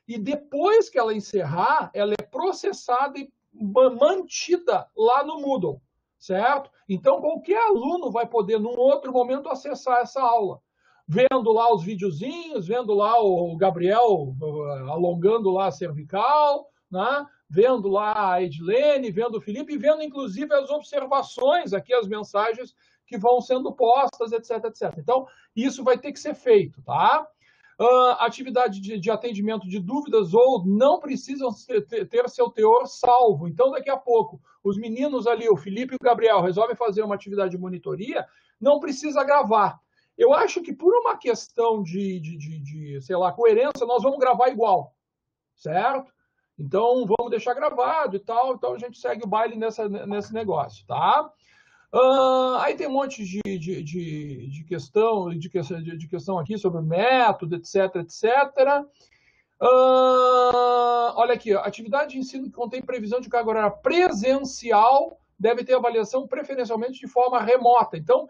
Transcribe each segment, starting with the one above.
e depois que ela encerrar, ela é processada e mantida lá no Moodle, certo? Então, qualquer aluno vai poder, num outro momento, acessar essa aula, vendo lá os videozinhos, vendo lá o Gabriel alongando lá a cervical, né? Vendo lá a Edilene, vendo o Felipe, e vendo, inclusive, as observações aqui, as mensagens que vão sendo postas, etc, etc. Então, isso vai ter que ser feito, tá? Atividade de atendimento de dúvidas ou não precisam ter seu teor salvo. Então, daqui a pouco, os meninos ali, o Felipe e o Gabriel, resolvem fazer uma atividade de monitoria, não precisa gravar. Eu acho que por uma questão sei lá, coerência, nós vamos gravar igual, certo? Então, vamos deixar gravado e tal, então a gente segue o baile nesse negócio, tá? Aí tem um monte de questão aqui sobre método, etc, etc. Olha aqui, atividade de ensino que contém previsão de carga horária presencial deve ter avaliação preferencialmente de forma remota. Então,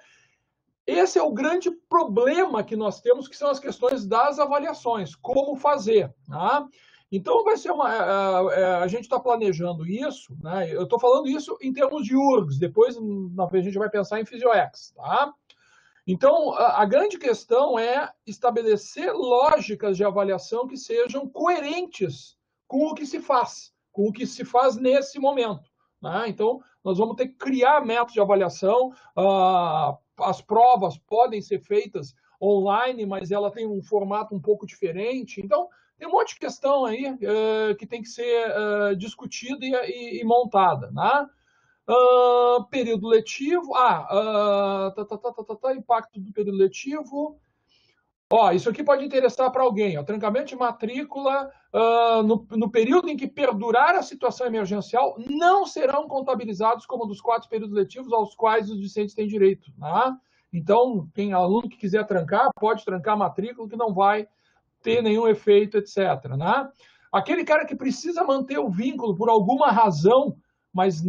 esse é o grande problema que nós temos, que são as questões das avaliações, como fazer, tá? Então, vai ser a gente está planejando isso, né? Eu estou falando isso em termos de URGS, depois a gente vai pensar em PhysioX, tá? Então, a grande questão é estabelecer lógicas de avaliação que sejam coerentes com o que se faz, com o que se faz nesse momento, né? Então, nós vamos ter que criar métodos de avaliação. As provas podem ser feitas online, mas ela tem um formato um pouco diferente. Então, tem um monte de questão aí que tem que ser discutida e montada, né? Período letivo. Impacto do período letivo. Isso aqui pode interessar para alguém. O trancamento de matrícula no período em que perdurar a situação emergencial não serão contabilizados como dos 4 períodos letivos aos quais os discentes têm direito. Né? Então, quem aluno que quiser trancar, pode trancar a matrícula, que não vai ter nenhum efeito, etc. Né? Aquele cara que precisa manter o vínculo por alguma razão, mas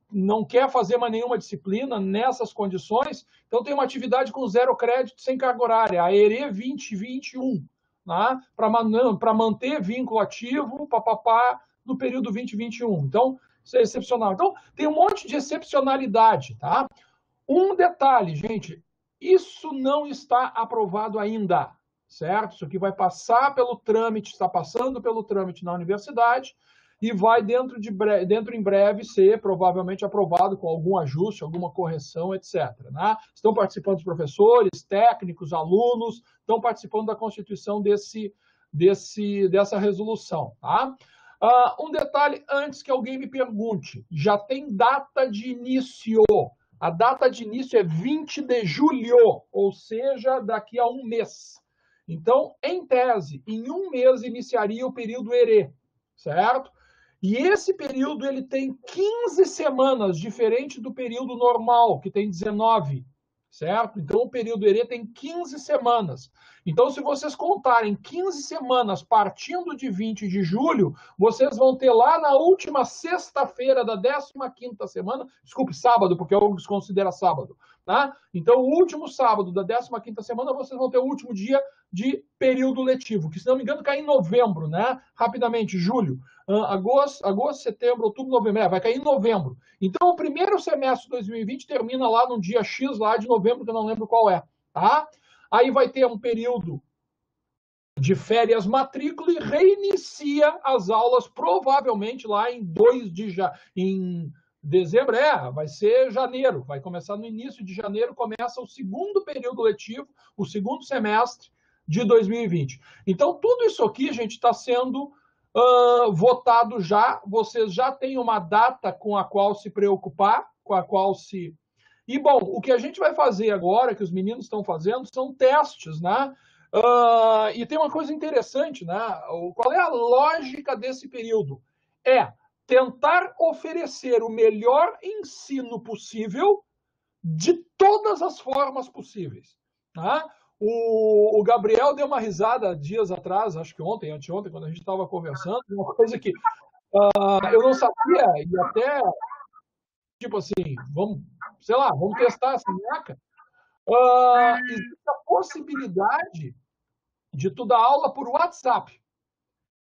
não quer fazer mais nenhuma disciplina nessas condições, então tem uma atividade com 0 crédito sem carga horária, a ERE 2021, né? Para manter vínculo ativo, no período 2021. Então, isso é excepcional. Então, tem um monte de excepcionalidade, tá? Um detalhe, gente, isso não está aprovado ainda, certo? Isso aqui vai passar pelo trâmite, está passando pelo trâmite na universidade e vai dentro em breve ser provavelmente aprovado com algum ajuste, alguma correção, etc. Né? Estão participando os professores, técnicos, alunos, estão participando da constituição dessa resolução. Tá? Um detalhe antes que alguém me pergunte, já tem data de início. A data de início é 20 de julho, ou seja, daqui a um mês. Então, em tese, em um mês iniciaria o período ERE, certo? E esse período ele tem 15 semanas, diferente do período normal, que tem 19, certo? Então, o período ERE tem 15 semanas. Então, se vocês contarem 15 semanas partindo de 20 de julho, vocês vão ter lá na última sexta-feira da 15ª semana, desculpe, sábado, porque eu considero sábado, tá? Então, o último sábado da 15ª semana, vocês vão ter o último dia de período letivo, que, se não me engano, cai em novembro, né? Rapidamente, julho, agosto, setembro, outubro, novembro, vai cair em novembro. Então, o primeiro semestre de 2020 termina lá no dia X lá de novembro, que eu não lembro qual é, tá? Aí vai ter um período de férias matrícula e reinicia as aulas provavelmente lá em em dezembro, vai ser janeiro, vai começar no início de janeiro, começa o segundo período letivo, o segundo semestre de 2020. Então, tudo isso aqui, gente, está sendo votado já, vocês já têm uma data com a qual se preocupar, com a qual se... E, bom, o que a gente vai fazer agora, que os meninos estão fazendo, são testes, né? E tem uma coisa interessante, né? Qual é a lógica desse período? É tentar oferecer o melhor ensino possível de todas as formas possíveis. Tá? O Gabriel deu uma risada dias atrás, acho que ontem, anteontem, quando a gente estava conversando, uma coisa que eu não sabia, e até, tipo assim, vamos testar essa minhaca. Existe a possibilidade de tu dar aula por WhatsApp.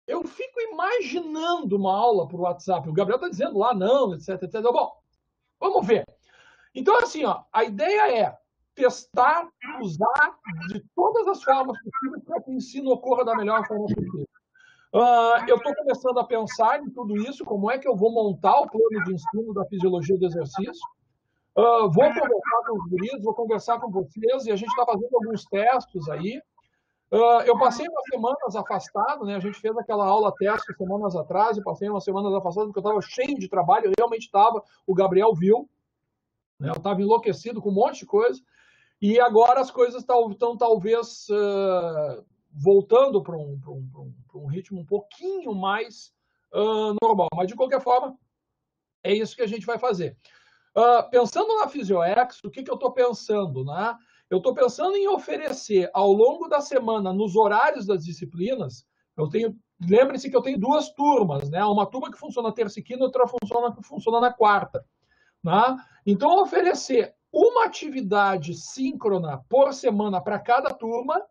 eu fico imaginando uma aula por WhatsApp. O Gabriel está dizendo lá, não, etc, etc. Bom, vamos ver. Então, assim, ó, a ideia é testar, usar de todas as formas possíveis para que o ensino ocorra da melhor forma possível. Eu estou começando a pensar em tudo isso, como é que eu vou montar o plano de ensino da fisiologia do exercício. Vou conversar com os guris, vou conversar com vocês, e a gente está fazendo alguns testes aí. Eu passei umas semanas afastado, né? A gente fez aquela aula teste semanas atrás, e passei umas semanas afastado porque eu estava cheio de trabalho, eu realmente estava, o Gabriel viu, né? Eu estava enlouquecido com um monte de coisa, e agora as coisas estão talvez voltando para um ritmo um pouquinho mais normal. Mas, de qualquer forma, é isso que a gente vai fazer. Pensando na PhysioX, o que eu estou pensando? Né? Eu estou pensando em oferecer, ao longo da semana, nos horários das disciplinas, lembre-se que eu tenho duas turmas, né? Uma turma que funciona terça e quinta, outra que funciona na quarta. Né? Então, oferecer uma atividade síncrona por semana para cada turma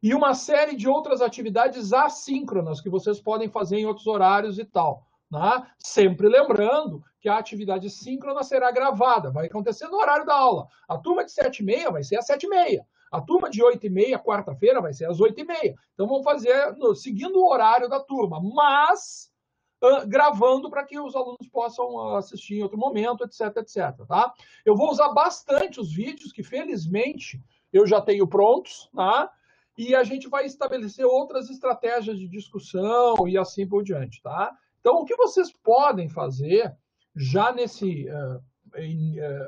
e uma série de outras atividades assíncronas que vocês podem fazer em outros horários e tal. Né? Sempre lembrando que a atividade síncrona será gravada, vai acontecer no horário da aula. A turma de 7h30 vai ser às 7h30. A turma de 8h30, quarta-feira, vai ser às 8h30. Então, vamos fazer seguindo o horário da turma, mas gravando para que os alunos possam assistir em outro momento, etc, etc. Tá? Eu vou usar bastante os vídeos, que felizmente eu já tenho prontos, tá? E a gente vai estabelecer outras estratégias de discussão e assim por diante, tá? Então, o que vocês podem fazer já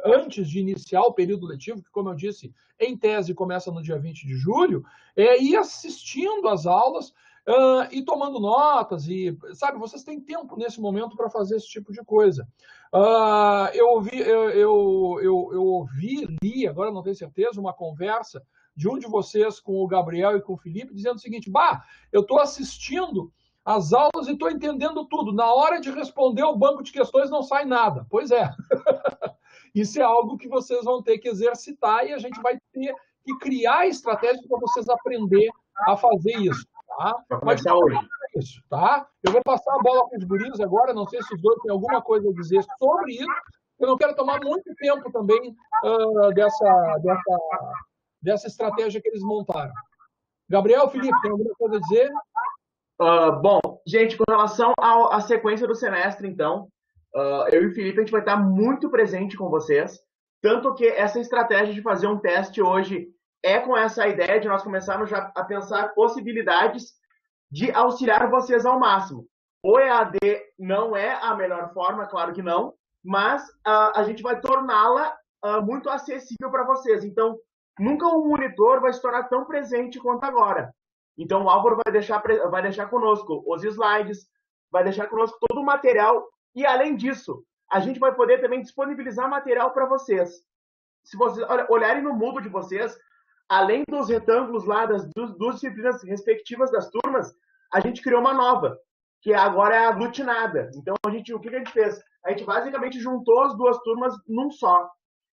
antes de iniciar o período letivo, que, como eu disse, em tese começa no dia 20 de julho, é ir assistindo às aulas e tomando notas, e, sabe, vocês têm tempo nesse momento para fazer esse tipo de coisa. Eu ouvi, li, agora não tenho certeza, uma conversa de um de vocês com o Gabriel e com o Felipe, dizendo o seguinte: eu estou assistindo as aulas e estou entendendo tudo. Na hora de responder o banco de questões não sai nada. Pois é. Isso é algo que vocês vão ter que exercitar e a gente vai ter que criar estratégias para vocês aprender a fazer isso. Tá? Para começar hoje. Isso, tá? Eu vou passar a bola para os guris agora, não sei se os dois têm alguma coisa a dizer sobre isso. Eu não quero tomar muito tempo também dessa estratégia que eles montaram. Gabriel, Felipe, tem alguma coisa a dizer? Bom, gente, com relação à sequência do semestre, então, eu e o Felipe, a gente vai estar muito presente com vocês, tanto que essa estratégia de fazer um teste hoje é com essa ideia de nós começarmos já a pensar possibilidades de auxiliar vocês ao máximo. O EAD não é a melhor forma, claro que não, mas a gente vai torná-la muito acessível para vocês. Então, nunca um monitor vai se tornar tão presente quanto agora. Então, o Álvaro vai deixar conosco os slides, vai deixar conosco todo o material e, além disso, a gente vai poder também disponibilizar material para vocês. Se vocês olharem no Moodle de vocês, além dos retângulos lá das duas disciplinas respectivas das turmas, a gente criou uma nova, que agora é aglutinada. Então, o que a gente fez? A gente basicamente juntou as duas turmas num só.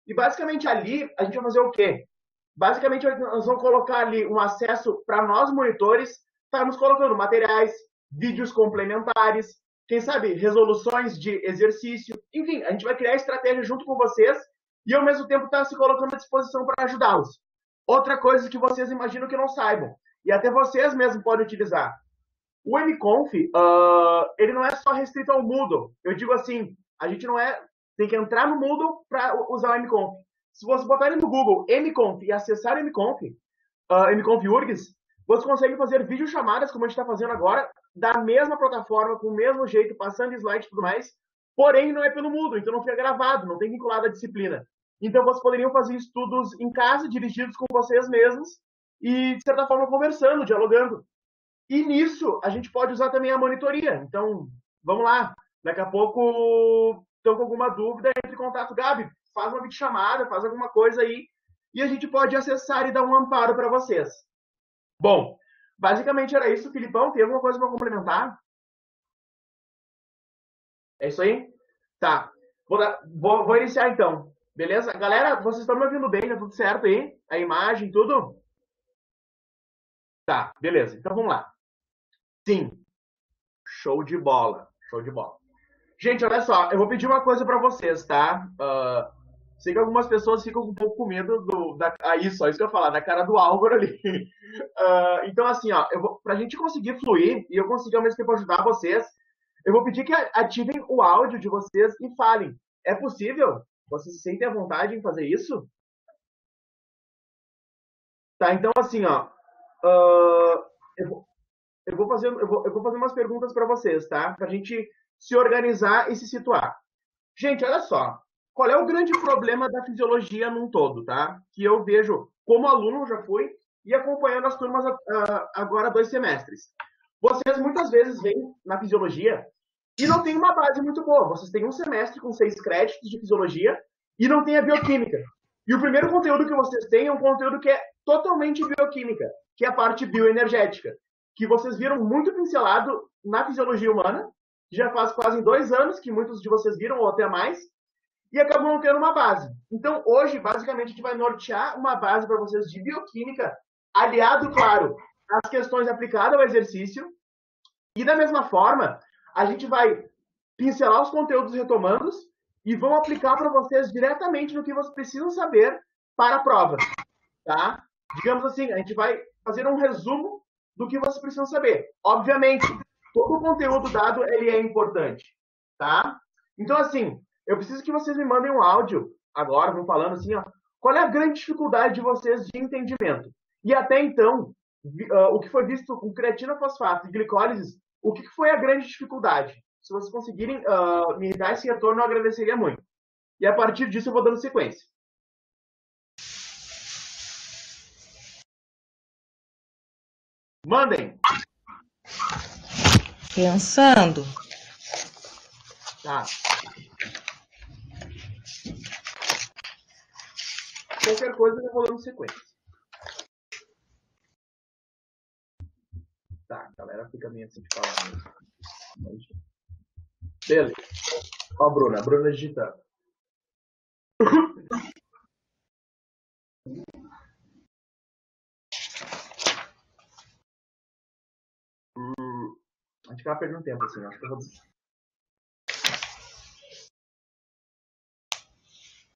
E basicamente ali, a gente vai fazer o quê? Basicamente, nós vamos colocar ali um acesso para nós, monitores, estarmos colocando materiais, vídeos complementares, quem sabe, resoluções de exercício. Enfim, a gente vai criar estratégia junto com vocês e, ao mesmo tempo, estar se colocando à disposição para ajudá-los. Outra coisa que vocês imaginam que não saibam, e até vocês mesmos podem utilizar. O MConf, ele não é só restrito ao Moodle. Eu digo assim, a gente não é... Tem que entrar no Moodle para usar o MConf. Se você botarem no Google MConf e acessar MConf, MConf URGS, você consegue fazer videochamadas, como a gente está fazendo agora, da mesma plataforma, com o mesmo jeito, passando slide e tudo mais, porém não é pelo Moodle, então não fica gravado, não tem vinculado à disciplina. Então vocês poderiam fazer estudos em casa, dirigidos com vocês mesmos, e de certa forma conversando, dialogando. E nisso a gente pode usar também a monitoria. Então, vamos lá. Daqui a pouco estão com alguma dúvida, entre em contato. Gabi, faz uma videochamada, faz alguma coisa aí, e a gente pode acessar e dar um amparo para vocês. Bom, basicamente era isso. Filipão, tem alguma coisa para complementar? É isso aí? Tá. Vou iniciar então. Beleza? Galera, vocês estão me ouvindo bem? Tá tudo certo aí? A imagem, tudo? Tá, beleza. Então vamos lá. Sim. Show de bola. Show de bola. Gente, olha só, eu vou pedir uma coisa para vocês, tá? Sei que algumas pessoas ficam um pouco com medo isso que eu ia falar, da cara do Álvaro ali. Então, assim, ó, pra gente conseguir fluir e eu conseguir ao mesmo tempo ajudar vocês, eu vou pedir que ativem o áudio de vocês e falem. É possível? Vocês se sentem à vontade em fazer isso? Tá, então, assim, ó, eu vou fazer umas perguntas para vocês, tá? Pra gente se organizar e se situar. Gente, olha só. Qual é o grande problema da fisiologia num todo, tá? Que eu vejo como aluno, já fui, e acompanhando as turmas agora 2 semestres. Vocês muitas vezes vêm na fisiologia e não tem uma base muito boa. Vocês têm um semestre com 6 créditos de fisiologia e não tem a bioquímica. E o primeiro conteúdo que vocês têm é um conteúdo que é totalmente bioquímica, que é a parte bioenergética, que vocês viram muito pincelado na fisiologia humana, que já faz quase 2 anos que muitos de vocês viram, ou até mais, e acabam não tendo uma base. Então, hoje, basicamente, a gente vai nortear uma base para vocês de bioquímica, aliado, claro, às questões aplicadas ao exercício, e da mesma forma, a gente vai pincelar os conteúdos retomandos e vão aplicar para vocês diretamente no que vocês precisam saber para a prova, tá? Digamos assim, a gente vai fazer um resumo do que vocês precisam saber. Obviamente, todo o conteúdo dado, ele é importante, tá? Então, assim, eu preciso que vocês me mandem um áudio agora, vão falando assim, ó, qual é a grande dificuldade de vocês de entendimento? E até então, o que foi visto com creatina fosfato e glicólise, o que foi a grande dificuldade? Se vocês conseguirem me dar esse retorno, eu agradeceria muito. E a partir disso eu vou dando sequência. Mandem! Pensando. Tá. Qualquer coisa eu vou dando sequência. Tá, a galera fica meio assim de falar mesmo. Beleza. Ó a Bruna digitando. Acho que ela perdeu um tempo assim, acho que eu vou...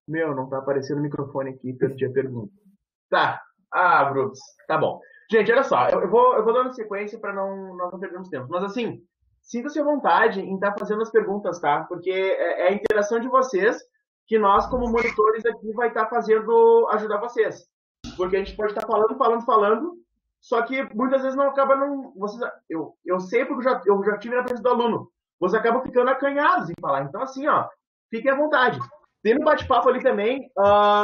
Meu, não tá aparecendo o microfone aqui, perdi a pergunta. Tá. Brooks, tá bom. Gente, olha só, eu vou dando sequência para nós não perdermos tempo. Mas assim, sinta-se à vontade em estar fazendo as perguntas, tá? Porque é a interação de vocês que nós, como monitores aqui, vai estar fazendo ajudar vocês. Porque a gente pode estar falando, só que muitas vezes não acaba eu sei porque eu já tive na frente do aluno. Vocês acabam ficando acanhados em falar. Então, assim, ó, fiquem à vontade. Tem no bate-papo ali também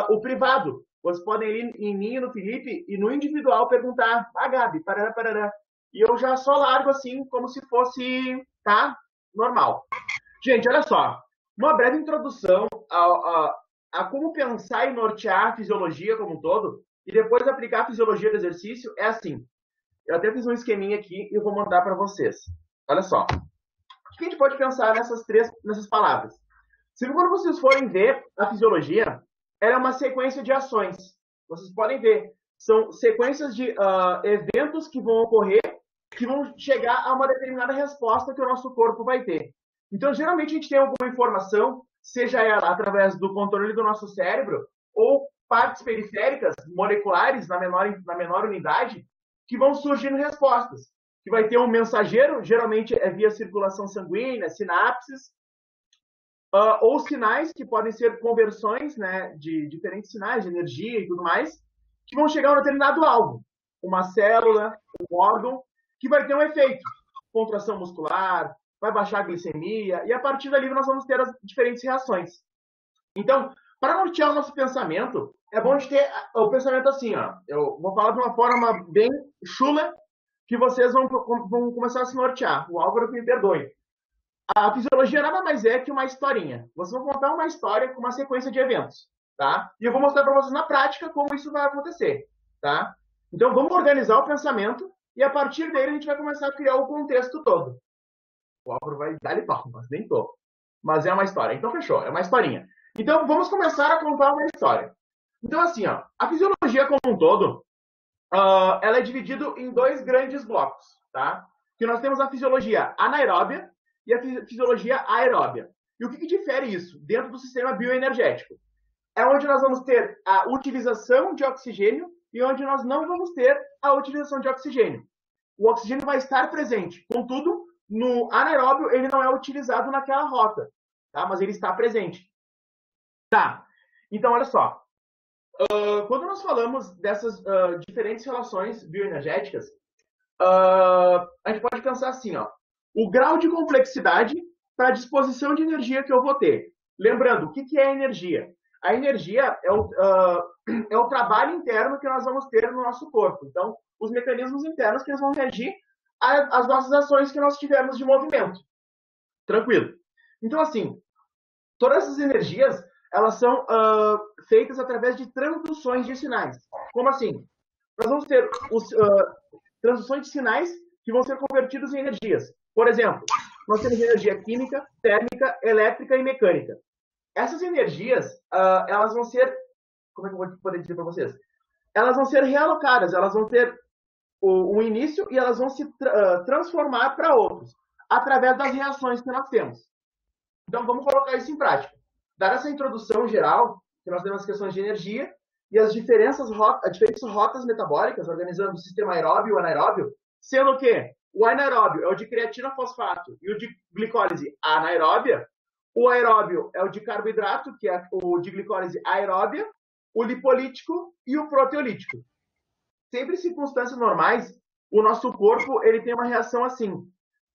o privado. Vocês podem ir em mim, no Felipe, e no individual perguntar, Gabi, parará, parará. E eu já só largo assim, como se fosse, tá? Normal. Gente, olha só. Uma breve introdução a como pensar e nortear a fisiologia como um todo, e depois aplicar a fisiologia do exercício é assim. Eu até fiz um esqueminha aqui e eu vou mandar para vocês. Olha só. O que a gente pode pensar nessas palavras? Se quando vocês forem ver a fisiologia, ela é uma sequência de ações. Vocês podem ver. São sequências de eventos que vão ocorrer, que vão chegar a uma determinada resposta que o nosso corpo vai ter. Então, geralmente, a gente tem alguma informação, seja ela através do controle do nosso cérebro, ou partes periféricas, moleculares, na menor unidade, que vão surgindo respostas. Que vai ter um mensageiro, geralmente é via circulação sanguínea, sinapses, ou sinais que podem ser conversões, né, de diferentes sinais de energia e tudo mais, que vão chegar a um determinado alvo, uma célula, um órgão, que vai ter um efeito, contração muscular, vai baixar a glicemia, e a partir dali nós vamos ter as diferentes reações. Então, para nortear o nosso pensamento, é bom de ter o pensamento assim, ó, eu vou falar de uma forma bem chula, que vocês vão começar a se nortear. O Álvaro que me perdoe. A fisiologia nada mais é que uma historinha. Vocês vão contar uma história com uma sequência de eventos, tá? E eu vou mostrar para vocês na prática como isso vai acontecer, tá? Então vamos organizar o pensamento e a partir dele a gente vai começar a criar o contexto todo. O Álvaro vai dar-lhe pau, mas nem tô. Mas é uma história. Então fechou, é uma historinha. Então vamos começar a contar uma história. Então assim, ó, a fisiologia como um todo, ela é dividida em 2 grandes blocos, tá? que nós temos a fisiologia anaeróbia e a fisiologia aeróbia. E o que difere isso dentro do sistema bioenergético? É onde nós vamos ter a utilização de oxigênio e onde nós não vamos ter a utilização de oxigênio. O oxigênio vai estar presente, contudo, no anaeróbio ele não é utilizado naquela rota, tá? Mas ele está presente. Tá, então olha só. Quando nós falamos dessas diferentes relações bioenergéticas, a gente pode pensar assim, ó, o grau de complexidade para a disposição de energia que eu vou ter. Lembrando, o que é energia? A energia é o trabalho interno que nós vamos ter no nosso corpo. Então, os mecanismos internos que eles vão reagir às nossas ações que nós tivermos de movimento. Tranquilo. Então, assim, todas essas energias, elas são feitas através de transduções de sinais. Como assim? Nós vamos ter transduções de sinais que vão ser convertidos em energias. Por exemplo, nós temos energia química, térmica, elétrica e mecânica. Essas energias, elas vão ser, como é que eu vou poder dizer para vocês? Elas vão ser realocadas, elas vão ter um início e elas vão se transformar para outros, através das reações que nós temos. Então, vamos colocar isso em prática. Dar essa introdução geral, que nós temos as questões de energia e as diferentes rotas metabólicas, organizando o sistema aeróbio e o anaeróbio, sendo que o anaeróbio é o de creatina fosfato e o de glicólise anaeróbia, o aeróbio é o de carboidrato, que é o de glicólise aeróbia, o lipolítico e o proteolítico. Sempre em circunstâncias normais, o nosso corpo ele tem uma reação assim.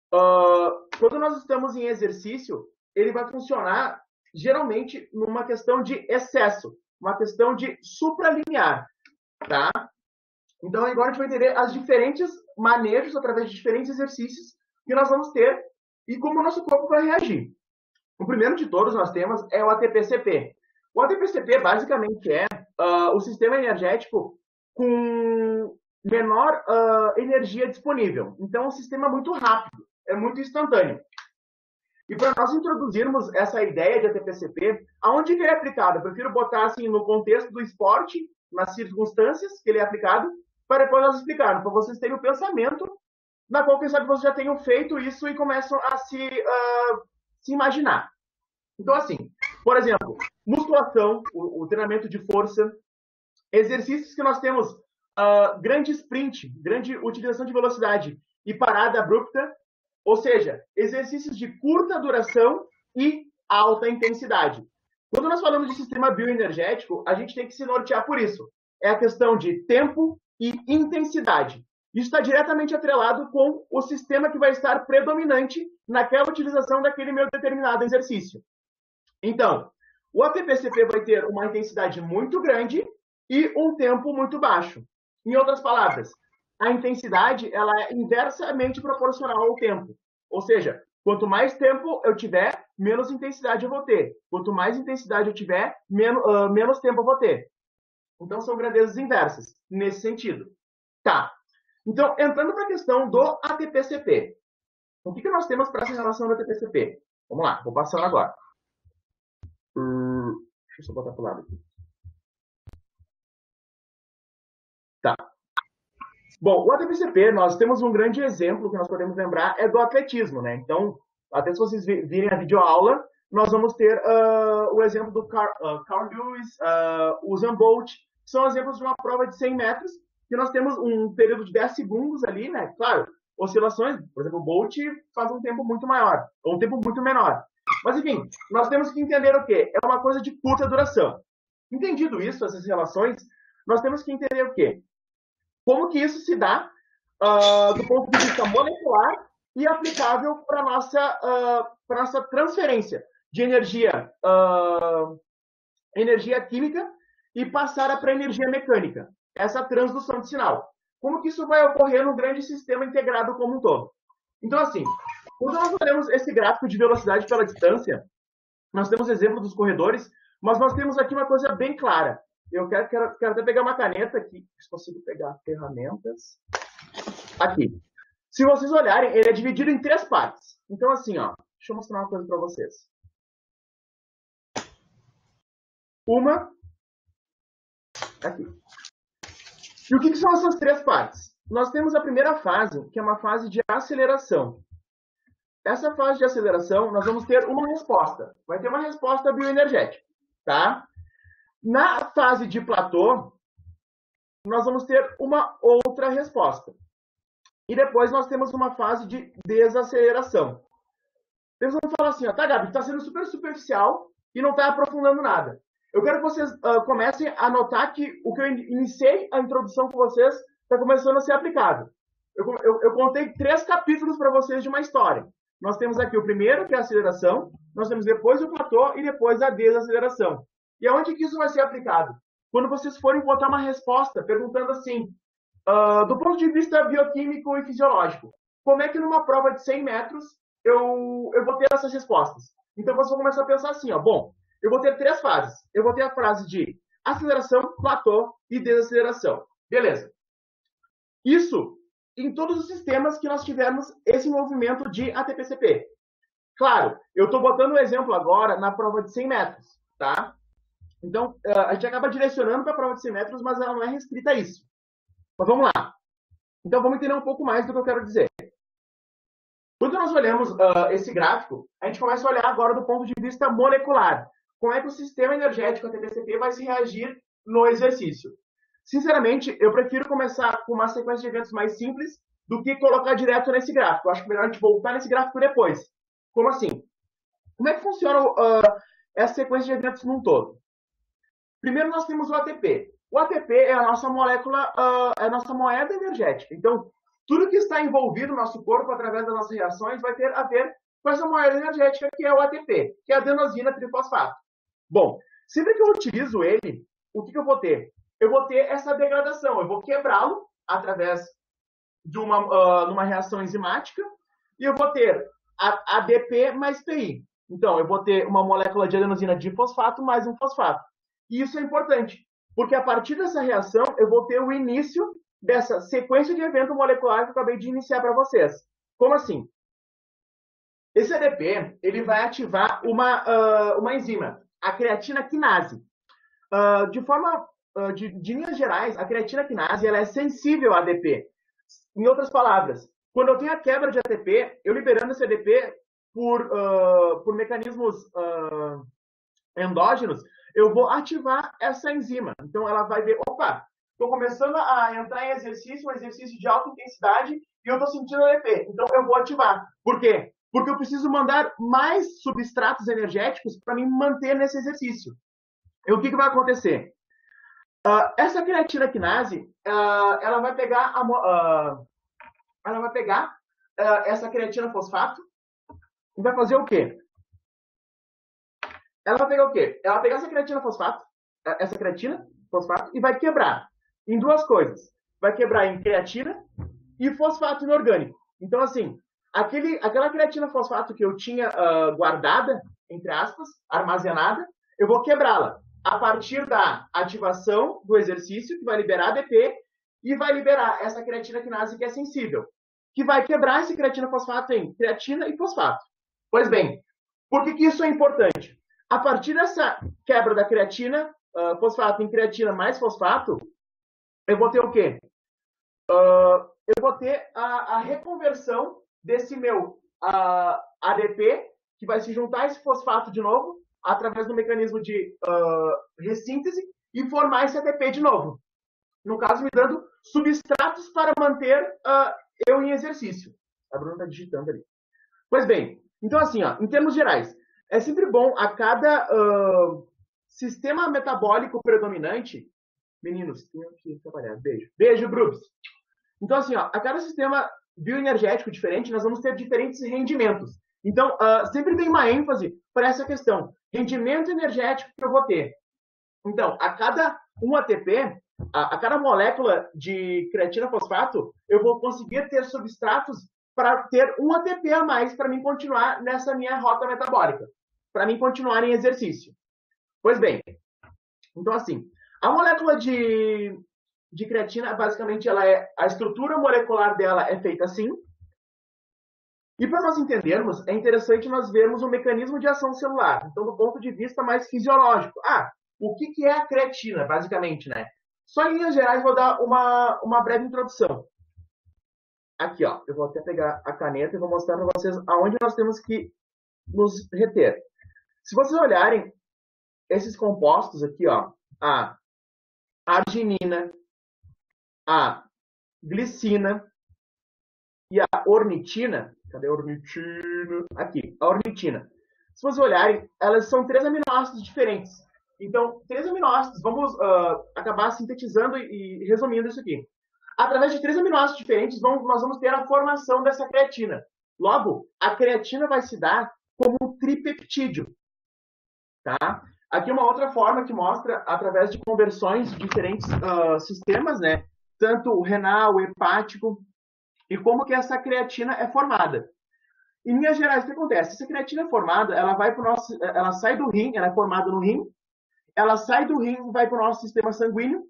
Quando nós estamos em exercício, ele vai funcionar geralmente numa questão de excesso, uma questão de supralimiar, tá? Então agora a gente vai entender as diferentes manejos através de diferentes exercícios que nós vamos ter e como o nosso corpo vai reagir. O primeiro de todos nós temos é o ATP-CP. O ATP-CP basicamente é o sistema energético com menor energia disponível. Então é um sistema muito rápido, é muito instantâneo. E para nós introduzirmos essa ideia de ATP-CP, aonde que ele é aplicado? Eu prefiro botar assim no contexto do esporte, nas circunstâncias que ele é aplicado, para depois nós explicarmos, para vocês terem o pensamento na qual, quem sabe, vocês já tenham feito isso e começam a se imaginar. Então, assim, por exemplo, musculação, o treinamento de força, exercícios que nós temos grande sprint, grande utilização de velocidade e parada abrupta, ou seja, exercícios de curta duração e alta intensidade. Quando nós falamos de sistema bioenergético, a gente tem que se nortear por isso. É a questão de tempo e intensidade. Isso está diretamente atrelado com o sistema que vai estar predominante naquela utilização daquele meu determinado exercício. Então, o ATP-CP vai ter uma intensidade muito grande e um tempo muito baixo. Em outras palavras, a intensidade ela é inversamente proporcional ao tempo. Ou seja, quanto mais tempo eu tiver, menos intensidade eu vou ter. Quanto mais intensidade eu tiver, menos tempo eu vou ter. Então, são grandezas inversas, nesse sentido. Tá. Então, entrando para a questão do ATP-CP. O que nós temos para essa relação do ATP-CP? Vamos lá, vou passando agora. Deixa eu só botar para o lado aqui. Tá. Bom, o ATP-CP, nós temos um grande exemplo que nós podemos lembrar, é do atletismo, né? Então, até se vocês virem a videoaula, nós vamos ter o exemplo do Carl Lewis, o Usain Bolt, que são exemplos de uma prova de 100 metros, que nós temos um período de 10 segundos ali, né? Claro, oscilações, por exemplo, o Bolt faz um tempo muito maior, ou um tempo muito menor. Mas, enfim, nós temos que entender o quê? É uma coisa de curta duração. Entendido isso, essas relações, nós temos que entender o quê? Como que isso se dá do ponto de vista molecular e aplicável para a nossa transferência de energia química e passar para energia mecânica. Essa transdução de sinal. Como que isso vai ocorrer num grande sistema integrado como um todo? Então, assim, quando nós olhamos esse gráfico de velocidade pela distância, nós temos exemplo dos corredores, mas nós temos aqui uma coisa bem clara. Eu quero até pegar uma caneta aqui, se consigo pegar ferramentas. Aqui. Se vocês olharem, ele é dividido em 3 partes. Então, assim, ó, deixa eu mostrar uma coisa para vocês. Uma. Aqui. E o que são essas 3 partes? nós temos a primeira fase, que é uma fase de aceleração. Essa fase de aceleração, nós vamos ter uma resposta. Vai ter uma resposta bioenergética, tá? Na fase de platô, nós vamos ter uma outra resposta. E depois nós temos uma fase de desaceleração. Eles vão falar assim, ó, tá, Gabi, tá sendo super superficial e não tá aprofundando nada. Eu quero que vocês comecem a notar que o que eu iniciei a introdução com vocês está começando a ser aplicado. Eu contei 3 capítulos para vocês de uma história. Nós temos aqui o primeiro, que é a aceleração, nós temos depois o platô e depois a desaceleração. E aonde que isso vai ser aplicado? Quando vocês forem botar uma resposta perguntando assim, do ponto de vista bioquímico e fisiológico, como é que numa prova de 100 metros eu vou ter essas respostas? Então vocês vão começar a pensar assim, ó, bom, eu vou ter 3 fases. Eu vou ter a fase de aceleração, platô e desaceleração. Beleza. Isso em todos os sistemas que nós tivermos esse movimento de ATP-CP. Claro, eu estou botando um exemplo agora na prova de 100 metros, tá? Então, a gente acaba direcionando para a prova de 100 metros, mas ela não é restrita a isso. Mas vamos lá. Então, vamos entender um pouco mais do que eu quero dizer. Quando nós olhamos esse gráfico, a gente começa a olhar agora do ponto de vista molecular. Como é que o sistema energético ATP-CP vai se reagir no exercício? Sinceramente, eu prefiro começar com uma sequência de eventos mais simples do que colocar direto nesse gráfico. Eu acho melhor a gente voltar nesse gráfico depois. Como assim? Como é que funciona essa sequência de eventos num todo? Primeiro nós temos o ATP. O ATP é a nossa molécula, é a nossa moeda energética. Então, tudo que está envolvido no nosso corpo através das nossas reações vai ter a ver com essa moeda energética que é o ATP, que é a adenosina trifosfato. Bom, sempre que eu utilizo ele, o que eu vou ter? Eu vou ter essa degradação, eu vou quebrá-lo através de uma reação enzimática e eu vou ter ADP mais PI. Então, eu vou ter uma molécula de adenosina difosfato mais um fosfato. E isso é importante, porque a partir dessa reação eu vou ter o início dessa sequência de evento molecular que eu acabei de iniciar para vocês. Como assim? Esse ADP ele vai ativar uma enzima, a creatina quinase. De linhas gerais, a creatina quinase ela é sensível a ADP. Em outras palavras, quando eu tenho a quebra de ATP, eu liberando esse ADP por mecanismos endógenos, eu vou ativar essa enzima. Então, ela vai ver, opa, estou começando a entrar em exercício, um exercício de alta intensidade, e eu estou sentindo ADP. Então, eu vou ativar. Por quê? Porque eu preciso mandar mais substratos energéticos para me manter nesse exercício. E o que vai acontecer? Essa creatina quinase, ela vai pegar essa creatina fosfato e vai fazer o quê? Ela vai pegar o quê? Ela vai pegar essa creatina fosfato e vai quebrar em 2 coisas. Vai quebrar em creatina e fosfato inorgânico. Então, assim, aquela creatina fosfato que eu tinha guardada, entre aspas, armazenada, eu vou quebrá-la a partir da ativação do exercício, que vai liberar ADP e vai liberar essa creatina quinase que é sensível, que vai quebrar esse creatina fosfato em creatina e fosfato. Pois bem, por que isso é importante? A partir dessa quebra da creatina, fosfato em creatina mais fosfato, eu vou ter o quê? Eu vou ter a reconversão desse meu ADP, que vai se juntar a esse fosfato de novo, através do mecanismo de ressíntese, e formar esse ATP de novo. No caso, me dando substratos para manter eu em exercício. A Bruna está digitando ali. Pois bem, então assim, em termos gerais, é sempre bom a cada sistema metabólico predominante. Meninos, tenho que trabalhar. Beijo. Beijo, Brubs. Então, assim, a cada sistema bioenergético diferente, nós vamos ter diferentes rendimentos. Então, sempre tem uma ênfase para essa questão. Rendimento energético que eu vou ter. Então, a cada um ATP, a cada molécula de creatina fosfato, eu vou conseguir ter substratos para ter um ATP a mais para mim continuar nessa minha rota metabólica, para mim continuar em exercício. Pois bem, então assim, a molécula de creatina, basicamente, a estrutura molecular dela é feita assim. E para nós entendermos, é interessante nós vermos o mecanismo de ação celular. Então, do ponto de vista mais fisiológico. O que é a creatina, basicamente, né? Só em linhas gerais vou dar uma breve introdução. aqui, ó, eu vou até pegar a caneta e vou mostrar para vocês aonde nós temos que nos reter. Se vocês olharem esses compostos aqui, ó, a arginina, a glicina e a ornitina, cadê a ornitina? Aqui, a ornitina. Se vocês olharem, elas são 3 aminoácidos diferentes. Então, 3 aminoácidos, vamos acabar sintetizando e resumindo isso aqui. Através de 3 aminoácidos diferentes, nós vamos ter a formação dessa creatina. Logo, a creatina vai se dar como um tripeptídeo. Tá? Aqui uma outra forma que mostra, através de conversões de diferentes sistemas, né? Tanto o renal, o hepático, e como que essa creatina é formada. Em linhas gerais, o que acontece? Essa creatina é formada, ela sai do rim, ela é formada no rim, ela sai do rim, vai para o nosso sistema sanguíneo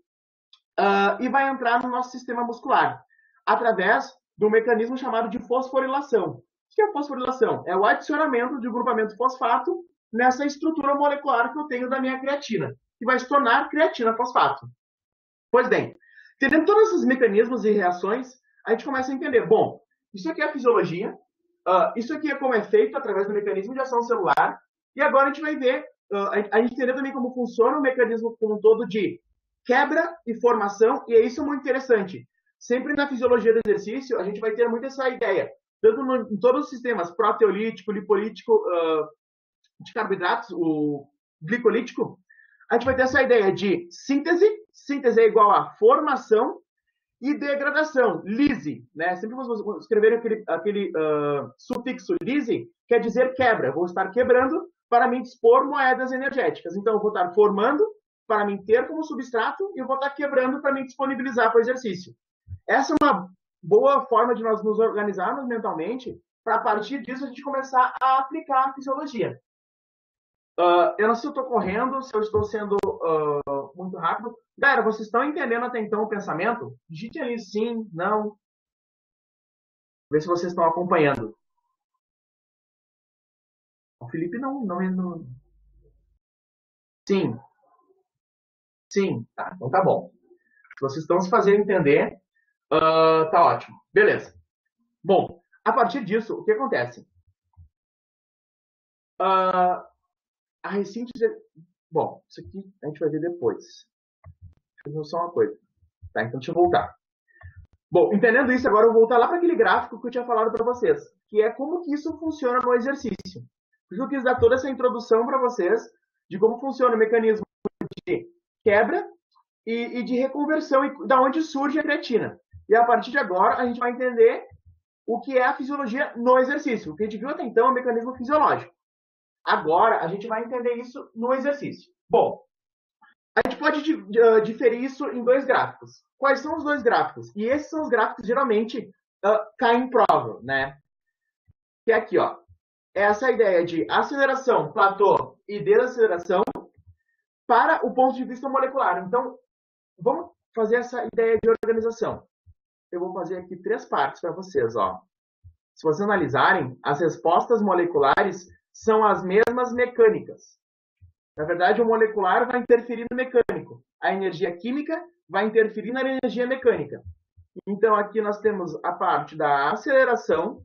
e vai entrar no nosso sistema muscular, através do mecanismo chamado de fosforilação. O que é a fosforilação? É o adicionamento de um grupamento fosfato nessa estrutura molecular que eu tenho da minha creatina, que vai se tornar creatina fosfato. Pois bem, entendendo todos esses mecanismos e reações, a gente começa a entender, bom, isso aqui é a fisiologia, isso aqui é como é feito através do mecanismo de ação celular, e agora a gente vai ver, a gente entender também como funciona o mecanismo como um todo de quebra e formação, e isso é muito interessante. Sempre na fisiologia do exercício, a gente vai ter muito essa ideia, tanto em todos os sistemas, proteolítico, lipolítico, de carboidratos, o glicolítico, a gente vai ter essa ideia de síntese é igual a formação, e degradação, lise, né? Sempre vamos escrever aquele sufixo lise, quer dizer quebra. Eu vou estar quebrando para me dispor moedas energéticas. Então, eu vou estar formando para me ter como substrato e eu vou estar quebrando para me disponibilizar para o exercício. Essa é uma boa forma de nós nos organizarmos mentalmente para, a partir disso, a gente começar a aplicar a fisiologia. Eu não sei se eu estou correndo, se eu estou sendo muito rápido. Galera, vocês estão entendendo até então o pensamento? Digite ali sim, não. Vê se vocês estão acompanhando. O Felipe não. Sim. Sim. Tá, então tá bom. Se vocês estão se fazendo entender, tá ótimo. Beleza. Bom, a partir disso, o que acontece? A ressíntese... Bom, isso aqui a gente vai ver depois. Deixa eu ver só uma coisa. Tá, então deixa eu voltar. Bom, entendendo isso, agora eu vou voltar lá para aquele gráfico que eu tinha falado para vocês, que é como que isso funciona no exercício. Por isso eu quis dar toda essa introdução para vocês de como funciona o mecanismo de quebra e de reconversão e da onde surge a creatina. E a partir de agora a gente vai entender o que é a fisiologia no exercício. O que a gente viu até então é o mecanismo fisiológico. Agora a gente vai entender isso no exercício. Bom, a gente pode diferir isso em 2 gráficos. Quais são os 2 gráficos? E esses são os gráficos que geralmente caem em prova, né? Que é aqui, ó. Essa ideia de aceleração, platô e desaceleração para o ponto de vista molecular. Então, vamos fazer essa ideia de organização. Eu vou fazer aqui 3 partes para vocês, ó. Se vocês analisarem, as respostas moleculares são as mesmas mecânicas. Na verdade, o molecular vai interferir no mecânico. A energia química vai interferir na energia mecânica. Então, aqui nós temos a parte da aceleração.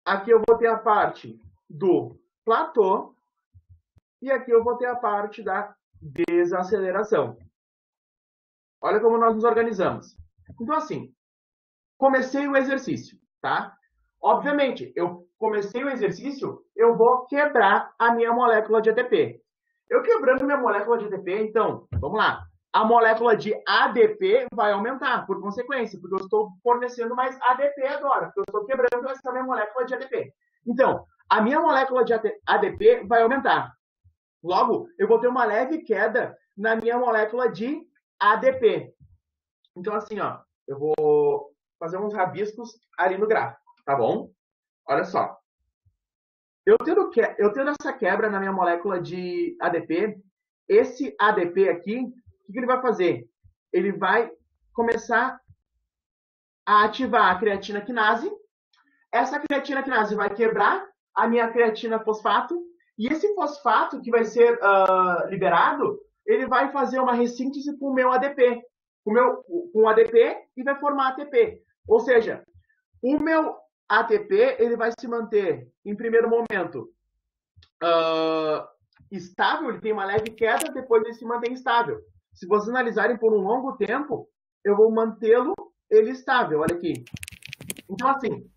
Aqui eu vou ter a parte do platô. E aqui eu vou ter a parte da desaceleração. Olha como nós nos organizamos. Então, assim, comecei o exercício, tá? Obviamente, eu comecei o exercício, eu vou quebrar a minha molécula de ATP. Eu quebrando minha molécula de ATP, então, vamos lá. A molécula de ADP vai aumentar, por consequência, porque eu estou fornecendo mais ADP agora, porque eu estou quebrando essa minha molécula de ADP. Então, a minha molécula de ADP vai aumentar. Logo, eu vou ter uma leve queda na minha molécula de ADP. Então, assim, ó, eu vou fazer uns rabiscos ali no gráfico, tá bom? Olha só. Eu tendo essa quebra na minha molécula de ADP, esse ADP aqui, o que ele vai fazer? Ele vai começar a ativar a creatina quinase. Essa creatina quinase vai quebrar a minha creatina fosfato. E esse fosfato que vai ser liberado, ele vai fazer uma ressíntese com o meu ADP. Com o ADP e vai formar ATP. Ou seja, o meu ATP ele vai se manter, em primeiro momento, estável, ele tem uma leve queda, depois ele se mantém estável. Se vocês analisarem por um longo tempo, eu vou mantê-lo ele estável, olha aqui. Então, assim,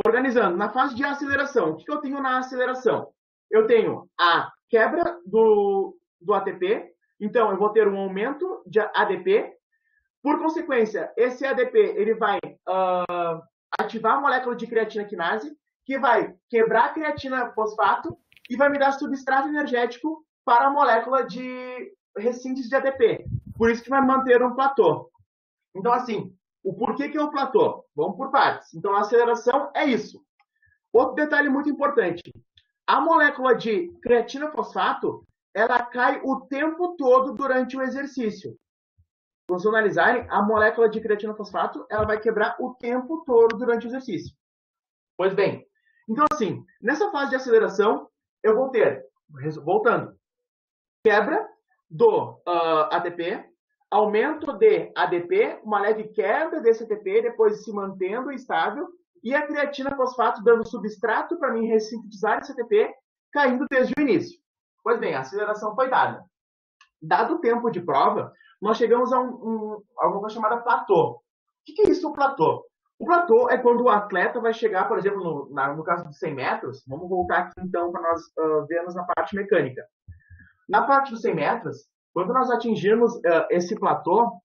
organizando, na fase de aceleração, o que eu tenho na aceleração? Eu tenho a quebra do ATP, então eu vou ter um aumento de ADP. Por consequência, esse ADP ele vai ativar a molécula de creatina quinase, que vai quebrar a creatina fosfato e vai me dar substrato energético para a molécula de ressíntese de ADP. Por isso que vai manter um platô. Então, assim, o porquê que é o platô? Vamos por partes. Então, a aceleração é isso. Outro detalhe muito importante. A molécula de creatina fosfato, ela cai o tempo todo durante o exercício. Se vocês analisarem, a molécula de creatina fosfato, ela vai quebrar o tempo todo durante o exercício. Pois bem, então assim, nessa fase de aceleração, eu vou ter, voltando, quebra do ATP, aumento de ADP, uma leve quebra desse ATP, depois se mantendo estável, e a creatina fosfato dando substrato para mim ressintetizar esse ATP, caindo desde o início. Pois bem, a aceleração foi dada. Dado o tempo de prova, nós chegamos a alguma coisa chamada platô. O que é isso, o platô? O platô é quando o atleta vai chegar, por exemplo, no caso dos 100 metros, vamos voltar aqui então para nós vermos na parte mecânica. Na parte dos 100 metros, quando nós atingirmos esse platô,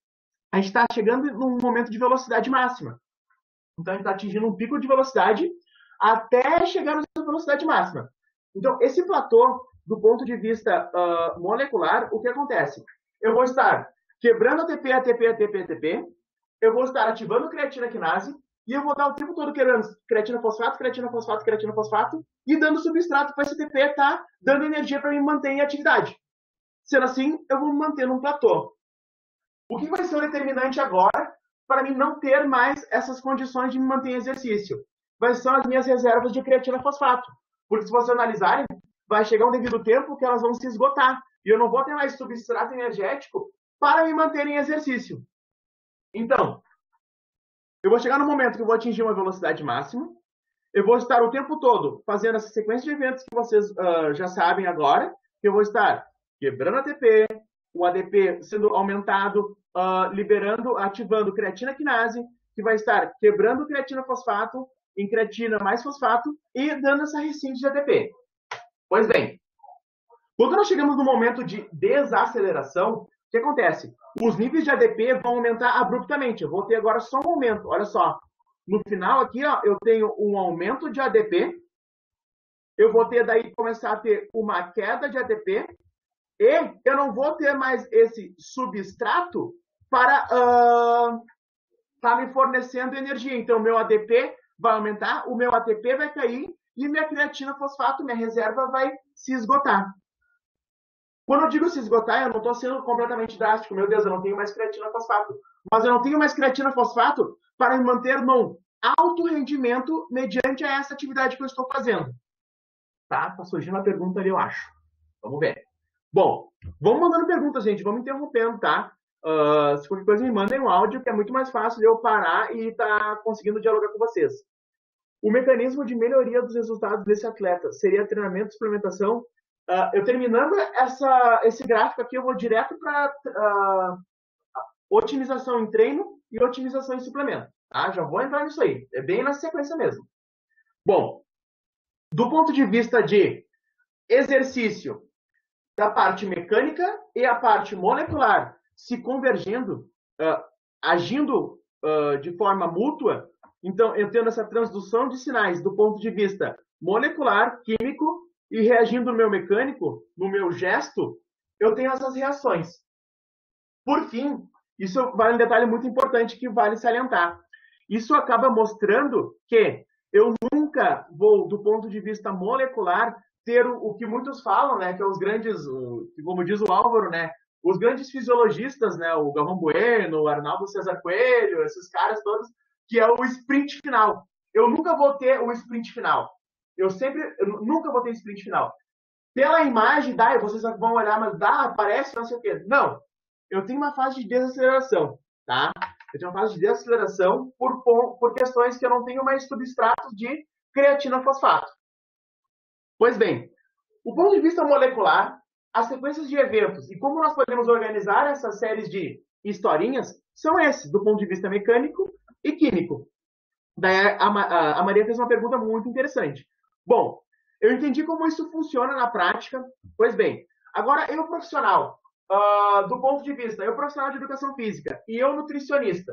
a gente está chegando num momento de velocidade máxima. Então, a gente está atingindo um pico de velocidade até chegar nessa velocidade máxima. Então, esse platô, do ponto de vista molecular, o que acontece? Eu vou estar quebrando ATP, ATP, ATP, ATP, eu vou estar ativando creatina quinase, e eu vou dar o tempo todo quebrando creatina fosfato, creatina fosfato, creatina fosfato, e dando substrato para esse ATP estar dando energia para me manter em atividade. Sendo assim, eu vou me manter num platô. O que vai ser o determinante agora para mim não ter mais essas condições de me manter em exercício? Vai ser as minhas reservas de creatina fosfato. Porque se vocês analisarem, vai chegar um devido tempo que elas vão se esgotar. E eu não vou ter mais substrato energético para me manter em exercício. Então, eu vou chegar no momento que eu vou atingir uma velocidade máxima. Eu vou estar o tempo todo fazendo essa sequência de eventos que vocês já sabem agora. Que eu vou estar quebrando ATP, o ADP sendo aumentado, liberando, ativando creatina quinase, que vai estar quebrando creatina fosfato em creatina mais fosfato e dando essa ressíntese de ATP. Pois bem, quando nós chegamos no momento de desaceleração, o que acontece? Os níveis de ADP vão aumentar abruptamente. Eu vou ter agora só um aumento. Olha só. No final aqui, ó, eu tenho um aumento de ADP. Eu vou ter daí começar a ter uma queda de ADP. E eu não vou ter mais esse substrato para me fornecendo energia. Então, meu ADP vai aumentar, o meu ATP vai cair e minha creatina fosfato, minha reserva, vai se esgotar. Quando eu digo se esgotar, eu não estou sendo completamente drástico. Meu Deus, eu não tenho mais creatina fosfato. Mas eu não tenho mais creatina fosfato para me manter num alto rendimento mediante a essa atividade que eu estou fazendo. Tá surgindo uma pergunta ali, eu acho. Vamos ver. Bom, vamos mandando perguntas, gente. Vamos interrompendo, tá? Se qualquer coisa, me mandem um áudio, que é muito mais fácil de eu parar e estar conseguindo dialogar com vocês. O mecanismo de melhoria dos resultados desse atleta seria treinamento, suplementação. Eu terminando esse gráfico aqui, eu vou direto para otimização em treino e otimização em suplemento. Tá? Já vou entrar nisso aí. É bem na sequência mesmo. Bom, do ponto de vista de exercício, da parte mecânica e a parte molecular se convergindo, agindo de forma mútua, então eu tendo essa transdução de sinais do ponto de vista molecular, químico, e reagindo no meu mecânico, no meu gesto, eu tenho essas reações. Por fim, isso vale um detalhe muito importante que vale salientar. Isso acaba mostrando que eu nunca vou, do ponto de vista molecular, ter o que muitos falam, né, que é os grandes, como diz o Álvaro, né, os grandes fisiologistas, né, o Galvão Bueno, o Arnaldo César Coelho, esses caras todos, que é o sprint final. Eu nunca vou ter o sprint final. Eu nunca vou ter sprint final. Pela imagem, vocês vão olhar, mas parece não sei o quê. Não. Eu tenho uma fase de desaceleração, tá? Eu tenho uma fase de desaceleração por questões que eu não tenho mais substratos de creatina fosfato. Pois bem, do ponto de vista molecular, as sequências de eventos e como nós podemos organizar essas séries de historinhas são esses, do ponto de vista mecânico e químico. Daí a Maria fez uma pergunta muito interessante. Bom, eu entendi como isso funciona na prática. Pois bem, agora eu profissional, do ponto de vista, eu profissional de educação física e eu nutricionista.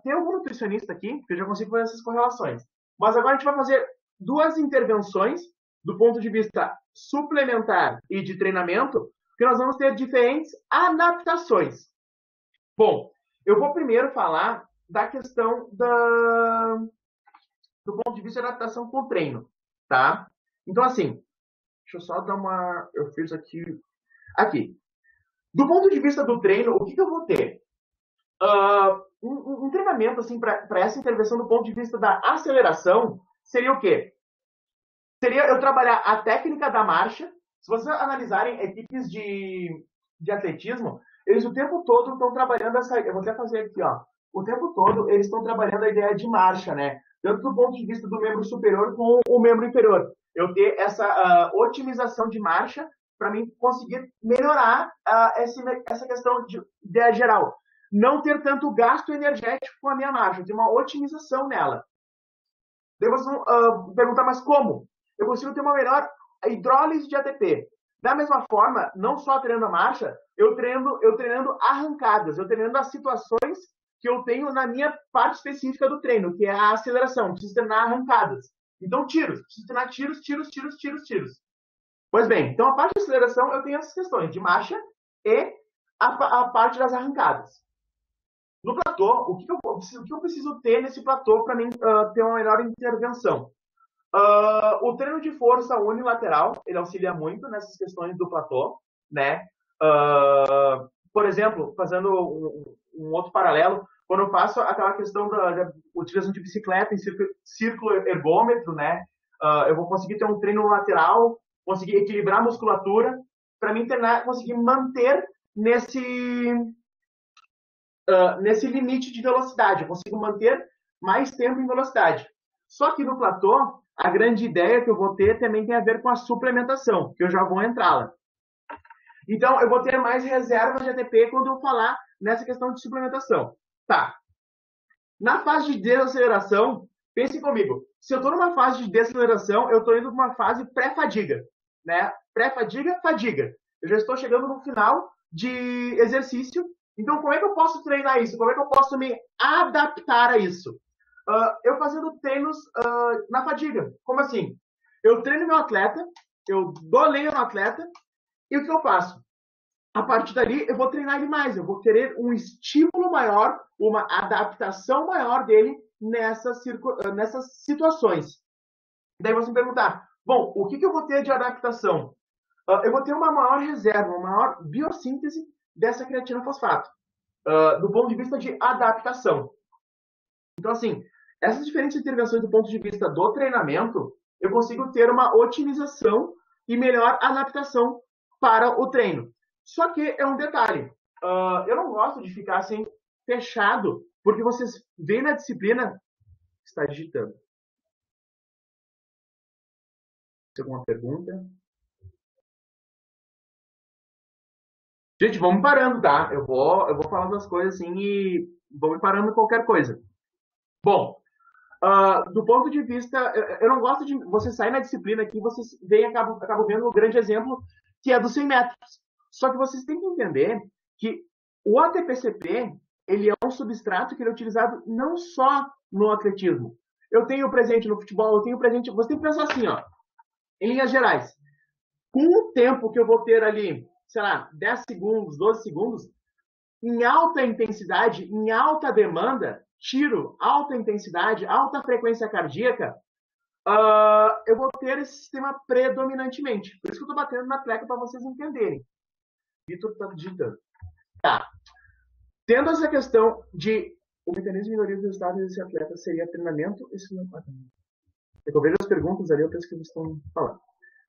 Tem algum nutricionista aqui? Porque eu já consigo fazer essas correlações. Mas agora a gente vai fazer duas intervenções do ponto de vista suplementar e de treinamento, que nós vamos ter diferentes adaptações. Bom, eu vou primeiro falar da questão do ponto de vista de adaptação com o treino, tá? Então, assim, deixa eu só dar uma... Eu fiz aqui... Aqui. Do ponto de vista do treino, o que eu vou ter? Um treinamento, assim, para essa intervenção do ponto de vista da aceleração, seria o quê? Seria eu trabalhar a técnica da marcha. Se vocês analisarem equipes de atletismo, eles o tempo todo estão trabalhando essa... Eu vou até fazer aqui, ó. O tempo todo eles estão trabalhando a ideia de marcha, né? Tanto do ponto de vista do membro superior como o membro inferior. Eu ter essa otimização de marcha para mim conseguir melhorar essa questão de ideia geral. Não ter tanto gasto energético com a minha marcha, ter uma otimização nela. Daí vocês vão perguntar, mas como? Eu consigo ter uma melhor hidrólise de ATP. Da mesma forma, não só treinando a marcha, eu treinando arrancadas, eu treinando as situações que eu tenho na minha parte específica do treino, que é a aceleração. Preciso treinar arrancadas. Então, tiros. Preciso treinar tiros. Pois bem, então a parte de aceleração eu tenho essas questões de marcha e a parte das arrancadas. No platô, o que eu preciso ter nesse platô para mim ter uma melhor intervenção? O treino de força unilateral, ele auxilia muito nessas questões do platô, né? Por exemplo, fazendo um outro paralelo, quando eu faço aquela questão da utilização de bicicleta em círculo ergômetro, né? Eu vou conseguir ter um treino lateral, conseguir equilibrar a musculatura, para mim conseguir manter nesse limite de velocidade. Eu consigo manter mais tempo em velocidade. Só que no platô, a grande ideia que eu vou ter também tem a ver com a suplementação, que eu já vou entrar lá. Então, eu vou ter mais reservas de ATP quando eu falar nessa questão de suplementação. Tá. Na fase de desaceleração, pensem comigo. Se eu estou numa fase de desaceleração, eu estou indo para uma fase pré-fadiga. Né? Pré-fadiga, fadiga. Eu já estou chegando no final de exercício. Então, como é que eu posso treinar isso? Como é que eu posso me adaptar a isso? Eu fazendo treinos na fadiga. Como assim? Eu treino meu atleta, eu dou lenha no atleta, e o que eu faço? A partir dali, eu vou treinar ele mais. Eu vou querer um estímulo maior, uma adaptação maior dele nessas situações. Daí você me perguntar, bom, o que eu vou ter de adaptação? Eu vou ter uma maior reserva, uma maior biossíntese dessa creatina fosfato, do ponto de vista de adaptação. Então, assim, essas diferentes intervenções do ponto de vista do treinamento, eu consigo ter uma otimização e melhor adaptação para o treino. Só que é um detalhe, eu não gosto de ficar assim, fechado, porque vocês veem na disciplina, está digitando. Tem alguma pergunta? Gente, vamos parando, tá? Eu vou falando as coisas assim e vamos parando qualquer coisa. Bom, do ponto de vista, eu não gosto de você sair na disciplina aqui, vocês veem, acabam vendo um grande exemplo, que é dos 100 metros. Só que vocês têm que entender que o ATP-CP, ele é um substrato que ele é utilizado não só no atletismo. Eu tenho presente no futebol, eu tenho presente... Você tem que pensar assim, ó, em linhas gerais. Com o tempo que eu vou ter ali, sei lá, 10 segundos, 12 segundos, em alta intensidade, em alta demanda, tiro, alta intensidade, alta frequência cardíaca, eu vou ter esse sistema predominantemente. Por isso que eu estou batendo na tecla para vocês entenderem. Vitor está digitando. Tá. Tendo essa questão de o mecanismo de melhoria dos resultados desse atleta seria treinamento, esse não é. Eu vejo as perguntas ali, eu penso que eles estão falando.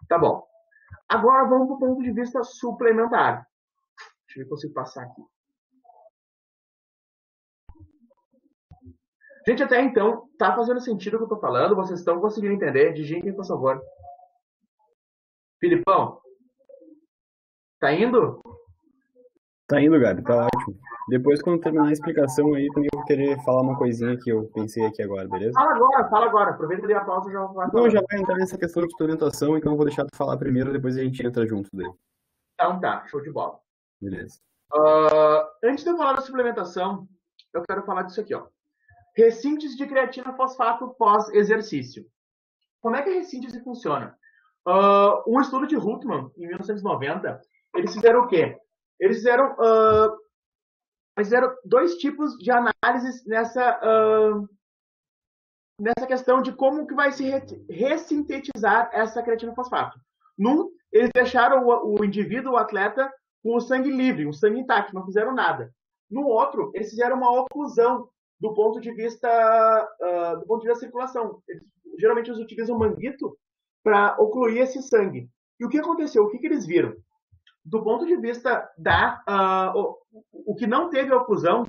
Tá bom. Agora vamos para o ponto de vista suplementar. Deixa eu ver se eu consigo passar aqui. Gente, até então, tá fazendo sentido o que eu tô falando? Vocês estão conseguindo entender? Digitem, por favor. Filipão, tá indo? Tá indo, Gabi, tá ótimo. Depois, quando terminar a explicação aí, também vou querer falar uma coisinha que eu pensei aqui agora, beleza? Fala agora. Aproveita ali a pausa e já vai Não, já vai entrar nessa questão de tua orientação, então eu vou deixar tu falar primeiro, depois a gente entra junto daí. Então tá, show de bola. Beleza. Antes de eu falar da suplementação, eu quero falar disso aqui, ó. Ressíntese de creatina fosfato pós-exercício. Como é que a ressíntese funciona? Um estudo de Huttman, em 1990, eles fizeram o quê? Eles fizeram dois tipos de análises nessa questão de como que vai se ressintetizar essa creatina fosfato. Num, eles deixaram o indivíduo, o atleta, com o sangue livre, o sangue intacto, não fizeram nada. No outro, eles fizeram uma oclusão do ponto de vista da circulação. Geralmente eles utilizam manguito para ocluir esse sangue. E o que aconteceu? O que eles viram? Do ponto de vista o que não teve oclusão,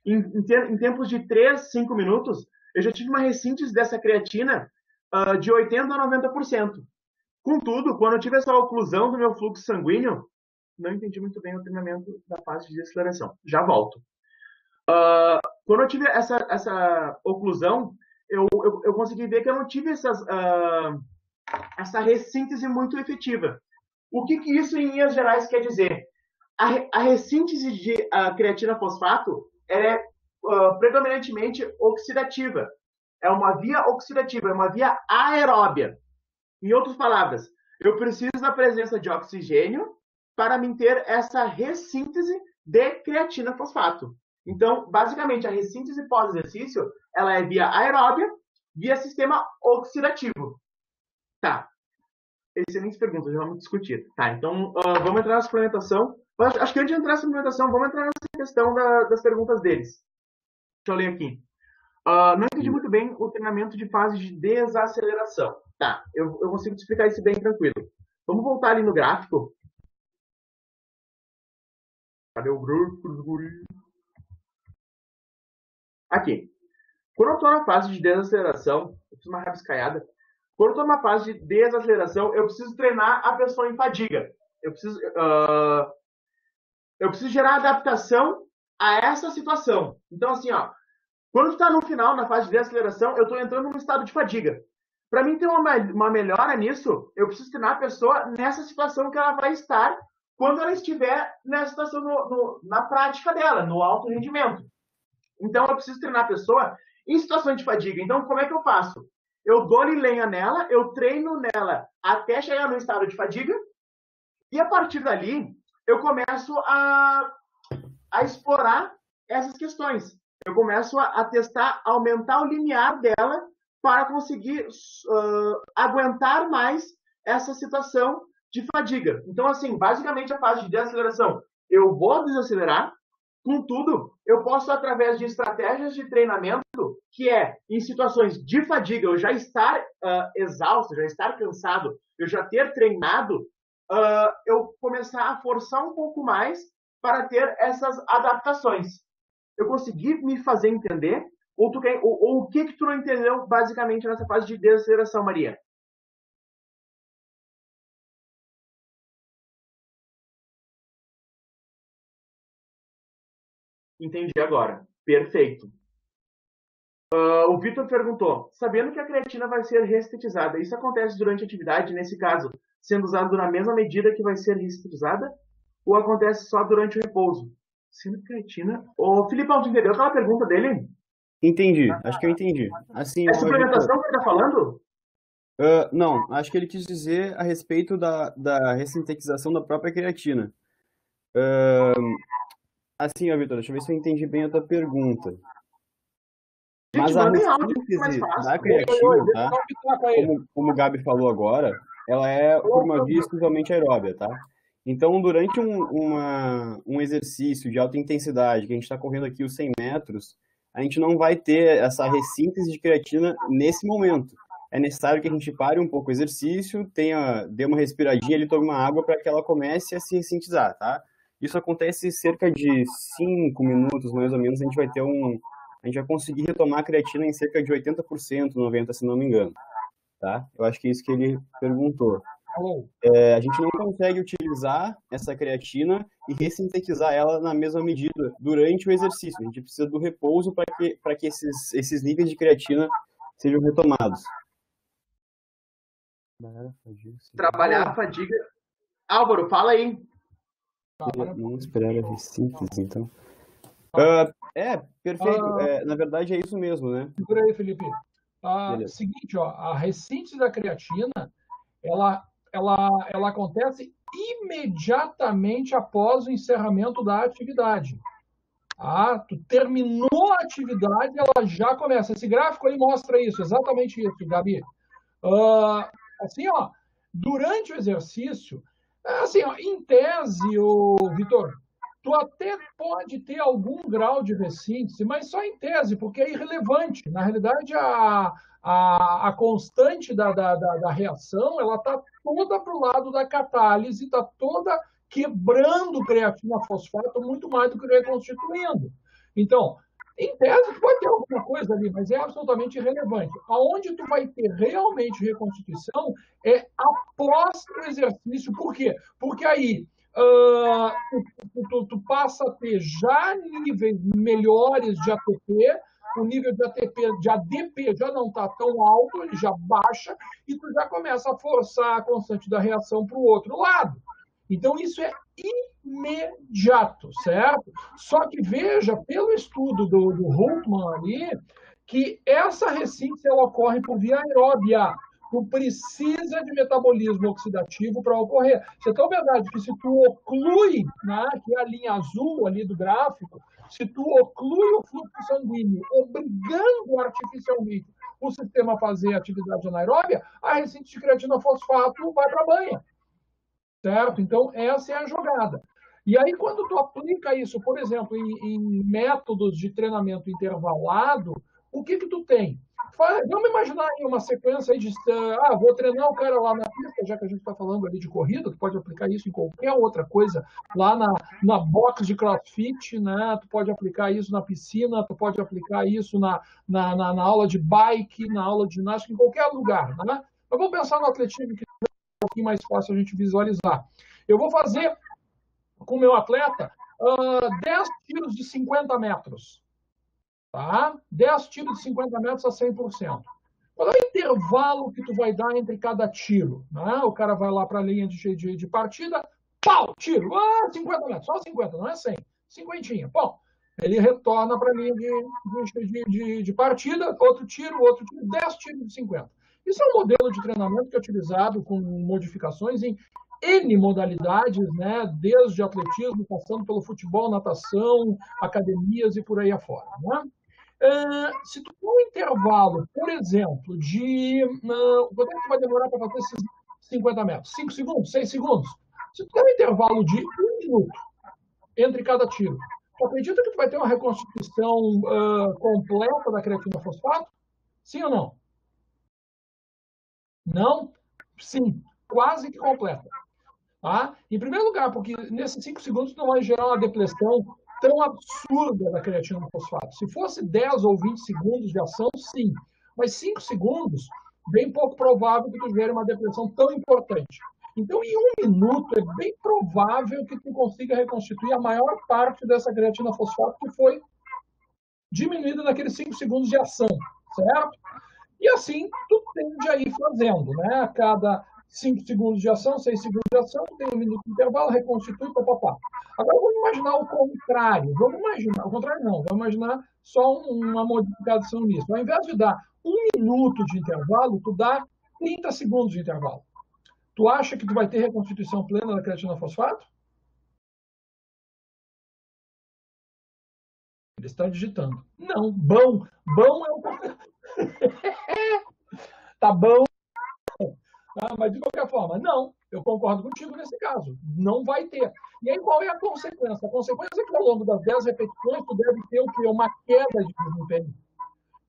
em tempos de 3, 5 minutos, eu já tive uma ressíntese dessa creatina de 80% a 90%. Contudo, quando eu tive essa oclusão do meu fluxo sanguíneo, não entendi muito bem o treinamento da fase de desaceleração. Já volto. Quando eu tive essa oclusão, eu consegui ver que eu não tive essa ressíntese muito efetiva. O que isso, em linhas gerais, quer dizer? A ressíntese de creatina fosfato é predominantemente oxidativa. É uma via oxidativa, é uma via aeróbia. Em outras palavras, eu preciso da presença de oxigênio para manter essa ressíntese de creatina fosfato. Então, basicamente, a ressíntese pós-exercício, ela é via aeróbia, via sistema oxidativo. Tá. Excelente pergunta, já vamos discutir. Tá, então vamos entrar na suplementação. Acho que antes de entrar na suplementação, vamos entrar nessa questão das perguntas deles. Deixa eu ler aqui. Não entendi muito bem o treinamento de fase de desaceleração. Tá, eu consigo te explicar isso bem tranquilo. Vamos voltar ali no gráfico. Cadê o gráfico dos guris? Aqui. Quando eu estou na fase de desaceleração, eu fiz uma rabiscaiada. Quando eu estou numa fase de desaceleração, eu preciso treinar a pessoa em fadiga. Eu preciso gerar adaptação a essa situação. Então, assim, ó, quando tu está no final, na fase de desaceleração, eu estou entrando num estado de fadiga. Para mim ter uma melhora nisso, eu preciso treinar a pessoa nessa situação que ela vai estar quando ela estiver nessa situação na prática dela, no alto rendimento. Então, eu preciso treinar a pessoa em situações de fadiga. Então, como é que eu faço? Eu dou-lhe lenha nela, eu treino nela até chegar no estado de fadiga, e a partir dali, eu começo a explorar essas questões. Eu começo a testar, aumentar o limiar dela para conseguir aguentar mais essa situação de fadiga. Então, assim, basicamente a fase de desaceleração, eu vou desacelerar. Contudo, eu posso, através de estratégias de treinamento, que é em situações de fadiga, eu já estar exausto, já estar cansado, eu já ter treinado, eu começar a forçar um pouco mais para ter essas adaptações. Eu consegui me fazer entender? Ou o que tu não entendeu, basicamente, nessa fase de desaceleração, Maria? Entendi agora. Perfeito. O Vitor perguntou, sabendo que a creatina vai ser ressintetizada, isso acontece durante a atividade, nesse caso, sendo usado na mesma medida que vai ser ressintetizada? Ou acontece só durante o repouso? Sendo creatina... Filipão, tu entendeu aquela pergunta dele? Entendi, acho que eu entendi. Assim, é suplementação que ele está falando? Não, acho que ele quis dizer a respeito da ressintetização da própria creatina. Assim, Vitor, deixa eu ver se eu entendi bem a tua pergunta. Mas a ressíntese da creatina, tá? Como o Gabi falou agora, ela é por uma via exclusivamente aeróbia, tá? Então, durante um exercício de alta intensidade, que a gente está correndo aqui os 100 metros, a gente não vai ter essa ressíntese de creatina nesse momento. É necessário que a gente pare um pouco o exercício, dê uma respiradinha ali, tome uma água para que ela comece a se ressintetizar, tá? Isso acontece cerca de 5 minutos, mais ou menos, a gente vai ter a gente vai conseguir retomar a creatina em cerca de 80%, 90%, se não me engano. Tá? Eu acho que é isso que ele perguntou. A gente não consegue utilizar essa creatina e ressintetizar ela na mesma medida durante o exercício. A gente precisa do repouso para que esses níveis de creatina sejam retomados. Trabalhar a fadiga. Álvaro, fala aí. Não esperar a ressíntese, então. Perfeito. Na verdade, é isso mesmo, né? Por aí, Felipe. Seguinte, ó, a ressíntese da creatina, ela acontece imediatamente após o encerramento da atividade. Tu terminou a atividade, ela já começa. Esse gráfico aí mostra isso, exatamente isso, Gabi. Assim, ó, durante o exercício, assim, ó, em tese, Vitor, tu até pode ter algum grau de ressíntese, mas só em tese, porque é irrelevante. Na realidade, a constante da reação, ela está toda para o lado da catálise, está toda quebrando creatina fosfato muito mais do que reconstituindo. Então, em tese, tu pode ter alguma coisa ali, mas é absolutamente irrelevante. Aonde tu vai ter realmente reconstituição é após o exercício. Por quê? Porque aí tu passa a ter já níveis melhores de ATP, o nível de ATP, de ADP já não está tão alto, ele já baixa, e tu já começa a forçar a constante da reação para o outro lado. Então, isso é imediato, certo? Só que veja, pelo estudo do Hultman ali, que essa ressíntese ela ocorre por via aeróbia. Tu precisa de metabolismo oxidativo para ocorrer. Você tem a verdade que se tu oclui, né, que é a linha azul ali do gráfico, se tu oclui o fluxo sanguíneo, obrigando artificialmente o sistema a fazer atividade anaeróbia, a ressíntese de creatina fosfato vai para a banha. Certo? Então, essa é a jogada. E aí, quando tu aplica isso, por exemplo, em métodos de treinamento intervalado, o que tu tem? Vamos imaginar aí uma sequência aí de... vou treinar o cara lá na pista, já que a gente está falando ali de corrida, tu pode aplicar isso em qualquer outra coisa, lá na box de crossfit, né? Tu pode aplicar isso na piscina, tu pode aplicar isso na aula de bike, na aula de ginástica, em qualquer lugar, né? Mas vamos pensar no atletismo, que um pouquinho mais fácil a gente visualizar. Eu vou fazer com o meu atleta 10 tiros de 50 metros. Tá? 10 tiros de 50 metros a 100%. Qual é o intervalo que tu vai dar entre cada tiro? Né? O cara vai lá para a linha de partida, pau, tiro, 50 metros, só 50, não é 100, 50. Bom, ele retorna para a linha de partida, outro tiro, 10 tiros de 50. Isso é um modelo de treinamento que é utilizado com modificações em N modalidades, né? Desde atletismo, passando pelo futebol, natação, academias e por aí afora. Né? Se tu tem um intervalo, por exemplo, de... quanto é que tu vai demorar para fazer esses 50 metros? 5 segundos? 6 segundos? Se tu tem um intervalo de 1 minuto entre cada tiro, tu acredita que tu vai ter uma reconstituição completa da creatina fosfato? Sim ou não? Não? Sim, quase que completa. Tá? Em primeiro lugar, porque nesses 5 segundos não vai gerar uma depressão tão absurda da creatina fosfato. Se fosse 10 ou 20 segundos de ação, sim. Mas 5 segundos, bem pouco provável que tu gere uma depressão tão importante. Então, em 1 minuto, é bem provável que tu consiga reconstituir a maior parte dessa creatina fosfato que foi diminuída naqueles 5 segundos de ação, certo? E assim, tu tende a ir fazendo, né? A cada 5 segundos de ação, 6 segundos de ação, tem 1 minuto de intervalo, reconstitui, papapá. Agora, vamos imaginar o contrário. O contrário não, vamos imaginar só uma modificação nisso. Ao invés de dar 1 minuto de intervalo, tu dá 30 segundos de intervalo. Tu acha que tu vai ter reconstituição plena da creatina fosfato? Ele está digitando. Não, bom é o... Tá bom. Mas de qualquer forma, não. Eu concordo contigo nesse caso. Não vai ter. E aí, qual é a consequência? A consequência é que ao longo das 10 repetições, tu deve ter o quê? Uma queda de desempenho.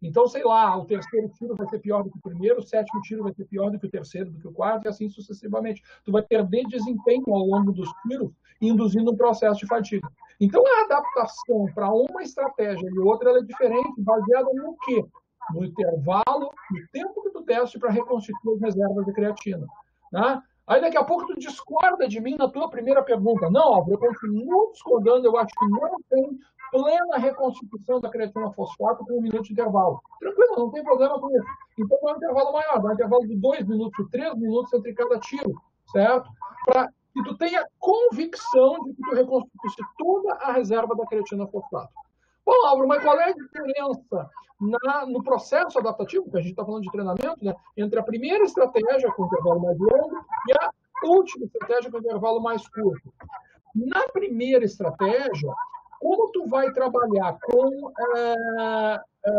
Então, sei lá, o terceiro tiro vai ser pior do que o primeiro, o sétimo tiro vai ser pior do que o terceiro, do que o quarto, e assim sucessivamente. Tu vai perder desempenho ao longo dos tiros, induzindo um processo de fadiga. Então, a adaptação para uma estratégia e outra ela é diferente, baseada no quê? No intervalo, no tempo que tu teste para reconstituir as reservas de creatina. Né? Aí, daqui a pouco, tu discorda de mim na tua primeira pergunta. Não, Álvaro, eu continuo discordando, eu acho que não tem plena reconstituição da creatina fosfato com 1 minuto de intervalo. Tranquilo, não tem problema com isso. Então, dá um intervalo maior, dá um intervalo de 2 minutos, 3 minutos entre cada tiro, certo? Para que tu tenha convicção de que tu reconstituísse toda a reserva da creatina fosfato. Bom, Álvaro, mas qual é a diferença no processo adaptativo, que a gente está falando de treinamento, né, entre a primeira estratégia com intervalo mais longo e a última estratégia com intervalo mais curto? Na primeira estratégia, como tu vai trabalhar com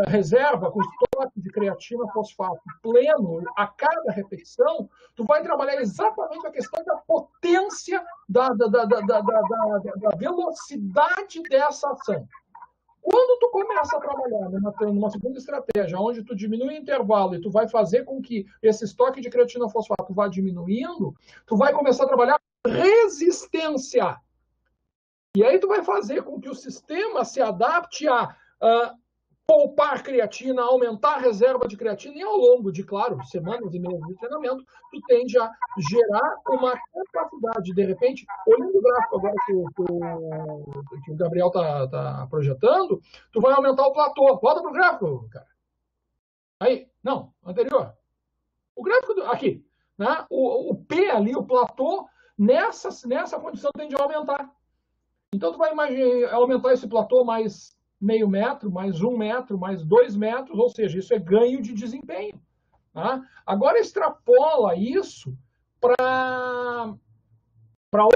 reserva, com estoque de creatina fosfato pleno a cada repetição, tu vai trabalhar exatamente a questão da potência, da velocidade dessa ação. Quando tu começa a trabalhar numa segunda estratégia, onde tu diminui o intervalo e tu vai fazer com que esse estoque de creatina fosfato vá diminuindo, tu vai começar a trabalhar resistência. E aí tu vai fazer com que o sistema se adapte a poupar creatina, aumentar a reserva de creatina, e ao longo de, claro, semanas e meses de treinamento, tu tende a gerar uma capacidade, de repente, olhando o gráfico agora que o Gabriel está projetando, tu vai aumentar o platô. Volta pro gráfico, cara. Aí, não, anterior. O gráfico, aqui, né? O P ali, o platô, nessa condição tende a aumentar. Então, tu vai aumentar esse platô mais meio metro, mais 1 metro, mais 2 metros, ou seja, isso é ganho de desempenho. Tá? Agora, extrapola isso para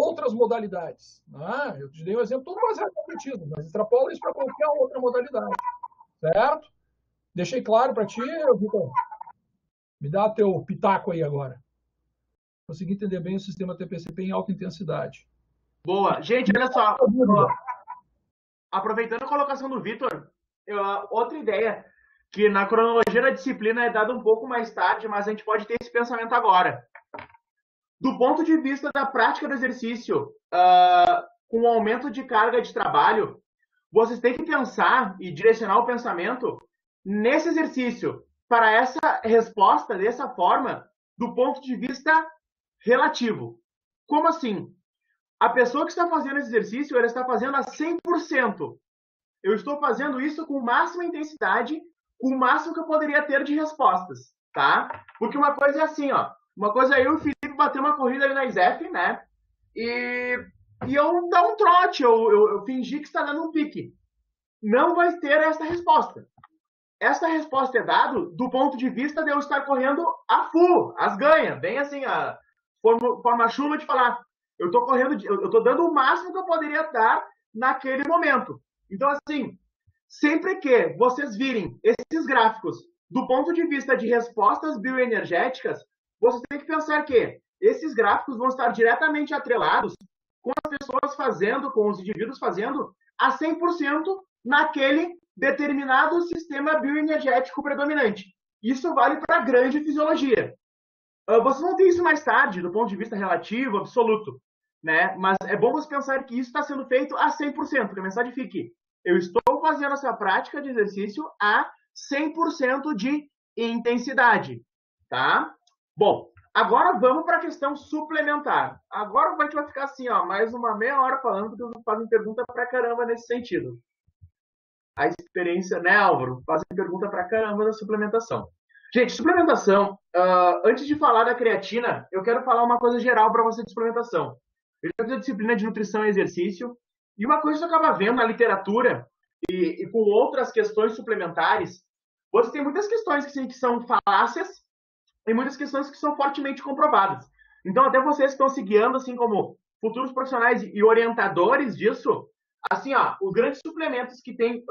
outras modalidades. Tá? Eu te dei um exemplo todo baseado no atletismo, mas extrapola isso para qualquer outra modalidade. Certo? Deixei claro para ti, Vitor? Me dá teu pitaco aí agora. Consegui entender bem o sistema TPCP em alta intensidade. Boa. Gente, olha só. Aproveitando a colocação do Vitor, outra ideia, que na cronologia da disciplina é dada um pouco mais tarde, mas a gente pode ter esse pensamento agora. Do ponto de vista da prática do exercício, com o aumento de carga de trabalho, vocês têm que pensar e direcionar o pensamento nesse exercício para essa resposta dessa forma, do ponto de vista relativo. Como assim? A pessoa que está fazendo esse exercício, ela está fazendo a 100%. Eu estou fazendo isso com máxima intensidade, com o máximo que eu poderia ter de respostas, tá? Porque uma coisa é assim, ó. Uma coisa é eu e o Felipe bater uma corrida ali na ISEF, né? E eu dar um trote, eu fingir que está dando um pique. Não vai ter essa resposta. Essa resposta é dada do ponto de vista de eu estar correndo a full, as ganha. Bem assim, a forma chula de falar. Eu estou correndo, eu estou dando o máximo que eu poderia dar naquele momento. Então, assim, sempre que vocês virem esses gráficos do ponto de vista de respostas bioenergéticas, vocês têm que pensar que esses gráficos vão estar diretamente atrelados com as pessoas fazendo, com os indivíduos fazendo a 100% naquele determinado sistema bioenergético predominante. Isso vale para a grande fisiologia. Vocês vão ter isso mais tarde, do ponto de vista relativo, absoluto. Né? Mas é bom você pensar que isso está sendo feito a 100%, que a mensagem fique: eu estou fazendo essa prática de exercício a 100% de intensidade. Tá? Bom, agora vamos para a questão suplementar. Agora a gente vai ficar assim, ó, mais uma meia hora falando, porque vocês fazem pergunta pra caramba nesse sentido. A experiência, né, Álvaro? Fazem pergunta pra caramba da suplementação. Gente, suplementação, antes de falar da creatina, eu quero falar uma coisa geral para você de suplementação. Eu já fiz a disciplina de nutrição e exercício, e uma coisa que você acaba vendo na literatura e com outras questões suplementares, você tem muitas questões que são falácias e muitas questões que são fortemente comprovadas. Então, até vocês que estão se guiando, assim como futuros profissionais e orientadores disso, assim, ó, os grandes suplementos que tem,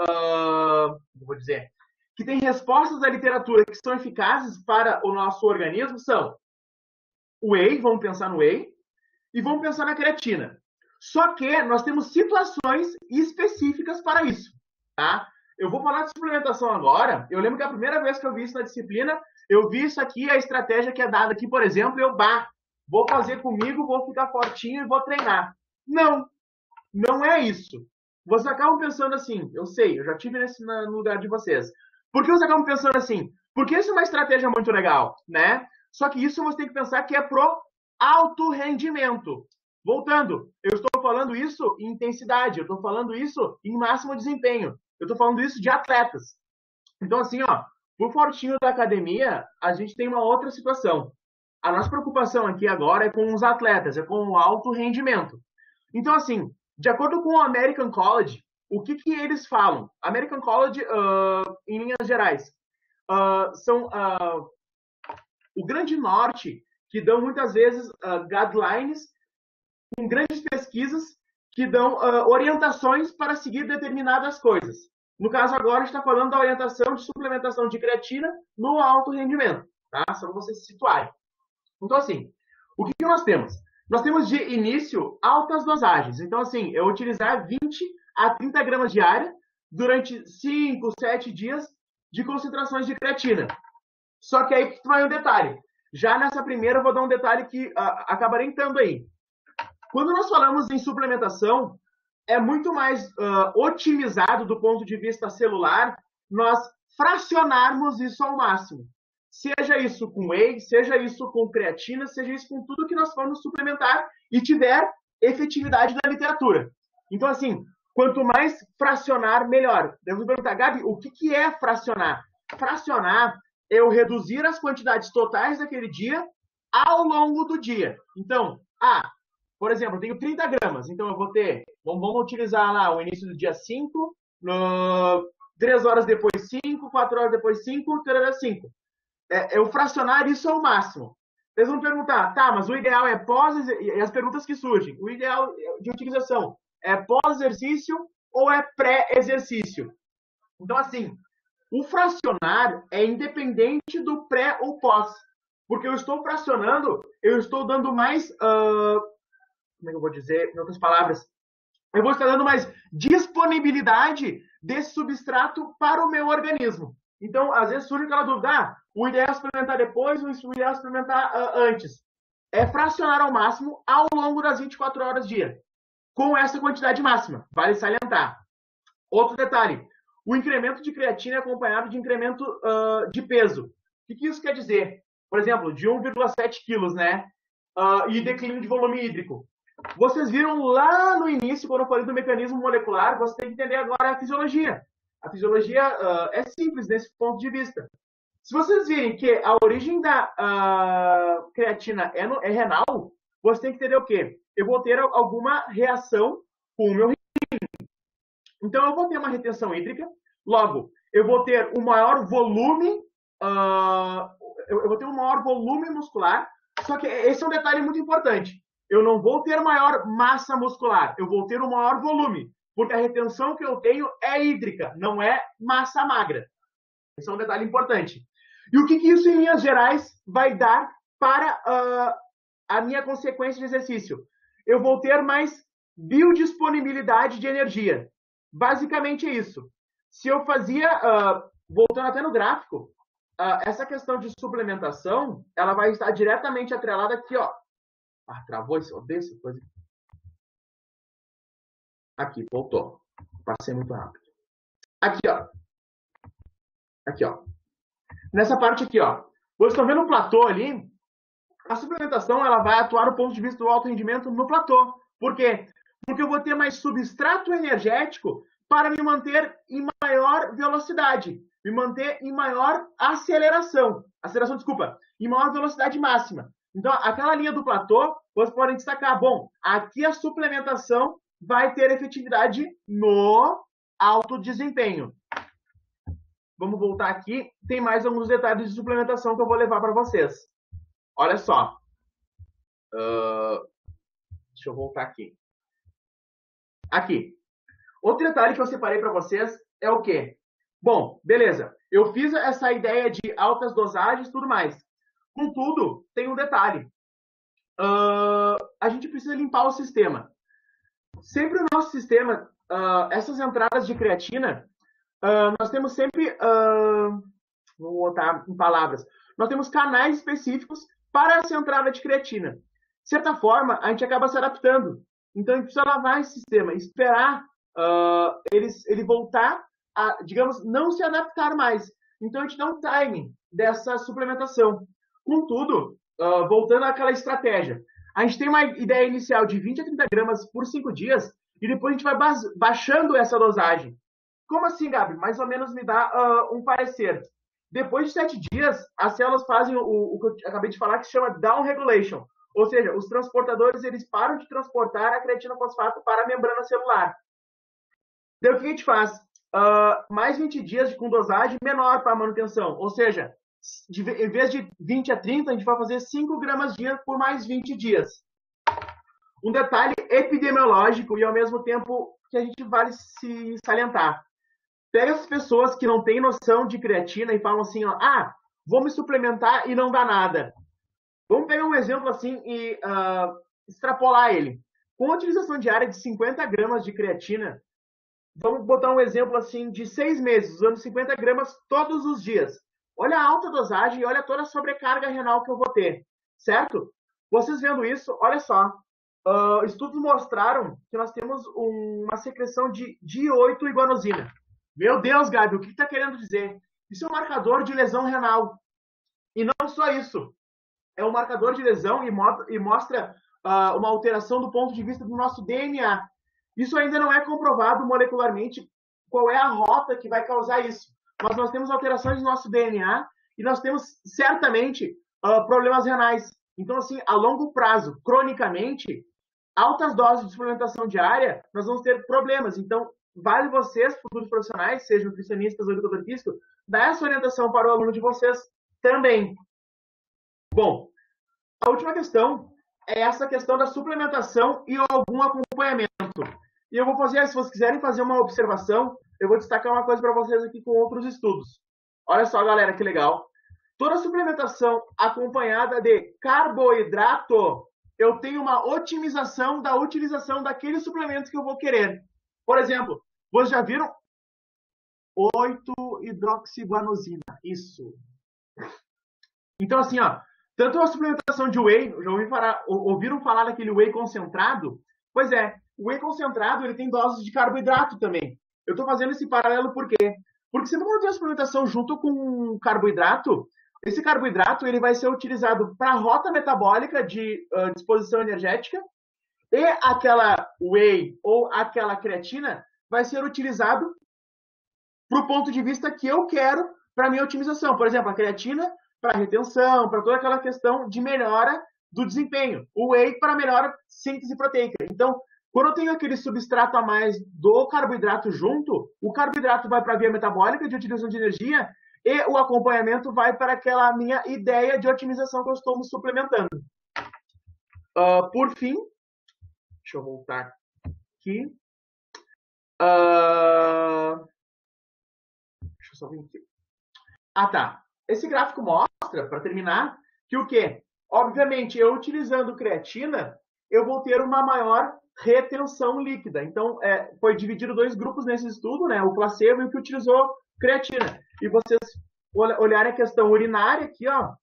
que tem respostas da literatura que são eficazes para o nosso organismo são o whey, vamos pensar no whey, e vamos pensar na creatina. Só que nós temos situações específicas para isso, tá? Eu vou falar de suplementação agora. Eu lembro que a primeira vez que eu vi isso na disciplina, eu vi isso aqui, a estratégia que é dada aqui, por exemplo, vou fazer comigo, vou ficar fortinho e vou treinar. Não, não é isso. vocês acabam pensando assim, eu sei, eu já tive no lugar de vocês. Por que vocês acabam pensando assim? Porque isso é uma estratégia muito legal, né? Só que isso você tem que pensar que é pro alto rendimento. Voltando, eu estou falando isso em intensidade, eu estou falando isso em máximo desempenho, eu estou falando isso de atletas. Então, assim, ó, pro fortinho da academia, a gente tem uma outra situação. A nossa preocupação aqui agora é com os atletas, é com o alto rendimento. Então, assim, de acordo com o American College, o que eles falam? American College, em linhas gerais, são o grande norte, que dão muitas vezes guidelines com grandes pesquisas que dão orientações para seguir determinadas coisas. No caso agora, a gente está falando da orientação de suplementação de creatina no alto rendimento, tá? Só para vocês se situarem. Então, assim, o que nós temos? Nós temos de início altas dosagens. Então, assim, eu utilizar 20 a 30 gramas diária durante 5, 7 dias de concentrações de creatina. Só que aí que vai um detalhe. Já nessa primeira, eu vou dar um detalhe que acabarei entrando aí. Quando nós falamos em suplementação, é muito mais otimizado do ponto de vista celular nós fracionarmos isso ao máximo. Seja isso com whey, seja isso com creatina, seja isso com tudo que nós formos suplementar e tiver efetividade da literatura. Então, assim, quanto mais fracionar, melhor. Devo me perguntar, Gabi, o que é fracionar? Fracionar é eu reduzir as quantidades totais daquele dia ao longo do dia. Então, por exemplo, eu tenho 30 gramas, então eu vou ter, vamos utilizar lá o início do dia 5, 3 horas depois 5, 4 horas depois 5, 5. Eu fracionar isso ao máximo. Eles vão perguntar, tá, mas o ideal é pós, e as perguntas que surgem, o ideal de utilização é pós-exercício ou é pré-exercício? Então, assim, o fracionar é independente do pré ou pós, porque eu estou fracionando, eu estou dando mais, como é que eu vou dizer, em outras palavras, eu vou estar dando mais disponibilidade desse substrato para o meu organismo. Então, às vezes surge aquela dúvida, o ideal é suplementar depois, o ideal é suplementar antes. É fracionar ao máximo ao longo das 24 horas dia, com essa quantidade máxima, vale salientar. Outro detalhe, o incremento de creatina é acompanhado de incremento de peso. O que isso quer dizer? Por exemplo, de 1,7 quilos, né? E declínio de volume hídrico. Vocês viram lá no início, quando eu falei do mecanismo molecular, você tem que entender agora a fisiologia. A fisiologia é simples nesse ponto de vista. Se vocês virem que a origem da creatina é renal, você tem que entender o quê? Eu vou ter alguma reação com o meu rim. Então, eu vou ter uma retenção hídrica, logo, eu vou ter um maior volume, eu vou ter um maior volume muscular, só que esse é um detalhe muito importante. Eu não vou ter maior massa muscular, eu vou ter um maior volume, porque a retenção que eu tenho é hídrica, não é massa magra. Esse é um detalhe importante. E o que isso, em linhas gerais, vai dar para a minha consequência de exercício? Eu vou ter mais biodisponibilidade de energia. Basicamente é isso. Se eu fazia, voltando até no gráfico, essa questão de suplementação, ela vai estar diretamente atrelada aqui, ó. Travou essa coisa. Aqui, voltou. Passei muito rápido. Aqui, ó. Aqui, ó. Nessa parte aqui, ó. Vocês estão vendo o platô ali? A suplementação, ela vai atuar do ponto de vista do alto rendimento no platô. Por quê? Porque eu vou ter mais substrato energético para me manter em maior velocidade, me manter em maior aceleração, em maior velocidade máxima. Então, aquela linha do platô, vocês podem destacar, bom, aqui a suplementação vai ter efetividade no alto desempenho. Vamos voltar aqui, tem mais alguns detalhes de suplementação que eu vou levar para vocês. Olha só. Deixa eu voltar aqui. Aqui. Outro detalhe que eu separei para vocês é o quê? Bom, beleza. Eu fiz essa ideia de altas dosagens e tudo mais. Contudo, tem um detalhe. A gente precisa limpar o sistema. Sempre o nosso sistema, essas entradas de creatina, nós temos sempre, vou botar em palavras, nós temos canais específicos para essa entrada de creatina. De certa forma, a gente acaba se adaptando. Então, a gente precisa lavar esse sistema, esperar ele voltar a, digamos, não se adaptar mais. Então, a gente dá um timing dessa suplementação. Contudo, voltando àquela estratégia, a gente tem uma ideia inicial de 20 a 30 gramas por 5 dias e depois a gente vai baixando essa dosagem. Como assim, Gabi? Mais ou menos me dá um parecer. Depois de 7 dias, as células fazem o que eu acabei de falar, que se chama down regulation. Ou seja, os transportadores eles param de transportar a creatina fosfato para a membrana celular. Então, o que a gente faz? Mais 20 dias com dosagem menor para a manutenção. Ou seja, em vez de 20 a 30, a gente vai fazer 5 gramas dia por mais 20 dias. Um detalhe epidemiológico e, ao mesmo tempo, que a gente vale se salientar. Pega as pessoas que não têm noção de creatina e falam assim, ó, vou me suplementar e não dá nada. Vamos pegar um exemplo assim e extrapolar ele. Com a utilização diária de 50 gramas de creatina, vamos botar um exemplo assim de 6 meses, usando 50 gramas todos os dias. Olha a alta dosagem e olha toda a sobrecarga renal que eu vou ter, certo? Vocês vendo isso, olha só. Estudos mostraram que nós temos uma secreção de D8-guanosina. Meu Deus, Gabi, o que está querendo dizer? Isso é um marcador de lesão renal. E não só isso. É um marcador de lesão e mostra uma alteração do ponto de vista do nosso DNA. Isso ainda não é comprovado molecularmente qual é a rota que vai causar isso. Mas nós temos alterações no nosso DNA e nós temos, certamente, problemas renais. Então, assim, a longo prazo, cronicamente, altas doses de suplementação diária, nós vamos ter problemas. Então, vale vocês, futuros profissionais, sejam nutricionistas ou educador físico, dar essa orientação para o aluno de vocês também. Bom, a última questão é essa questão da suplementação e algum acompanhamento. E eu vou fazer, se vocês quiserem fazer uma observação, eu vou destacar uma coisa para vocês aqui com outros estudos. Olha só, galera, que legal. Toda suplementação acompanhada de carboidrato, eu tenho uma otimização da utilização daqueles suplementos que eu vou querer. Por exemplo, vocês já viram? 8-hidroxiguanosina. Isso. Então, assim, ó, tanto a suplementação de whey, já ouviram falar daquele whey concentrado? Pois é, o whey concentrado ele tem doses de carboidrato também. Eu estou fazendo esse paralelo por quê? Porque se não tem a suplementação junto com carboidrato, esse carboidrato ele vai ser utilizado para a rota metabólica de disposição energética e aquela whey ou aquela creatina vai ser utilizado para o ponto de vista que eu quero para a minha otimização. Por exemplo, a creatina para retenção, para toda aquela questão de melhora do desempenho. O whey para melhor síntese proteica. Então, quando eu tenho aquele substrato a mais do carboidrato junto, o carboidrato vai para a via metabólica de utilização de energia e o acompanhamento vai para aquela minha ideia de otimização que eu estou me suplementando. Por fim, deixa eu voltar aqui. Deixa eu só vir aqui. Tá. Esse gráfico mostra, para terminar, que o quê? Obviamente, eu utilizando creatina, eu vou ter uma maior retenção líquida. Então, foi dividido 2 grupos nesse estudo, né? O placebo e o que utilizou creatina. E vocês olharem a questão urinária aqui, ó,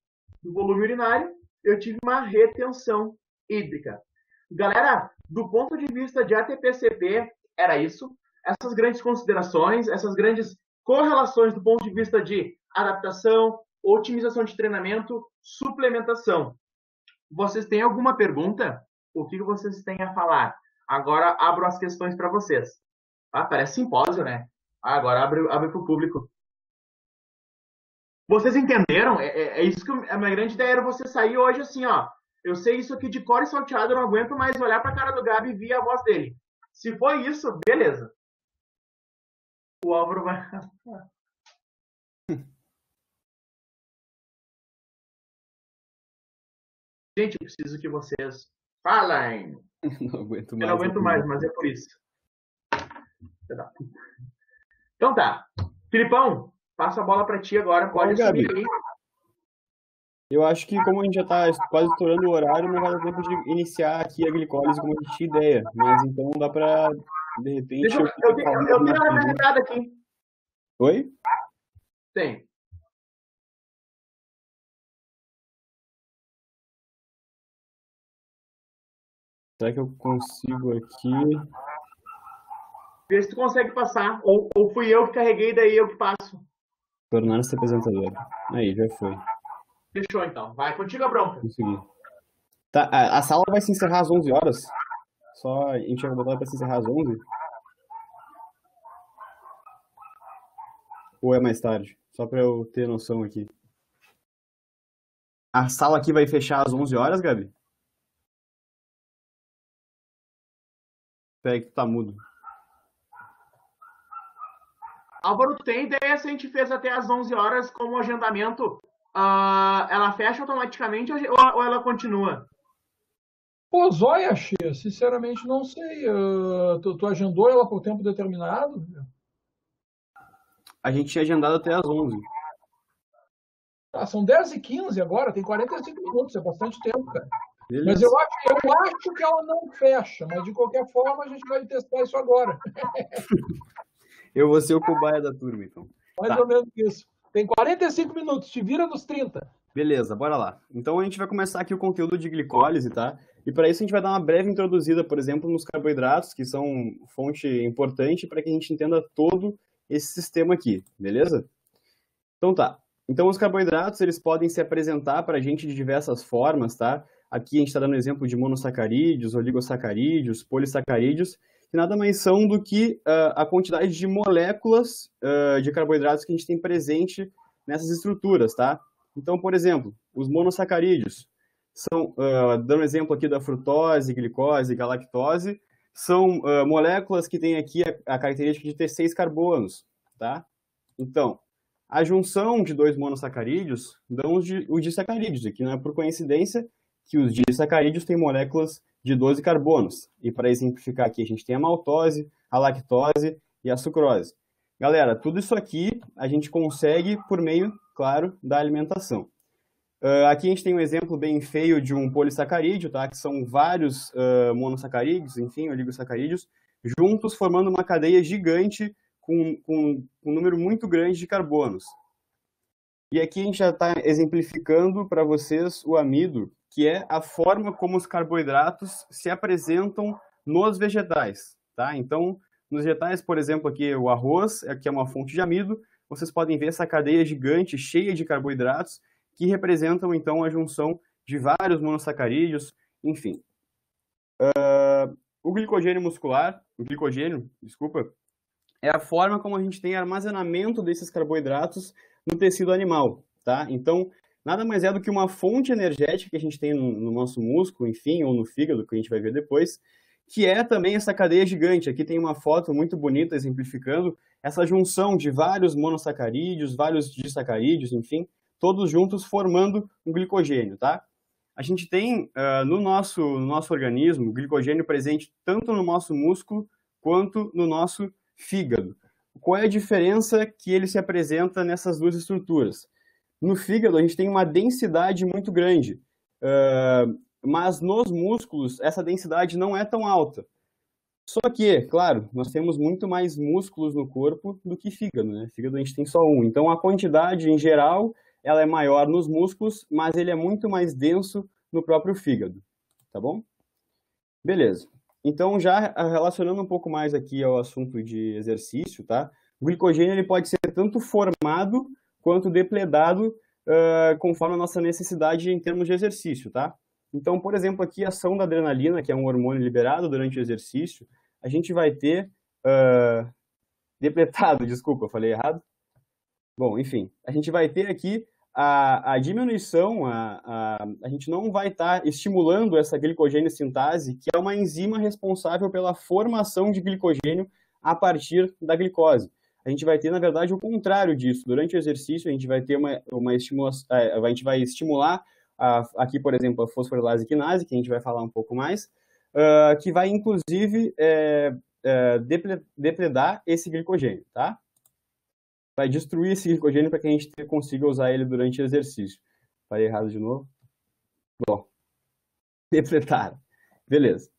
do volume urinário, eu tive uma retenção hídrica. Galera, do ponto de vista de ATP-CP, era isso. Essas grandes considerações, essas grandes correlações do ponto de vista de adaptação, otimização de treinamento, suplementação. Vocês têm alguma pergunta? O que vocês têm a falar? Agora abro as questões para vocês. Parece simpósio, né? Agora abre para o público. Vocês entenderam? É isso que a minha grande ideia era você sair hoje assim, ó. Eu sei isso aqui de cor e salteado, eu não aguento mais olhar para a cara do Gabi e ver a voz dele. Se foi isso, beleza. O Álvaro vai... Gente, eu preciso que vocês falem. Não aguento mais. Eu não aguento mais, mas é por isso. Então tá. Filipão, passo a bola para ti agora. Pode subir aí. Eu acho que como a gente já está quase estourando o horário, não vai dar tempo de iniciar aqui a glicólise como a gente tinha ideia. Mas então dá para, de repente... Eu tenho uma perguntada aqui. Oi? Tem. Será que eu consigo aqui? Vê se tu consegue passar. Ou fui eu que carreguei, daí eu que passo. Tornar-se apresentador. Aí, já foi. Fechou, então. Vai, contigo a bronca. Consegui. Tá, a sala vai se encerrar às 11 horas. Só a gente vai botar para se encerrar às 11? Ou é mais tarde? Só para eu ter noção aqui. A sala aqui vai fechar às 11 horas, Gabi? Espera aí que tu tá mudo. Álvaro, tu tem ideia se a gente fez até às 11 horas como agendamento? Ela fecha automaticamente ou ela continua? Pô, zóia, Xê, sinceramente não sei. Tu agendou ela por tempo determinado? A gente tinha agendado até às 11. São 10h15 agora, tem 45 minutos, é bastante tempo, cara. Beleza. Mas eu acho que ela não fecha, mas de qualquer forma a gente vai testar isso agora. Eu vou ser o cobaia da turma, então. Mais ou menos isso. Tem 45 minutos, te vira nos 30. Beleza, bora lá. Então a gente vai começar aqui o conteúdo de glicólise, tá? E para isso a gente vai dar uma breve introduzida, por exemplo, nos carboidratos, que são fonte importante para que a gente entenda todo esse sistema aqui, beleza? Então tá. Então os carboidratos, eles podem se apresentar para a gente de diversas formas, tá? Aqui a gente está dando exemplo de monossacarídeos, oligosacarídeos, polissacarídeos, que nada mais são do que a quantidade de moléculas de carboidratos que a gente tem presente nessas estruturas, tá? Então, por exemplo, os monossacarídeos são, dando exemplo aqui da frutose, glicose, galactose, são moléculas que têm aqui a característica de ter 6 carbonos, tá? Então, a junção de 2 monossacarídeos dão os disacarídeos, aqui não é por coincidência que os disacarídeos têm moléculas de 12 carbonos. E para exemplificar aqui, a gente tem a maltose, a lactose e a sucrose. Galera, tudo isso aqui a gente consegue por meio, claro, da alimentação. Aqui a gente tem um exemplo bem feio de um polissacarídeo, tá? Que são vários monossacarídeos, enfim, oligosacarídeos, juntos formando uma cadeia gigante com um número muito grande de carbonos. E aqui a gente já está exemplificando para vocês o amido, que é a forma como os carboidratos se apresentam nos vegetais, tá? Então, nos vegetais, por exemplo, aqui o arroz, que é uma fonte de amido, vocês podem ver essa cadeia gigante, cheia de carboidratos, que representam, então, a junção de vários monossacarídeos, enfim. O glicogênio, é a forma como a gente tem armazenamento desses carboidratos no tecido animal, tá? Então, nada mais é do que uma fonte energética que a gente tem no nosso músculo, enfim, ou no fígado, que a gente vai ver depois, que é também essa cadeia gigante. Aqui tem uma foto muito bonita exemplificando essa junção de vários monossacarídeos, vários disacarídeos, enfim, todos juntos formando um glicogênio, tá? A gente tem no nosso organismo glicogênio presente tanto no nosso músculo quanto no nosso fígado. Qual é a diferença que ele se apresenta nessas duas estruturas? No fígado, a gente tem uma densidade muito grande, mas nos músculos, essa densidade não é tão alta. Só que, claro, nós temos muito mais músculos no corpo do que fígado, né? Fígado a gente tem só um. Então, a quantidade, em geral, ela é maior nos músculos, mas ele é muito mais denso no próprio fígado, tá bom? Beleza. Então, já relacionando um pouco mais aqui ao assunto de exercício, tá? O glicogênio ele pode ser tanto formado quanto depletado conforme a nossa necessidade em termos de exercício, tá? Então, por exemplo, aqui a ação da adrenalina, que é um hormônio liberado durante o exercício, a gente vai ter depletado, desculpa, falei errado. Bom, enfim, a gente vai ter aqui a diminuição, a gente não vai estar estimulando essa glicogênio sintase, que é uma enzima responsável pela formação de glicogênio a partir da glicose. A gente vai ter, na verdade, o contrário disso. Durante o exercício, a gente vai ter uma estimulação, a gente vai estimular aqui, por exemplo, a fosforilase quinase, que a gente vai falar um pouco mais, que vai, inclusive, depredar esse glicogênio, tá? Vai destruir esse glicogênio para que a gente consiga usar ele durante o exercício. Falei errado de novo? Bom, depletar. Beleza.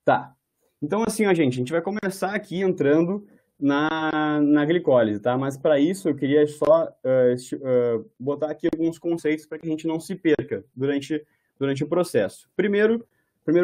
Tá. Então, assim, ó, gente, a gente vai começar aqui entrando na glicólise, tá? Mas para isso eu queria só botar aqui alguns conceitos para que a gente não se perca durante o processo. Primeiro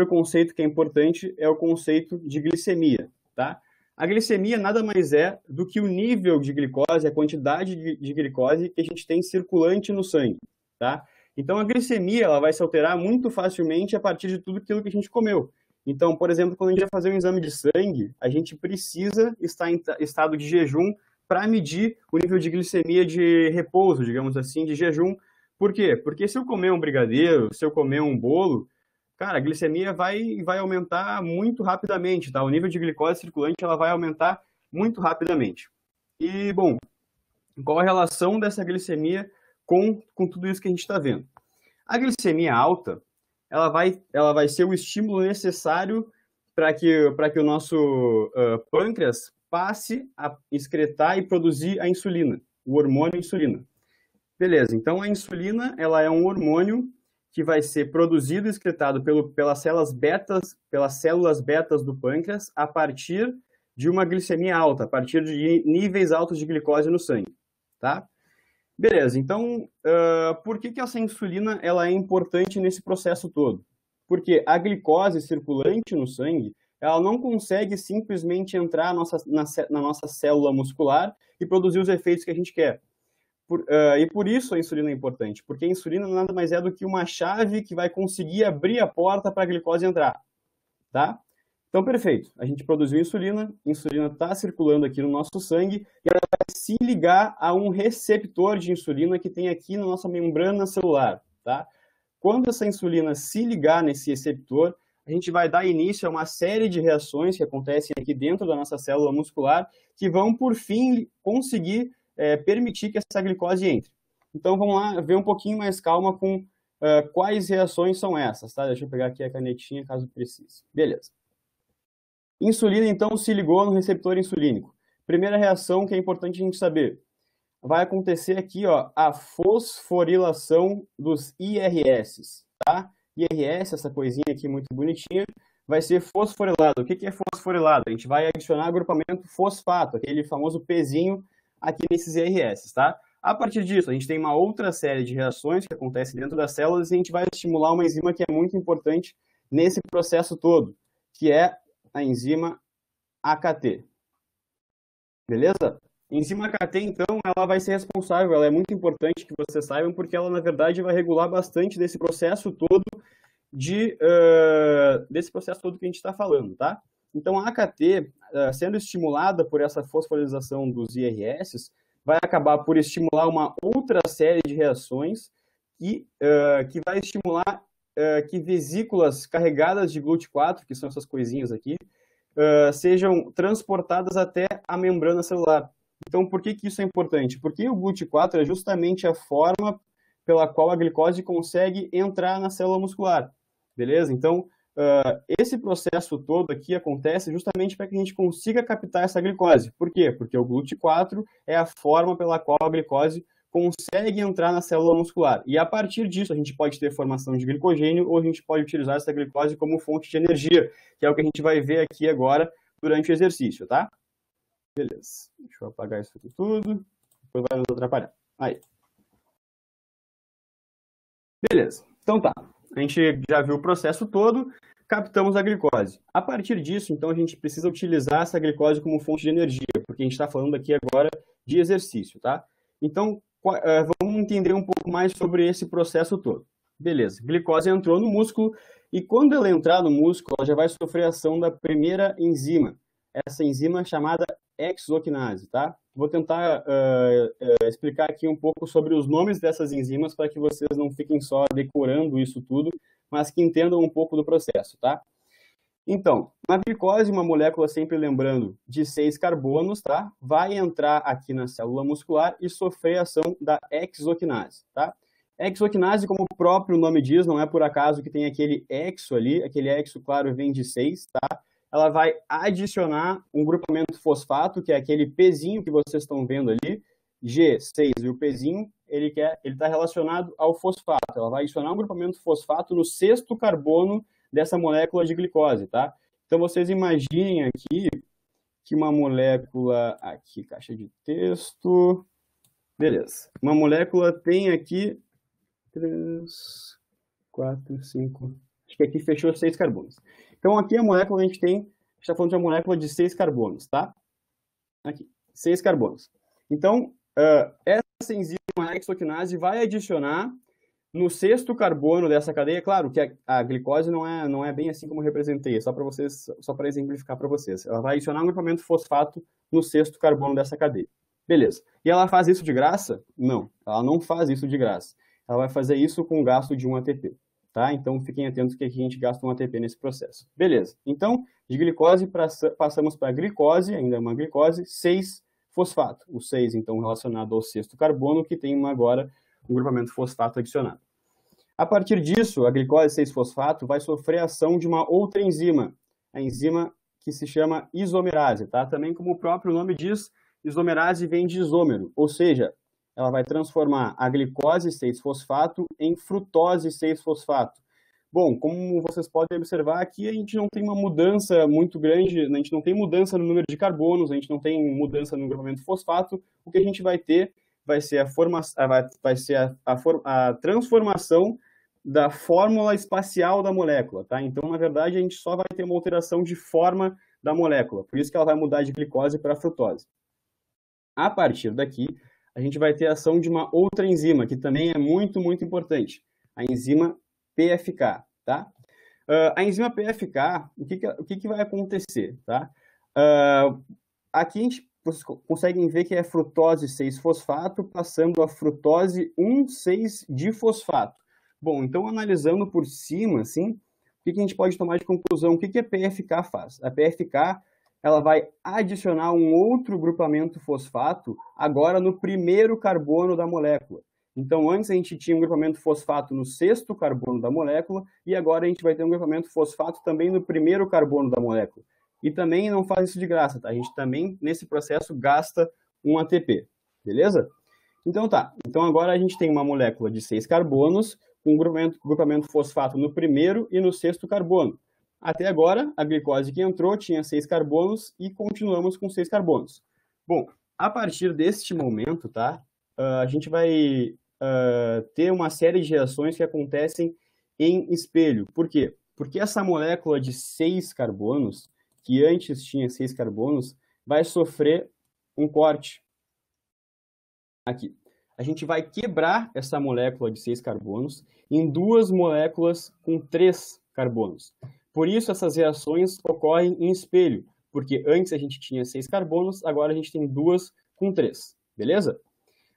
conceito que é importante é o conceito de glicemia, tá? A glicemia nada mais é do que o nível de glicose, a quantidade de glicose que a gente tem circulante no sangue, tá? Então, a glicemia ela vai se alterar muito facilmente a partir de tudo aquilo que a gente comeu. Então, por exemplo, quando a gente vai fazer um exame de sangue, a gente precisa estar em estado de jejum para medir o nível de glicemia de repouso, digamos assim, de jejum. Por quê? Porque se eu comer um brigadeiro, se eu comer um bolo, cara, a glicemia vai aumentar muito rapidamente, tá? O nível de glicose circulante ela vai aumentar muito rapidamente. E, bom, qual a relação dessa glicemia com tudo isso que a gente está vendo? A glicemia alta, ela vai ser o estímulo necessário para que o nosso pâncreas passe a excretar e produzir a insulina, o hormônio insulina. Beleza, então a insulina ela é um hormônio que vai ser produzido e excretado pelas células betas do pâncreas a partir de uma glicemia alta, a partir de níveis altos de glicose no sangue, tá? Beleza, então, por que essa insulina ela é importante nesse processo todo? Porque a glicose circulante no sangue, ela não consegue simplesmente entrar na nossa célula muscular e produzir os efeitos que a gente quer. E por isso a insulina é importante, porque a insulina nada mais é do que uma chave que vai conseguir abrir a porta para a glicose entrar, tá? Então, perfeito. A gente produziu insulina está circulando aqui no nosso sangue e ela vai se ligar a um receptor de insulina que tem aqui na nossa membrana celular, tá? Quando essa insulina se ligar nesse receptor, a gente vai dar início a uma série de reações que acontecem aqui dentro da nossa célula muscular que vão, por fim, conseguir permitir que essa glicose entre. Então, vamos lá ver um pouquinho mais calma com quais reações são essas, tá? Deixa eu pegar aqui a canetinha caso precise. Beleza. Insulina, então, se ligou no receptor insulínico. Primeira reação que é importante a gente saber. Vai acontecer aqui, ó, a fosforilação dos IRS, tá? IRS, essa coisinha aqui muito bonitinha, vai ser fosforilado. O que é fosforilado? A gente vai adicionar agrupamento fosfato, aquele famoso pezinho aqui nesses IRS, tá? A partir disso, a gente tem uma outra série de reações que acontecem dentro das células e a gente vai estimular uma enzima que é muito importante nesse processo todo, que é a enzima AKT. Beleza? A enzima AKT, então, ela vai ser responsável, ela é muito importante que vocês saibam, porque ela, na verdade, vai regular bastante desse processo todo desse processo todo que a gente está falando, tá? Então, a AKT, sendo estimulada por essa fosforilação dos IRS, vai acabar por estimular uma outra série de reações que vai estimular que vesículas carregadas de GLUT4, que são essas coisinhas aqui, sejam transportadas até a membrana celular. Então, por que isso é importante? Porque o GLUT4 é justamente a forma pela qual a glicose consegue entrar na célula muscular, beleza? Então, esse processo todo aqui acontece justamente para que a gente consiga captar essa glicose. Por quê? Porque o GLUT4 é a forma pela qual a glicose consegue entrar na célula muscular. E a partir disso, a gente pode ter formação de glicogênio ou a gente pode utilizar essa glicose como fonte de energia, que é o que a gente vai ver aqui agora durante o exercício, tá? Beleza. Deixa eu apagar isso aqui tudo. Depois vai nos atrapalhar. Aí. Beleza. Então tá. A gente já viu o processo todo, captamos a glicose. A partir disso, então, a gente precisa utilizar essa glicose como fonte de energia, porque a gente está falando aqui agora de exercício, tá? Então, vamos entender um pouco mais sobre esse processo todo. Beleza, glicose entrou no músculo e quando ela entrar no músculo, ela já vai sofrer a ação da primeira enzima. Essa enzima é chamada hexoquinase, tá? Vou tentar explicar aqui um pouco sobre os nomes dessas enzimas para que vocês não fiquem só decorando isso tudo, mas que entendam um pouco do processo, tá? Então, na glicose, uma molécula, sempre lembrando, de 6 carbonos, tá? Vai entrar aqui na célula muscular e sofrer a ação da hexoquinase, tá? Hexoquinase, como o próprio nome diz, não é por acaso que tem aquele hexo ali, aquele hexo, claro, vem de 6, tá? Ela vai adicionar um grupamento fosfato, que é aquele pezinho que vocês estão vendo ali, G6, e o pezinho, ele está relacionado ao fosfato. Ela vai adicionar um grupamento fosfato no 6º carbono dessa molécula de glicose, tá? Então, vocês imaginem aqui que uma molécula... Aqui, caixa de texto... Beleza. Uma molécula tem aqui 3, 4, 5... Acho que aqui fechou 6 carbonos. Então, aqui a molécula a gente tem gente está falando de uma molécula de 6 carbonos, tá? Aqui, 6 carbonos. Então, essa enzima hexoquinase vai adicionar no 6º carbono dessa cadeia. Claro que a glicose não é bem assim como eu representei, só para exemplificar para vocês. Ela vai adicionar um grupamento fosfato no 6º carbono dessa cadeia. Beleza. E ela faz isso de graça? Não, ela não faz isso de graça. Ela vai fazer isso com gasto de 1 ATP. Tá? Então, fiquem atentos que aqui a gente gasta 1 ATP nesse processo. Beleza. Então, de glicose passamos para glicose, ainda uma glicose, 6-fosfato. O 6, então, relacionado ao 6º carbono, que tem agora um grupamento fosfato adicionado. A partir disso, a glicose 6-fosfato vai sofrer a ação de uma outra enzima, a enzima que se chama isomerase. Tá? Também, como o próprio nome diz, isomerase vem de isômero, ou seja, ela vai transformar a glicose 6-fosfato em frutose 6-fosfato. Bom, como vocês podem observar, aqui a gente não tem uma mudança muito grande, a gente não tem mudança no número de carbonos, a gente não tem mudança no grupamento fosfato. O que a gente vai ter vai ser a transformação da fórmula espacial da molécula. Tá? Então, na verdade, a gente só vai ter uma alteração de forma da molécula. Por isso que ela vai mudar de glicose para frutose. A partir daqui, a gente vai ter a ação de uma outra enzima, que também é muito, muito importante, a enzima PFK, tá? A enzima PFK, o que vai acontecer, tá? Aqui vocês conseguem ver que é frutose 6-fosfato passando a frutose 1,6-difosfato. Bom, então analisando por cima, assim, o que a gente pode tomar de conclusão? O que a PFK faz? A PFK ela vai adicionar um outro grupamento fosfato agora no 1º carbono da molécula. Então, antes a gente tinha um grupamento fosfato no 6º carbono da molécula e agora a gente vai ter um grupamento fosfato também no 1º carbono da molécula. E também não faz isso de graça, tá? A gente também, nesse processo, gasta 1 ATP, beleza? Então tá, então agora a gente tem uma molécula de 6 carbonos com um grupamento fosfato no 1º e no 6º carbono. Até agora, a glicose que entrou tinha 6 carbonos e continuamos com 6 carbonos. Bom, a partir deste momento, tá, a gente vai ter uma série de reações que acontecem em espelho. Por quê? Porque essa molécula de 6 carbonos, que antes tinha 6 carbonos, vai sofrer um corte. Aqui. A gente vai quebrar essa molécula de 6 carbonos em 2 moléculas com 3 carbonos. Por isso, essas reações ocorrem em espelho, porque antes a gente tinha 6 carbonos, agora a gente tem 2 com 3, beleza?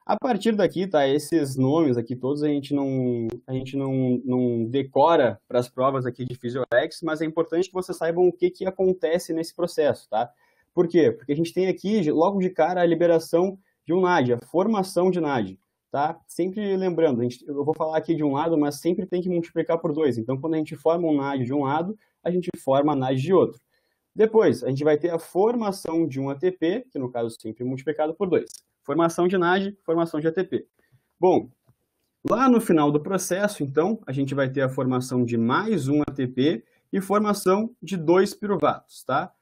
A partir daqui, tá, esses nomes aqui todos a gente não decora para as provas aqui de Physiolex, mas é importante que vocês saibam o que acontece nesse processo, tá? Por quê? Porque a gente tem aqui, logo de cara, a liberação de um NAD, a formação de NAD. Tá? Sempre lembrando, eu vou falar aqui de um lado, mas sempre tem que multiplicar por 2. Então, quando a gente forma um NAD de um lado, a gente forma a NAD de outro. Depois, a gente vai ter a formação de um ATP, que no caso sempre multiplicado por 2. Formação de NAD, formação de ATP. Bom, lá no final do processo, então, a gente vai ter a formação de mais um ATP e formação de 2 piruvatos, tá?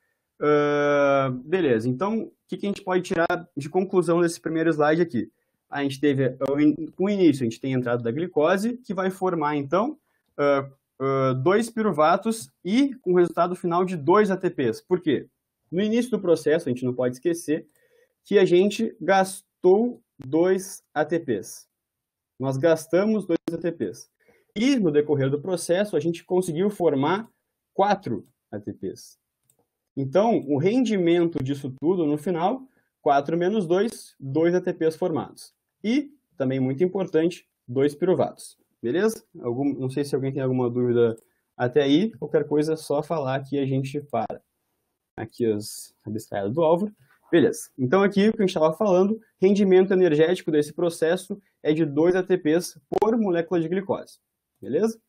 Beleza, então, o que a gente pode tirar de conclusão desse primeiro slide aqui? A gente teve, com o início, a gente tem a entrada da glicose, que vai formar, então, 2 piruvatos e com o resultado final de 2 ATPs. Por quê? No início do processo, a gente não pode esquecer que a gente gastou 2 ATPs. Nós gastamos 2 ATPs. E, no decorrer do processo, a gente conseguiu formar 4 ATPs. Então, o rendimento disso tudo, no final, 4 menos 2, 2 ATPs formados. E, também muito importante, 2 piruvatos. Beleza? Não sei se alguém tem alguma dúvida até aí. Qualquer coisa é só falar que a gente para. Aqui a biscaia do Álvaro. Beleza. Então, aqui, o que a gente estava falando, rendimento energético desse processo é de 2 ATPs por molécula de glicose. Beleza?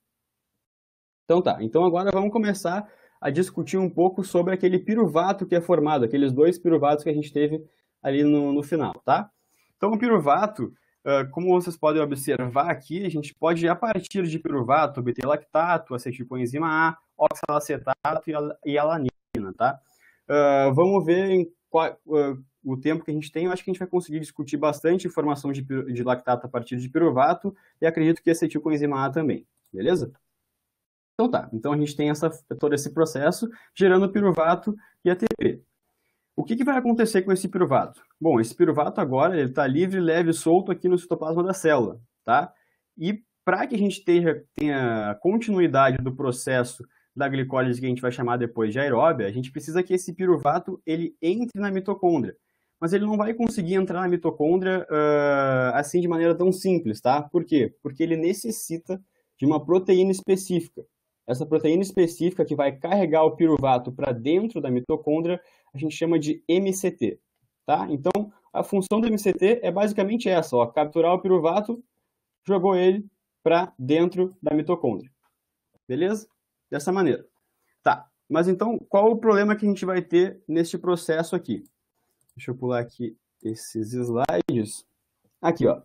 Então tá. Então, agora vamos começar a discutir um pouco sobre aquele piruvato que é formado, aqueles 2 piruvatos que a gente teve ali no final, tá? Então, o piruvato, como vocês podem observar aqui, a gente pode, a partir de piruvato, obter lactato, acetilcoenzima A, oxalacetato e alanina, tá? Vamos ver o tempo que a gente tem. Eu acho que a gente vai conseguir discutir bastante informação de lactato a partir de piruvato e acredito que acetilcoenzima A também, beleza? Então tá, então a gente tem todo esse processo gerando piruvato e ATP. O que vai acontecer com esse piruvato? Bom, esse piruvato agora ele está livre, leve e solto aqui no citoplasma da célula, tá? E para que a gente tenha continuidade do processo da glicólise que a gente vai chamar depois de aeróbia, a gente precisa que esse piruvato ele entre na mitocôndria. Mas ele não vai conseguir entrar na mitocôndria assim de maneira tão simples, tá? Por quê? Porque ele necessita de uma proteína específica. Essa proteína específica que vai carregar o piruvato para dentro da mitocôndria, a gente chama de MCT, tá? Então, a função do MCT é basicamente essa, ó, capturar o piruvato, jogou ele para dentro da mitocôndria. Beleza? Dessa maneira. Tá, mas então, qual o problema que a gente vai ter neste processo aqui? Deixa eu pular aqui esses slides. Aqui, ó.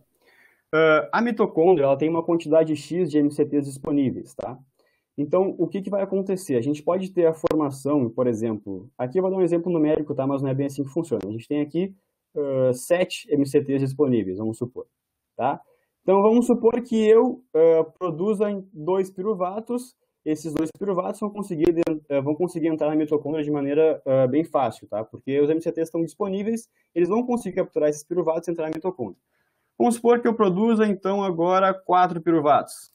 A mitocôndria ela tem uma quantidade X de MCTs disponíveis, tá? Então, o que vai acontecer? A gente pode ter a formação, por exemplo, aqui eu vou dar um exemplo numérico, tá? Mas não é bem assim que funciona. A gente tem aqui 7 MCTs disponíveis, vamos supor, tá? Então, vamos supor que eu produza 2 piruvatos, esses 2 piruvatos vão conseguir entrar na mitocôndria de maneira bem fácil, tá? Porque os MCTs estão disponíveis, eles vão conseguir capturar esses piruvatos e entrar na mitocôndria. Vamos supor que eu produza, então, agora 4 piruvatos.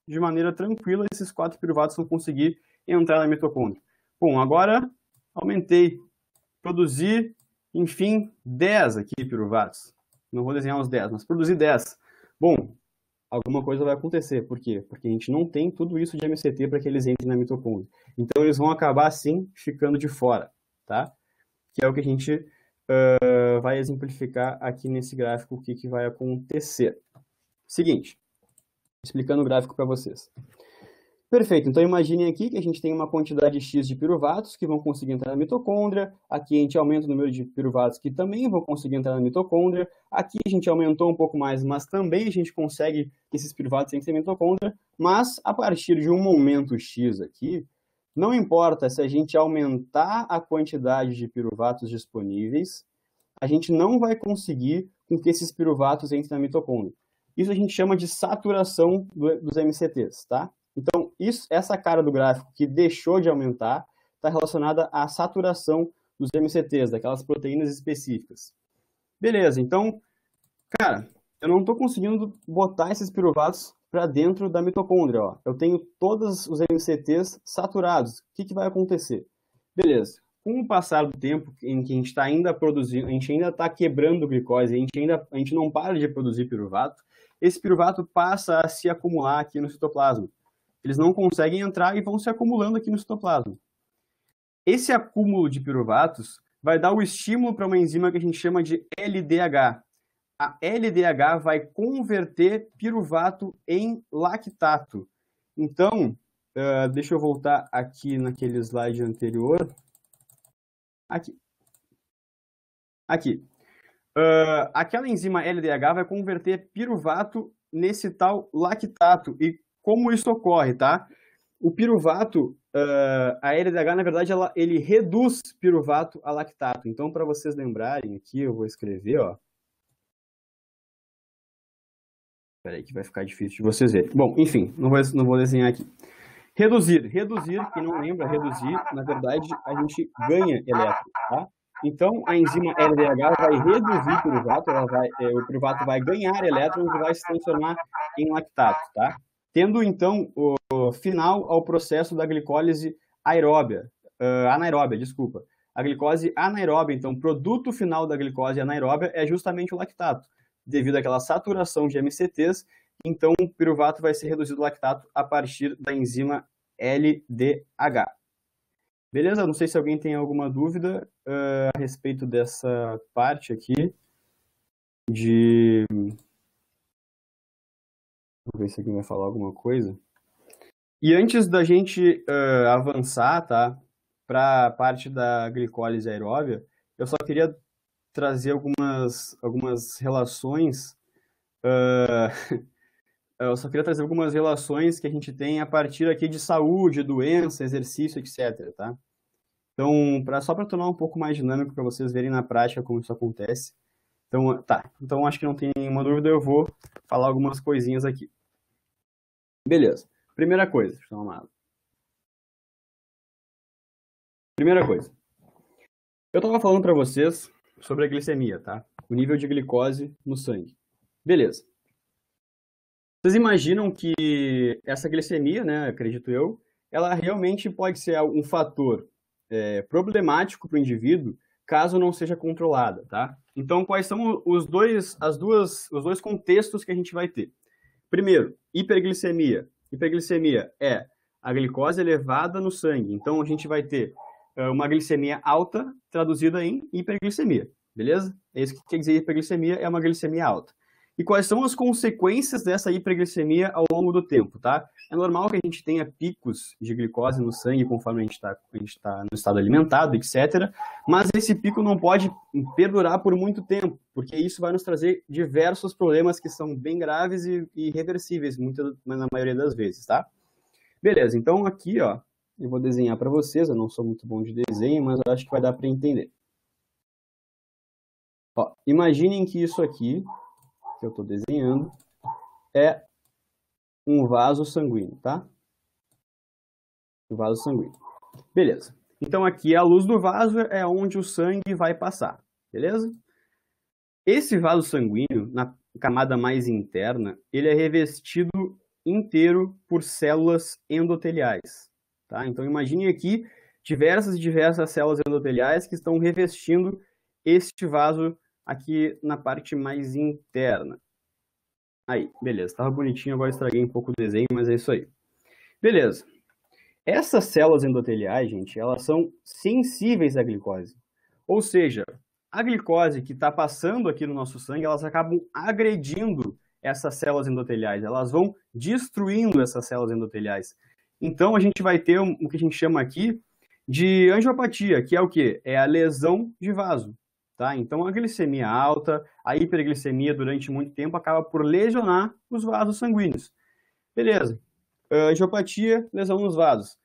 De maneira tranquila, esses 4 piruvatos vão conseguir entrar na mitocôndria. Bom, agora aumentei, produzi, enfim, 10 aqui piruvatos. Não vou desenhar os 10, mas produzi 10. Bom, alguma coisa vai acontecer. Por quê? Porque a gente não tem tudo isso de MCT para que eles entrem na mitocôndria. Então, eles vão acabar, sim, ficando de fora, tá? Que é o que a gente vai exemplificar aqui nesse gráfico o que vai acontecer. Seguinte, explicando o gráfico para vocês. Perfeito, então imaginem aqui que a gente tem uma quantidade X de piruvatos que vão conseguir entrar na mitocôndria, aqui a gente aumenta o número de piruvatos que também vão conseguir entrar na mitocôndria, aqui a gente aumentou um pouco mais, mas também a gente consegue que esses piruvatos entrem na mitocôndria, mas a partir de um momento X aqui, não importa se a gente aumentar a quantidade de piruvatos disponíveis, a gente não vai conseguir com que esses piruvatos entrem na mitocôndria. Isso a gente chama de saturação dos MCTs, tá? Então, essa cara do gráfico que deixou de aumentar está relacionada à saturação dos MCTs, daquelas proteínas específicas. Beleza, então, cara, eu não estou conseguindo botar esses piruvatos para dentro da mitocôndria, ó. Eu tenho todos os MCTs saturados. O que vai acontecer? Beleza, com o passar do tempo em que a gente está ainda produzindo, a gente ainda está quebrando glicose, a gente não para de produzir piruvato, esse piruvato passa a se acumular aqui no citoplasma. Eles não conseguem entrar e vão se acumulando aqui no citoplasma. Esse acúmulo de piruvatos vai dar o estímulo para uma enzima que a gente chama de LDH. A LDH vai converter piruvato em lactato. Então, deixa eu voltar aqui naquele slide anterior. Aqui. Aquela enzima LDH vai converter piruvato nesse tal lactato. E como isso ocorre, tá? O piruvato, a LDH, na verdade, ele reduz piruvato a lactato. Então, para vocês lembrarem aqui, eu vou escrever, ó. Espera aí que vai ficar difícil de vocês verem. Bom, enfim, não vou desenhar aqui. Reduzir, quem não lembra, reduzir, na verdade, a gente ganha elétron, tá? Então, a enzima LDH vai reduzir o piruvato, o piruvato vai ganhar elétrons e vai se transformar em lactato, tá? Tendo, então, o final ao processo da glicólise anaeróbia, desculpa. A glicose anaeróbia, então, o produto final da glicose anaeróbia é justamente o lactato. Devido àquela saturação de MCTs, então o piruvato vai ser reduzido ao lactato a partir da enzima LDH. Beleza? Não sei se alguém tem alguma dúvida a respeito dessa parte aqui Vamos ver se alguém vai falar alguma coisa. E antes da gente avançar, tá, para a parte da glicólise aeróbia, eu só queria trazer algumas relações. Eu só queria trazer algumas relações que a gente tem a partir aqui de saúde, doença, exercício, etc. Tá? Então, só para tornar um pouco mais dinâmico para vocês verem na prática como isso acontece. Então, tá. Então, acho que não tem nenhuma dúvida, eu vou falar algumas coisinhas aqui. Beleza. Primeira coisa, deixa eu dar uma Primeira coisa. Eu estava falando para vocês sobre a glicemia, tá? O nível de glicose no sangue. Beleza. Vocês imaginam que essa glicemia, né, acredito eu, ela realmente pode ser um fator problemático para o indivíduo caso não seja controlada, tá? Então, quais são os dois contextos que a gente vai ter? Primeiro, hiperglicemia. Hiperglicemia é a glicose elevada no sangue. Então, a gente vai ter uma glicemia alta traduzida em hiperglicemia, beleza? É isso que quer dizer hiperglicemia, é uma glicemia alta. E quais são as consequências dessa hiperglicemia ao longo do tempo, tá? É normal que a gente tenha picos de glicose no sangue conforme a gente está no estado alimentado, etc. Mas esse pico não pode perdurar por muito tempo, porque isso vai nos trazer diversos problemas que são bem graves e irreversíveis, na maioria das vezes, tá? Beleza, então aqui, ó, eu vou desenhar para vocês, eu não sou muito bom de desenho, mas eu acho que vai dar para entender. Ó, imaginem que isso aqui que eu estou desenhando é um vaso sanguíneo, tá? Um vaso sanguíneo. Beleza. Então aqui a luz do vaso é onde o sangue vai passar, beleza? Esse vaso sanguíneo, na camada mais interna, ele é revestido inteiro por células endoteliais, tá? Então imagine aqui diversas células endoteliais que estão revestindo este vaso aqui na parte mais interna. Aí, beleza. Estava bonitinho, agora estraguei um pouco o desenho, mas é isso aí. Beleza. Essas células endoteliais, gente, elas são sensíveis à glicose. Ou seja, a glicose que está passando aqui no nosso sangue, elas acabam agredindo essas células endoteliais. Elas vão destruindo essas células endoteliais. Então, a gente vai ter o que a gente chama aqui de angiopatia, que é o quê? É a lesão de vaso. Tá? Então, a glicemia alta, a hiperglicemia durante muito tempo acaba por lesionar os vasos sanguíneos. Beleza. Angiopatia, lesão nos vasos.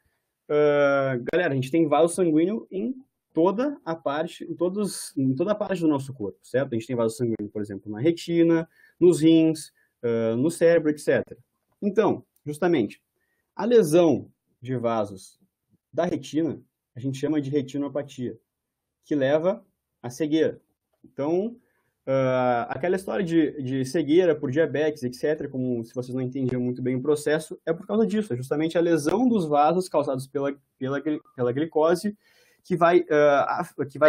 Galera, a gente tem vaso sanguíneo em toda a parte do nosso corpo, certo? A gente tem vaso sanguíneo, por exemplo, na retina, nos rins, no cérebro, etc. Então, justamente, a lesão de vasos da retina, a gente chama de retinopatia, que leva a cegueira. Então, aquela história de cegueira por diabetes, etc., como se vocês não entendiam muito bem o processo, é por causa disso, é justamente a lesão dos vasos causados pela glicose que vai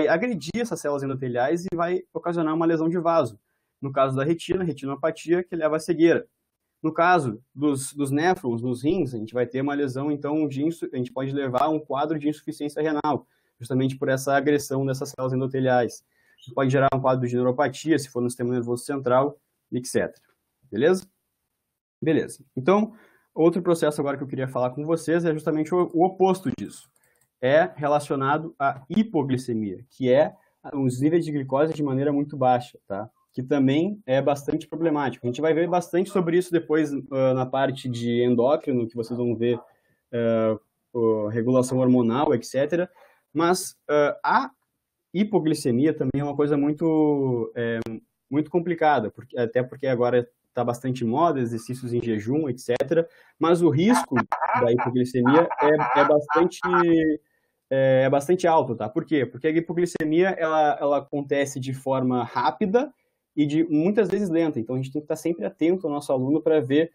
agredir essas células endoteliais e vai ocasionar uma lesão de vaso. No caso da retina, retinopatia, que leva à cegueira. No caso dos néfrons, nos rins, a gente vai ter uma lesão, então, a gente pode levar a um quadro de insuficiência renal, justamente por essa agressão dessas células endoteliais. Isso pode gerar um quadro de neuropatia, se for no sistema nervoso central, etc. Beleza? Beleza. Então, outro processo agora que eu queria falar com vocês é justamente o oposto disso. É relacionado à hipoglicemia, que é os níveis de glicose de maneira muito baixa, tá? Que também é bastante problemático. A gente vai ver bastante sobre isso depois na parte de endócrino, que vocês vão ver regulação hormonal, etc., mas a hipoglicemia também é uma coisa muito complicada, até porque agora está bastante moda, exercícios em jejum, etc. Mas o risco da hipoglicemia é bastante alto, tá? Por quê? Porque a hipoglicemia ela acontece de forma rápida e muitas vezes lenta. Então a gente tem que estar sempre atento ao nosso aluno para ver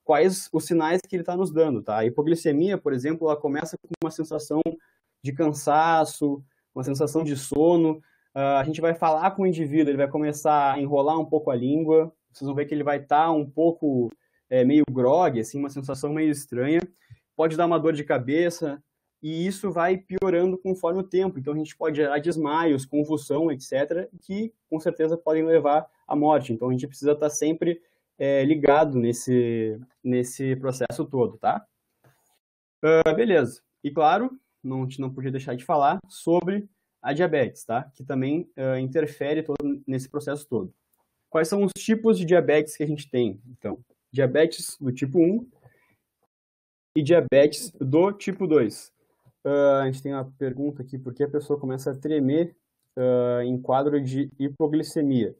quais os sinais que ele está nos dando, tá? A hipoglicemia, por exemplo, ela começa com uma sensação de cansaço, uma sensação de sono. A gente vai falar com o indivíduo, ele vai começar a enrolar um pouco a língua. Vocês vão ver que ele vai estar um pouco meio grogue, assim, uma sensação meio estranha. Pode dar uma dor de cabeça e isso vai piorando conforme o tempo. Então a gente pode gerar desmaios, convulsão, etc., que com certeza podem levar à morte. Então a gente precisa estar sempre ligado nesse processo todo, tá? Beleza. E claro, não podia deixar de falar sobre a diabetes, tá? Que também interfere nesse processo todo. Quais são os tipos de diabetes que a gente tem? Então, diabetes do tipo 1 e diabetes do tipo 2. A gente tem uma pergunta aqui, por que a pessoa começa a tremer em quadro de hipoglicemia?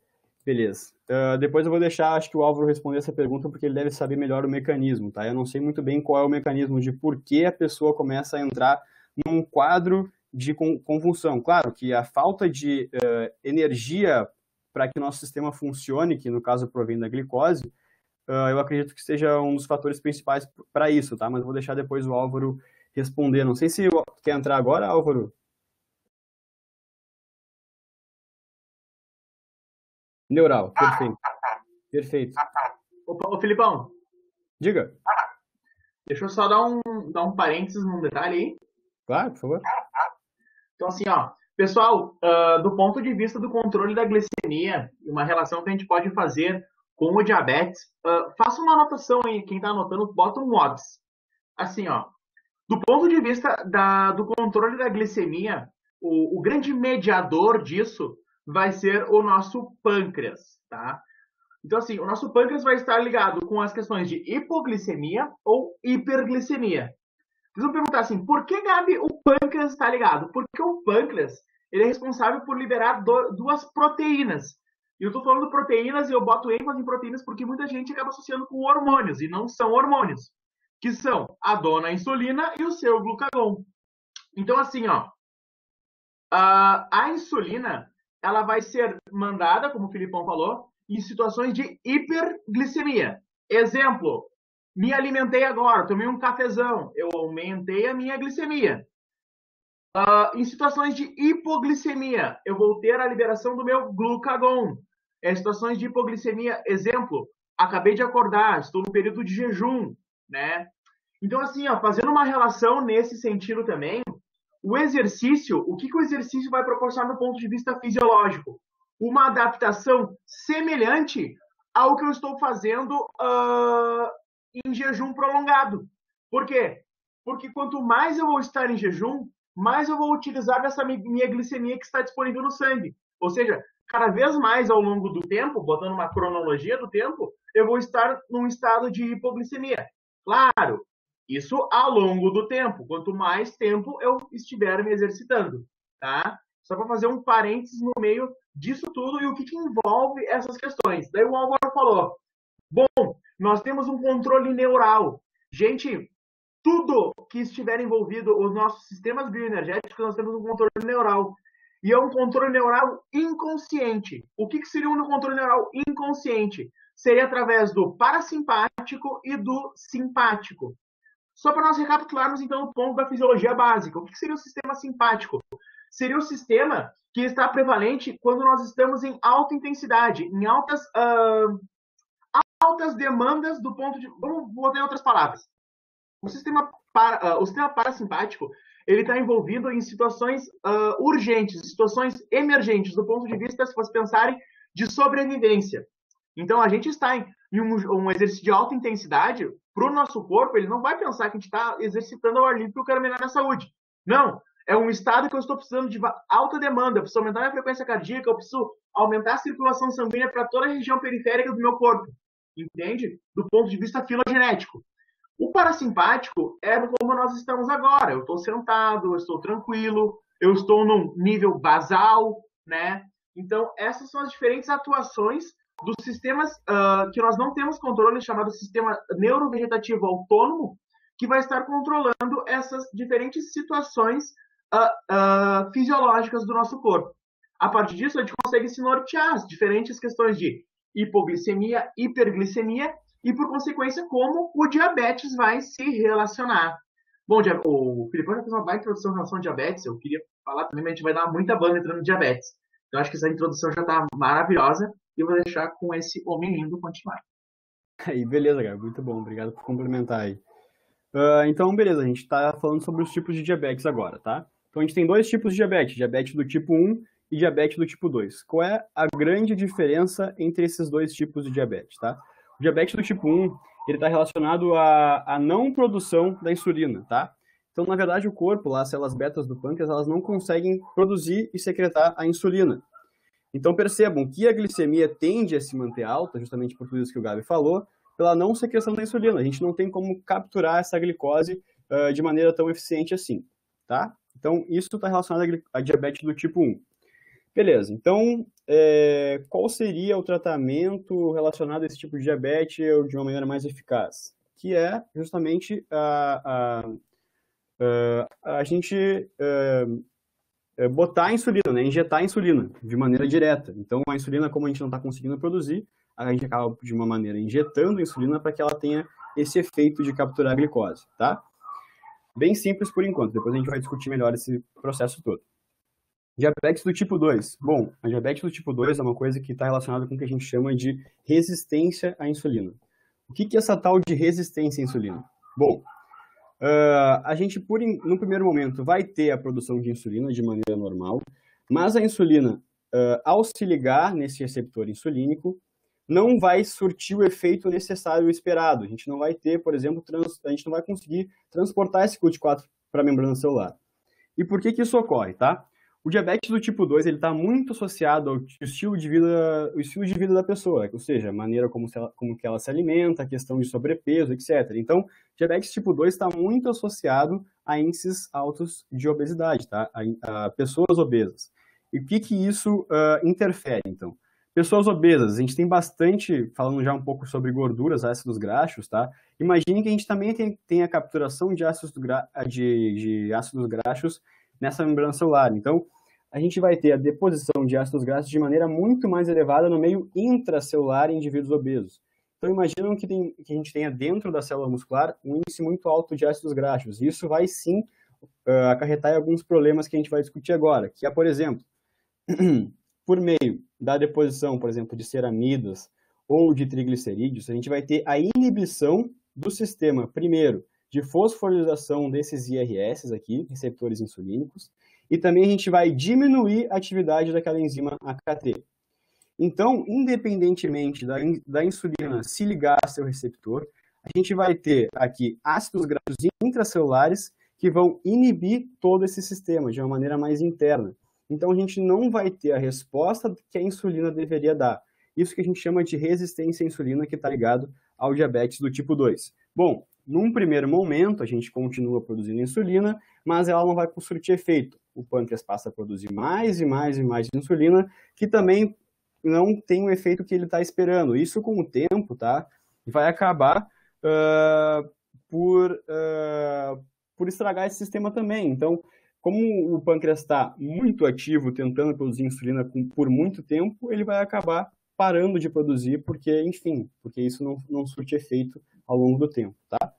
Beleza. Depois eu vou deixar, acho que o Álvaro responder essa pergunta, porque ele deve saber melhor o mecanismo, tá? Eu não sei muito bem qual é o mecanismo de por que a pessoa começa a entrar num quadro de convulsão. Claro que a falta de energia para que o nosso sistema funcione, que no caso provém da glicose, eu acredito que seja um dos fatores principais para isso, tá? Mas vou deixar depois o Álvaro responder. Não sei se quer entrar agora, Álvaro. Neural, perfeito. Perfeito. Ô, Filipão. Diga. Deixa eu só dar um parênteses num detalhe aí. Claro, por favor. Então, assim, ó, pessoal, do ponto de vista do controle da glicemia, uma relação que a gente pode fazer com o diabetes, faça uma anotação aí, quem está anotando, bota um odds. Assim, ó, do ponto de vista do controle da glicemia, o grande mediador disso vai ser o nosso pâncreas, tá? Então, assim, o nosso pâncreas vai estar ligado com as questões de hipoglicemia ou hiperglicemia. Vocês vão perguntar assim, por que, Gabi, o pâncreas está ligado? Porque o pâncreas, ele é responsável por liberar duas proteínas. E eu estou falando proteínas e eu boto ênfase em proteínas porque muita gente acaba associando com hormônios, e não são hormônios, que são a dona insulina e o seu glucagon. Então, assim, ó, a insulina, ela vai ser mandada, como o Filipão falou, em situações de hiperglicemia. Exemplo, me alimentei agora, tomei um cafezão, eu aumentei a minha glicemia. Em situações de hipoglicemia, eu vou ter a liberação do meu glucagon. Em situações de hipoglicemia, exemplo, acabei de acordar, estou no período de jejum, né? Então, assim, ó, fazendo uma relação nesse sentido também, o exercício, o que o exercício vai proporcionar do ponto de vista fisiológico? Uma adaptação semelhante ao que eu estou fazendo em jejum prolongado. Por quê? Porque quanto mais eu vou estar em jejum, mais eu vou utilizar dessa minha glicemia que está disponível no sangue. Ou seja, cada vez mais ao longo do tempo, botando uma cronologia do tempo, eu vou estar num estado de hipoglicemia. Claro, isso ao longo do tempo, quanto mais tempo eu estiver me exercitando, tá? Só para fazer um parênteses no meio disso tudo e o que envolve essas questões. Daí o Álvaro falou, bom, nós temos um controle neural. Gente, tudo que estiver envolvido, os nossos sistemas bioenergéticos, nós temos um controle neural. E é um controle neural inconsciente. O que seria um controle neural inconsciente? Seria através do parasimpático e do simpático. Só para nós recapitularmos, então, o ponto da fisiologia básica. O que seria o sistema simpático? Seria o sistema que está prevalente quando nós estamos em alta intensidade, em altas demandas do ponto de... Vamos botar em outras palavras. O sistema parasimpático, ele está envolvido em situações urgentes, situações emergentes, do ponto de vista, se vocês pensarem, de sobrevivência. Então, a gente está em um exercício de alta intensidade, para o nosso corpo, ele não vai pensar que a gente está exercitando ao ar livre porque eu quero melhorar a saúde. Não, é um estado que eu estou precisando de alta demanda, eu preciso aumentar a minha frequência cardíaca, eu preciso aumentar a circulação sanguínea para toda a região periférica do meu corpo. Entende? Do ponto de vista filogenético. O parasimpático é como nós estamos agora. Eu estou sentado, eu estou tranquilo, eu estou num nível basal, né? Então, essas são as diferentes atuações dos sistemas que nós não temos controle, chamado sistema neurovegetativo autônomo, que vai estar controlando essas diferentes situações fisiológicas do nosso corpo. A partir disso, a gente consegue se nortear as diferentes questões de hipoglicemia, hiperglicemia e, por consequência, como o diabetes vai se relacionar. Bom, o Filipão já fez uma baita introdução em relação ao diabetes, eu queria falar também, mas a gente vai dar muita banda entrando no diabetes. Então, acho que essa introdução já está maravilhosa e eu vou deixar com esse homem lindo continuar. Aí, beleza, cara, muito bom, obrigado por complementar aí. Então, beleza, a gente está falando sobre os tipos de diabetes agora, tá? Então, a gente tem dois tipos de diabetes, diabetes do tipo 1 e diabetes do tipo 2. Qual é a grande diferença entre esses dois tipos de diabetes, tá? O diabetes do tipo 1, ele está relacionado à não produção da insulina, tá? Então, na verdade, o corpo, lá, as células betas do pâncreas, elas não conseguem produzir e secretar a insulina. Então, percebam que a glicemia tende a se manter alta, justamente por tudo isso que o Gabi falou, pela não secreção da insulina. A gente não tem como capturar essa glicose de maneira tão eficiente assim, tá? Então, isso está relacionado a diabetes do tipo 1. Beleza, então, qual seria o tratamento relacionado a esse tipo de diabetes de uma maneira mais eficaz? Que é justamente a gente botar a insulina, né? Injetar a insulina de maneira direta. Então, a insulina, como a gente não está conseguindo produzir, a gente acaba, de uma maneira, injetando a insulina para que ela tenha esse efeito de capturar a glicose, tá? Bem simples por enquanto, depois a gente vai discutir melhor esse processo todo. Diabetes do tipo 2. Bom, a diabetes do tipo 2 é uma coisa que está relacionada com o que a gente chama de resistência à insulina. O que é essa tal de resistência à insulina? Bom, a gente, no primeiro momento, vai ter a produção de insulina de maneira normal, mas a insulina, ao se ligar nesse receptor insulínico, não vai surtir o efeito necessário e esperado. A gente não vai ter, por exemplo, a gente não vai conseguir transportar esse CUT4 para a membrana celular. E por que isso ocorre, tá? O diabetes do tipo 2 está muito associado ao estilo de vida da pessoa, ou seja, a maneira como que ela se alimenta, a questão de sobrepeso, etc. Então, diabetes tipo 2 está muito associado a índices altos de obesidade, tá? A pessoas obesas. E o que isso interfere, então? Pessoas obesas, a gente tem bastante, falando já um pouco sobre gorduras, ácidos graxos, tá? Imagine que a gente também tem a capturação de ácidos graxos nessa membrana celular. Então, a gente vai ter a deposição de ácidos graxos de maneira muito mais elevada no meio intracelular em indivíduos obesos. Então, imaginam que a gente tenha dentro da célula muscular um índice muito alto de ácidos graxos. Isso vai, sim, acarretar em alguns problemas que a gente vai discutir agora, que é, por exemplo, por meio da deposição, por exemplo, de ceramidas ou de triglicerídeos, a gente vai ter a inibição do sistema, primeiro, de fosforilação desses IRS aqui, receptores insulínicos, e também a gente vai diminuir a atividade daquela enzima AKT. Então, independentemente da insulina se ligar a seu receptor, a gente vai ter aqui ácidos graxos intracelulares que vão inibir todo esse sistema de uma maneira mais interna. Então, a gente não vai ter a resposta que a insulina deveria dar. Isso que a gente chama de resistência à insulina, que está ligado ao diabetes do tipo 2. Bom, num primeiro momento, a gente continua produzindo insulina, mas ela não vai surtir efeito. O pâncreas passa a produzir mais e mais e mais insulina, que também não tem o efeito que ele está esperando. Isso, com o tempo, tá, vai acabar por estragar esse sistema também. Então, como o pâncreas está muito ativo, tentando produzir insulina por muito tempo, ele vai acabar parando de produzir, porque isso não surte efeito ao longo do tempo, tá?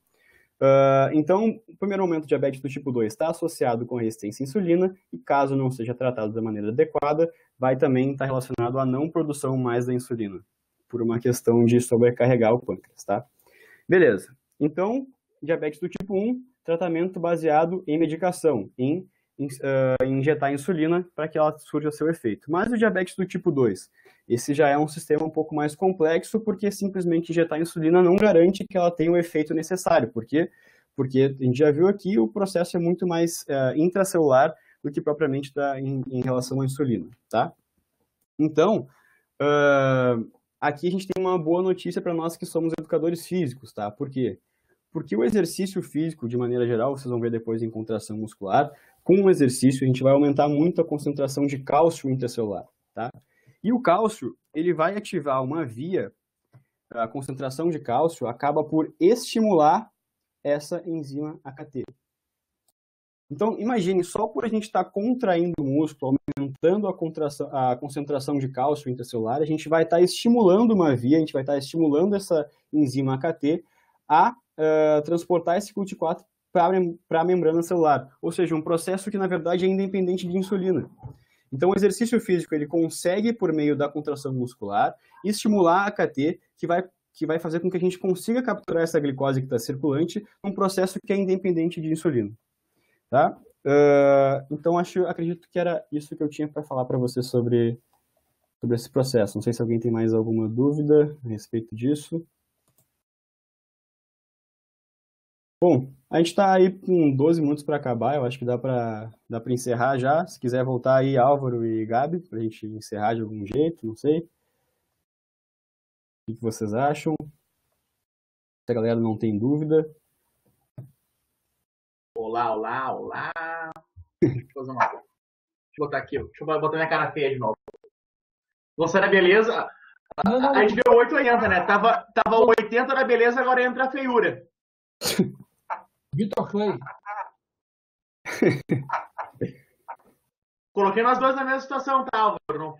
Então, no primeiro momento, o diabetes do tipo 2 está associado com a resistência à insulina, e caso não seja tratado da maneira adequada, vai também estar relacionado à não produção mais da insulina, por uma questão de sobrecarregar o pâncreas, tá? Beleza. Então, diabetes do tipo 1, tratamento baseado em medicação, em injetar insulina para que ela surja seu efeito. Mas o diabetes do tipo 2, esse já é um sistema um pouco mais complexo, porque simplesmente injetar insulina não garante que ela tenha o efeito necessário. Por quê? Porque a gente já viu aqui, o processo é muito mais intracelular do que propriamente em relação à insulina, tá? Então, aqui a gente tem uma boa notícia para nós que somos educadores físicos, tá? Por quê? Porque o exercício físico, de maneira geral, vocês vão ver depois em contração muscular, com o exercício a gente vai aumentar muito a concentração de cálcio intracelular, tá? E o cálcio, ele vai ativar uma via, a concentração de cálcio acaba por estimular essa enzima AKT. Então, imagine, só por a gente estar contraindo o músculo, aumentando a concentração de cálcio intracelular, a gente vai estar estimulando uma via, a gente vai estar estimulando essa enzima AKT a transportar esse CUT4 para a membrana celular. Ou seja, um processo que, na verdade, é independente de insulina. Então, o exercício físico, ele consegue, por meio da contração muscular, estimular a AKT, que vai fazer com que a gente consiga capturar essa glicose que está circulante, num processo que é independente de insulina. Tá? Então, acredito que era isso que eu tinha para falar para você sobre esse processo. Não sei se alguém tem mais alguma dúvida a respeito disso. Bom, a gente está aí com 12 minutos para acabar, eu acho que dá para encerrar já. Se quiser voltar aí, Álvaro e Gabi, para a gente encerrar de algum jeito, não sei. O que vocês acham? Se a galera não tem dúvida. Olá, olá, olá. Deixa eu fazer uma coisa. Deixa eu botar aqui, deixa eu botar minha cara feia de novo. Você era beleza? Não. A gente deu 8,80, né? Tava 80 na beleza, agora entra a feiura. Vitor Clay. Coloquei nós dois na mesma situação, tá, Álvaro?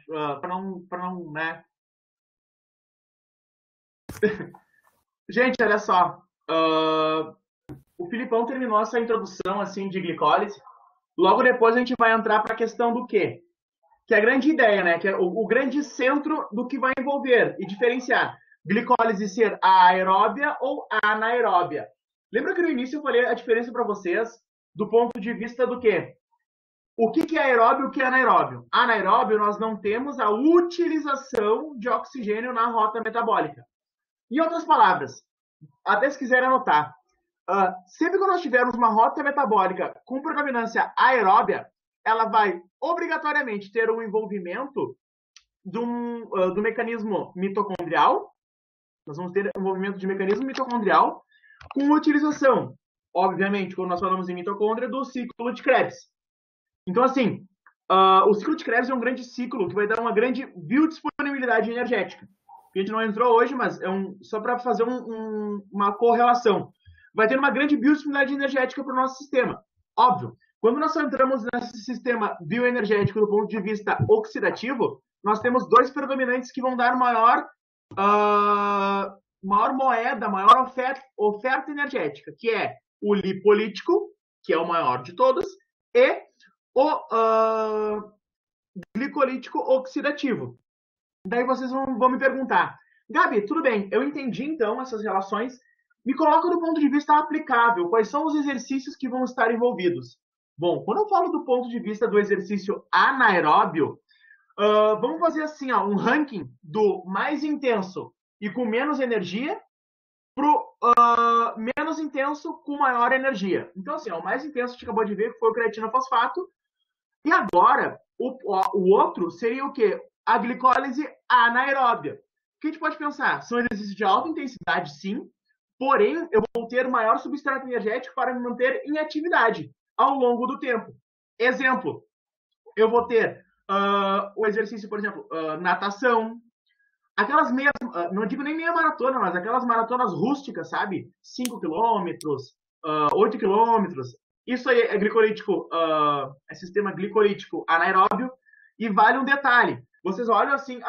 Pra não, né? Gente, olha só. O Filipão terminou essa introdução, assim, de glicólise. Logo depois a gente vai entrar para a questão do quê? Que é a grande ideia, né? Que é o grande centro do que vai envolver e diferenciar glicólise ser aeróbia ou anaeróbia. Lembra que no início eu falei a diferença para vocês do ponto de vista do quê? O que é aeróbio e o que é anaeróbio? Anaeróbio, nós não temos a utilização de oxigênio na rota metabólica. Em outras palavras, até se quiser anotar, sempre que nós tivermos uma rota metabólica com predominância aeróbia, ela vai obrigatoriamente ter um envolvimento do mecanismo mitocondrial. Nós vamos ter um envolvimento de mecanismo mitocondrial com utilização, obviamente, quando nós falamos em mitocôndria, do ciclo de Krebs. Então, assim, o ciclo de Krebs é um grande ciclo que vai dar uma grande biodisponibilidade energética. A gente não entrou hoje, mas só para fazer uma correlação. Vai ter uma grande biodisponibilidade energética para o nosso sistema. Óbvio, quando nós entramos nesse sistema bioenergético do ponto de vista oxidativo, nós temos dois predominantes que vão dar maior moeda, maior oferta energética, que é o lipolítico, que é o maior de todos, e o glicolítico oxidativo. Daí vocês vão me perguntar, Gabi, tudo bem, eu entendi então essas relações, me coloca do ponto de vista aplicável, quais são os exercícios que vão estar envolvidos? Bom, quando eu falo do ponto de vista do exercício anaeróbio, vamos fazer assim, um ranking do mais intenso e com menos energia pro menos intenso com maior energia. Então, assim, o mais intenso a gente acabou de ver que foi o creatina-fosfato. E agora, o outro seria o quê? A glicólise anaeróbia. O que a gente pode pensar? São exercícios de alta intensidade, sim, porém, eu vou ter maior substrato energético para me manter em atividade ao longo do tempo. Exemplo, eu vou ter o exercício, por exemplo, natação, aquelas meias, não digo nem meia maratona, mas aquelas maratonas rústicas, sabe? 5 quilômetros, 8 quilômetros. Isso aí é glicolítico, é sistema glicolítico anaeróbio. E vale um detalhe. Vocês olham assim,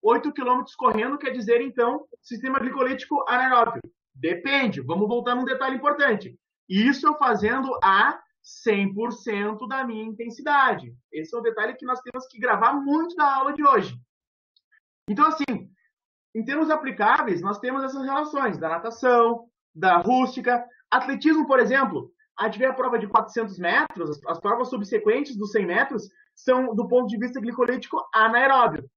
8 quilômetros correndo quer dizer, então, sistema glicolítico anaeróbio. Depende. Vamos voltar num detalhe importante. Isso eu fazendo a 100% da minha intensidade. Esse é um detalhe que nós temos que gravar muito da aula de hoje. Então, assim, em termos aplicáveis, nós temos essas relações da natação, da rústica. Atletismo, por exemplo, a gente vê a prova de 400 metros, as provas subsequentes dos 100 metros são do ponto de vista glicolítico anaeróbio.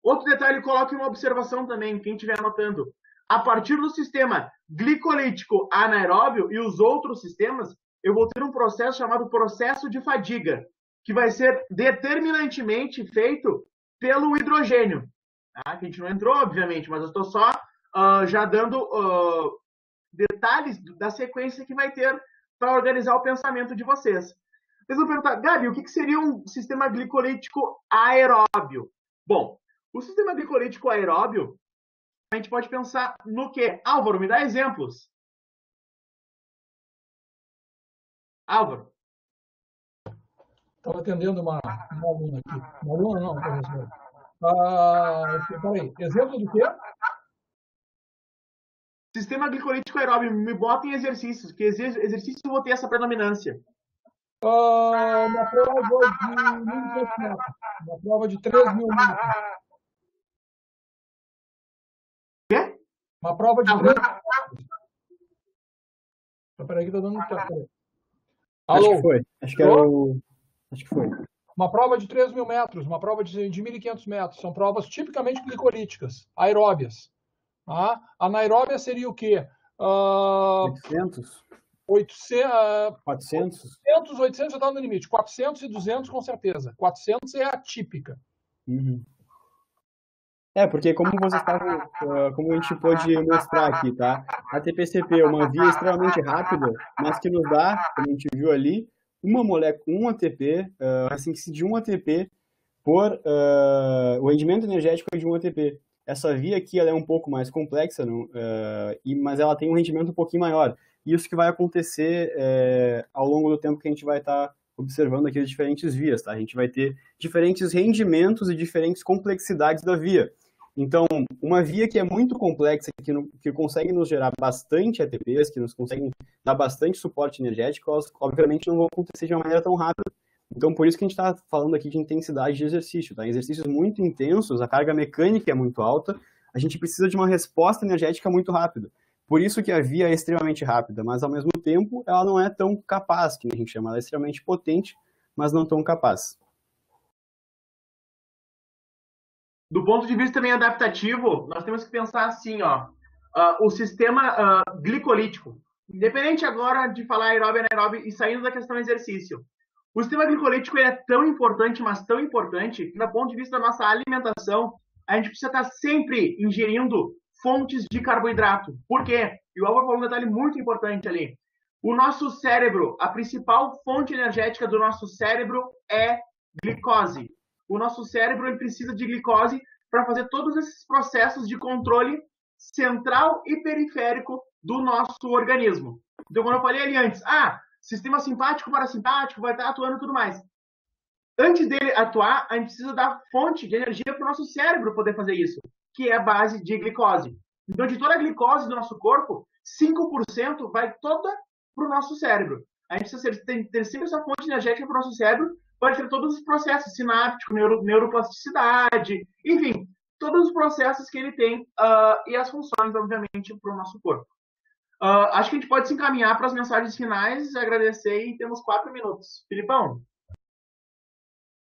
Outro detalhe, coloque uma observação também, quem estiver anotando. A partir do sistema glicolítico anaeróbio e os outros sistemas, eu vou ter um processo chamado processo de fadiga, que vai ser determinantemente feito pelo hidrogênio. Tá? Que a gente não entrou, obviamente, mas eu estou só já dando detalhes da sequência que vai ter para organizar o pensamento de vocês. Vocês vão perguntar, Gabi, o que seria um sistema glicolítico aeróbio? Bom, o sistema glicolítico aeróbio, a gente pode pensar no quê? Álvaro, me dá exemplos. Álvaro. Estava atendendo uma aluna aqui. Uma aluna não, professor. Peraí, exemplo do quê? Sistema glicolítico aeróbio, me bota em exercícios, que exercício eu vou ter essa predominância. Uma prova de 1.500 metros. Uma prova de 3.000 metros. Quê? Uma prova de 3.000 metros. Peraí que tá dando um tempo. Alô? Acho que foi. Acho que foi. Uma prova de 3.000 metros, uma prova de 1.500 metros. São provas tipicamente glicolíticas, aeróbias. A anaeróbia seria o quê? 800? 400? 800 já está no limite. 400 e 200 com certeza. 400 é a típica. Uhum. Porque como vocês estavam, como a gente pôde mostrar aqui, tá? A TPCP é uma via extremamente rápida, mas que nos dá, como a gente viu ali, uma molécula, um ATP, assim que se de um ATP por o rendimento energético de um ATP. Essa via aqui ela é um pouco mais complexa, mas ela tem um rendimento um pouquinho maior. Isso que vai acontecer ao longo do tempo que a gente vai estar observando aqui as diferentes vias, tá? A gente vai ter diferentes rendimentos e diferentes complexidades da via. Então, uma via que é muito complexa, que consegue nos gerar bastante ATPs, que nos conseguem dar bastante suporte energético, elas, obviamente, não vão acontecer de uma maneira tão rápida. Então, por isso que a gente está falando aqui de intensidade de exercício, tá? Em exercícios muito intensos, a carga mecânica é muito alta, a gente precisa de uma resposta energética muito rápida. Por isso que a via é extremamente rápida, mas, ao mesmo tempo, ela não é tão capaz, que a gente chama. Ela é extremamente potente, mas não tão capaz. Do ponto de vista também adaptativo, nós temos que pensar assim, ó, o sistema glicolítico. Independente agora de falar aeróbio, anaeróbio e saindo da questão exercício. O sistema glicolítico é tão importante, mas tão importante, que do ponto de vista da nossa alimentação, a gente precisa estar sempre ingerindo fontes de carboidrato. Por quê? E o Álvaro falou um detalhe muito importante ali. O nosso cérebro, a principal fonte energética do nosso cérebro é glicose. O nosso cérebro ele precisa de glicose para fazer todos esses processos de controle central e periférico do nosso organismo. Então, quando eu falei ali antes, sistema simpático, parasimpático, vai estar atuando e tudo mais. Antes dele atuar, a gente precisa dar fonte de energia para o nosso cérebro poder fazer isso, que é a base de glicose. Então, de toda a glicose do nosso corpo, 5% vai toda para o nosso cérebro. A gente precisa ter sempre essa fonte energética para o nosso cérebro, pode ter todos os processos sinápticos, neuroplasticidade, enfim, todos os processos que ele tem e as funções, obviamente, para o nosso corpo. Acho que a gente pode se encaminhar para as mensagens finais, agradecer e temos 4 minutos. Filipão?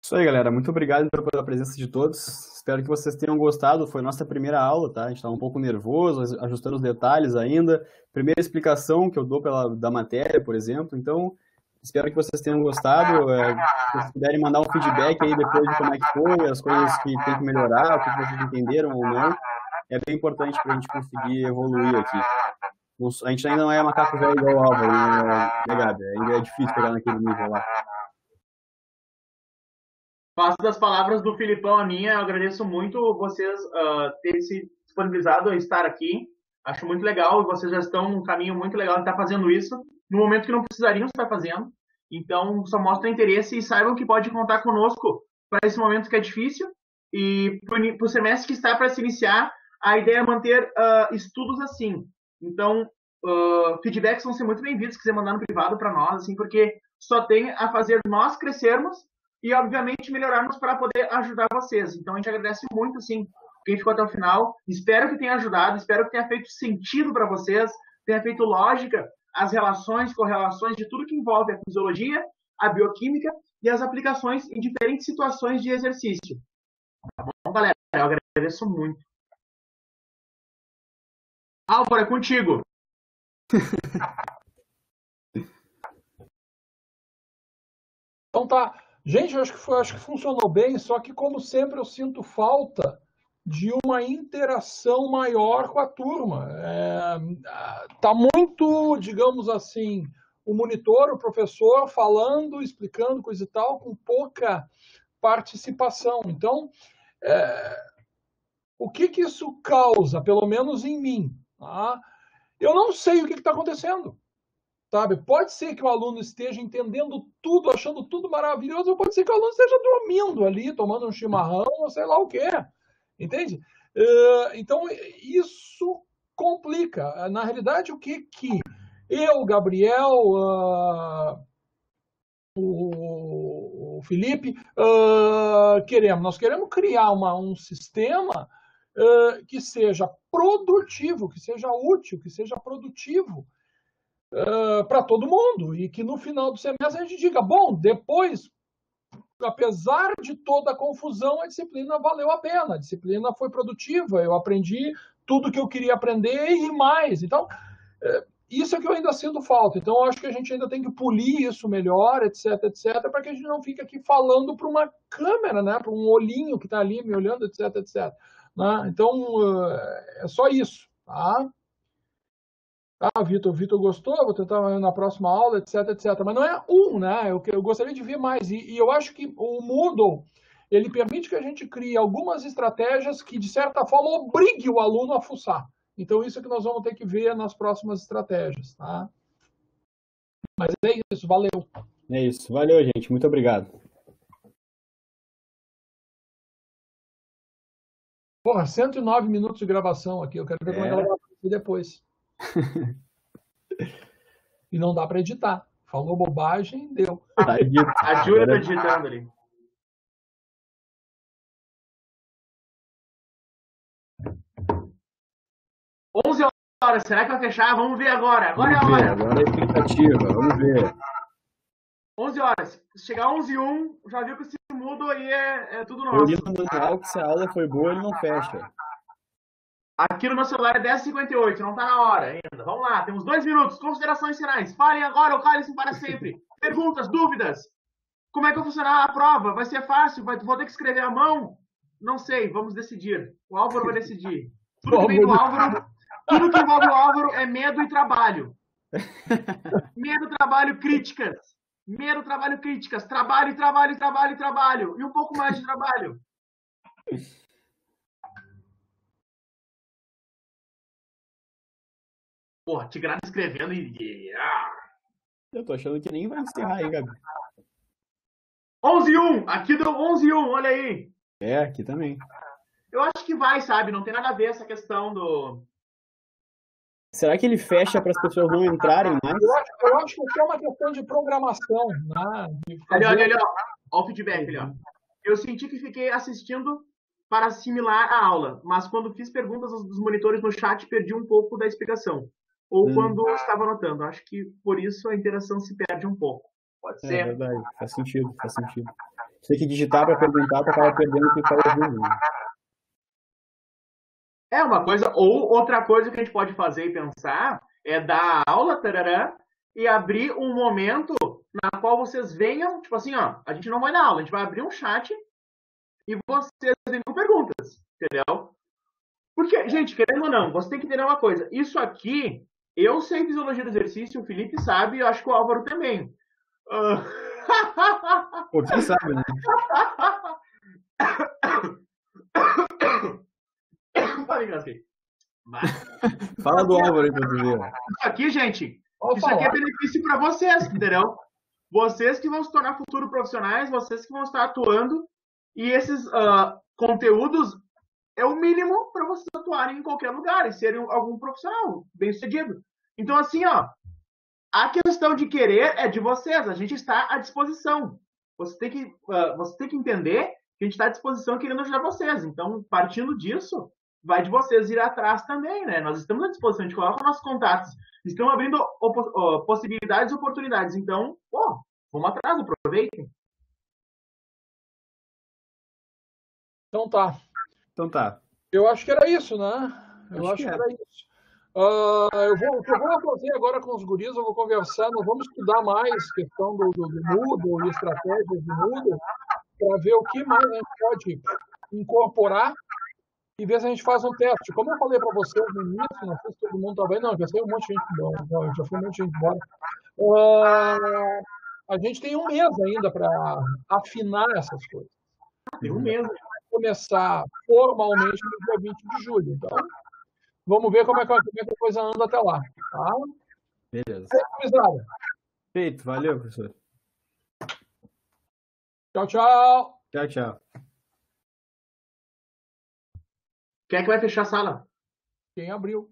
Isso aí, galera. Muito obrigado pela presença de todos. Espero que vocês tenham gostado. Foi nossa primeira aula, tá? A gente estava um pouco nervoso, ajustando os detalhes ainda. Primeira explicação que eu dou da matéria, por exemplo. Então, espero que vocês tenham gostado. Se vocês puderem mandar um feedback aí depois de como é que foi, as coisas que tem que melhorar, o que vocês entenderam ou não. É bem importante para a gente conseguir evoluir aqui. A gente ainda não é macaco velho igual o Álvaro, né, Gabi? Ainda é difícil pegar naquele nível lá. Faço das palavras do Filipão a minha. Eu agradeço muito vocês terem se disponibilizado a estar aqui. Acho muito legal. Vocês já estão num caminho muito legal de estar fazendo isso no momento que não precisariam estar fazendo. Então, só mostra interesse e saibam que pode contar conosco para esse momento que é difícil. E para o semestre que está para se iniciar, a ideia é manter estudos assim. Então, feedbacks vão ser muito bem-vindos, se quiser mandar no privado para nós, assim, porque só tem a fazer nós crescermos e, obviamente, melhorarmos para poder ajudar vocês. Então, a gente agradece muito, assim, quem ficou até o final. Espero que tenha ajudado, espero que tenha feito sentido para vocês, tenha feito lógica, as relações, correlações de tudo que envolve a fisiologia, a bioquímica e as aplicações em diferentes situações de exercício. Tá bom, galera? Eu agradeço muito. Álvaro, é contigo. Então tá. Gente, eu acho que funcionou bem, só que, como sempre, eu sinto falta de uma interação maior com a turma. Tá muito, digamos assim, o monitor, o professor falando, explicando coisa e tal, com pouca participação. Então, o que isso causa, pelo menos em mim? Tá? Eu não sei o que está acontecendo. Sabe? Pode ser que o aluno esteja entendendo tudo, achando tudo maravilhoso, ou pode ser que o aluno esteja dormindo ali, tomando um chimarrão, ou sei lá o quê. Entende? Então, isso complica. Na realidade, o que eu, Gabriel, o Felipe, queremos? Nós queremos criar um sistema que seja produtivo, que seja útil, que seja produtivo para todo mundo, e que no final do semestre a gente diga, bom, depois, apesar de toda a confusão, a disciplina valeu a pena, a disciplina foi produtiva, eu aprendi tudo que eu queria aprender e mais. Então, isso é que eu ainda sinto falta. Então, eu acho que a gente ainda tem que polir isso melhor, etc, para que a gente não fique aqui falando para uma câmera, né, para um olhinho que está ali me olhando, etc, né? Então, é só isso, tá? Vitor gostou, vou tentar na próxima aula, etc. Mas não é né? Eu gostaria de ver mais. E eu acho que o Moodle, ele permite que a gente crie algumas estratégias que, de certa forma, obrigue o aluno a fuçar. Então, isso é que nós vamos ter que ver nas próximas estratégias, tá? Mas é isso, valeu. É isso. Valeu, gente. Muito obrigado. Porra, 109 minutos de gravação aqui. Eu quero ver como é que ela vai fazer depois. E não dá para editar. Falou bobagem, deu. Tá dito. A Júlia tá digitando ali. Horas, será que vai fechar? Vamos ver agora. Agora é a hora. Agora é a expectativa, vamos ver. 11 horas. Se chegar 11h01, já viu que se muda aí é tudo nosso. Eu li no manual que se a aula foi boa, ele não fecha. Aqui no meu celular é 10h58, não tá na hora ainda. Vamos lá, temos 2 minutos. Considerações finais. Falem agora ou calem-se para sempre. Perguntas, dúvidas. Como é que vai funcionar a prova? Vai ser fácil? Vou ter que escrever à mão? Não sei, vamos decidir. O Álvaro vai decidir. Tudo que vem do Álvaro, tudo que envolve o Álvaro é medo e trabalho. Medo, trabalho, críticas. Medo, trabalho, críticas. Trabalho, trabalho, trabalho, trabalho. E um pouco mais de trabalho. Porra, Tigrado escrevendo e... Eu tô achando que nem vai encerrar aí, Gabi. 11h01. Aqui deu 11h01, olha aí. É, aqui também. Eu acho que vai, sabe? Não tem nada a ver essa questão do... Será que ele fecha para as pessoas não entrarem mais? Eu acho que é uma questão de programação. Né? Olha, ó o feedback ali, ó. Eu senti que fiquei assistindo para assimilar a aula, mas quando fiz perguntas dos monitores no chat, perdi um pouco da explicação. Ou quando estava anotando. Acho que por isso a interação se perde um pouco. Pode ser. É verdade, faz sentido. Você tem que digitar para perguntar, tu acaba perdendo o que está ouvindo. É uma coisa, ou outra coisa que a gente pode fazer e pensar é dar aula, tarará, e abrir um momento na qual vocês venham, tipo assim, ó, a gente não vai dar aula, a gente vai abrir um chat e vocês vêm com perguntas, entendeu? Porque, gente, querendo ou não, você tem que entender uma coisa, isso aqui, eu sei fisiologia do exercício, o Felipe sabe, e eu acho que o Álvaro também. Pô, quem sabe, né? Fala do Álvaro aí pra tu ver. Isso aqui, gente, isso aqui é benefício para vocês, entendeu? Vocês que vão se tornar futuros profissionais, vocês que vão estar atuando, e esses conteúdos é o mínimo para vocês atuarem em qualquer lugar e serem algum profissional bem-sucedido. Então, assim, ó, a questão de querer é de vocês, a gente está à disposição. Você tem que entender que a gente está à disposição querendo ajudar vocês. Então, partindo disso, vai de vocês ir atrás também, né? Nós estamos à disposição, a gente coloca nossos contatos, estamos abrindo possibilidades e oportunidades. Então, vamos atrás, aproveitem. Então tá. Eu acho que era isso, né? Eu acho que era isso. O que eu vou fazer agora com os guris, eu vou conversar, nós vamos estudar mais questão do Moodle e estratégias do Moodle para ver o que mais a gente pode incorporar e ver se a gente faz um teste. Como eu falei para vocês no início, não sei se todo mundo está vendo, não, já foi um monte de gente embora. Já foi um monte de gente embora. A gente tem um mês ainda para afinar essas coisas. Tem um mês. Começar formalmente no dia 20 de julho. Então, vamos ver como é que a coisa anda até lá. Tá? Beleza. Feito, valeu, professor. Tchau. Tchau. Quem é que vai fechar a sala? Quem abriu.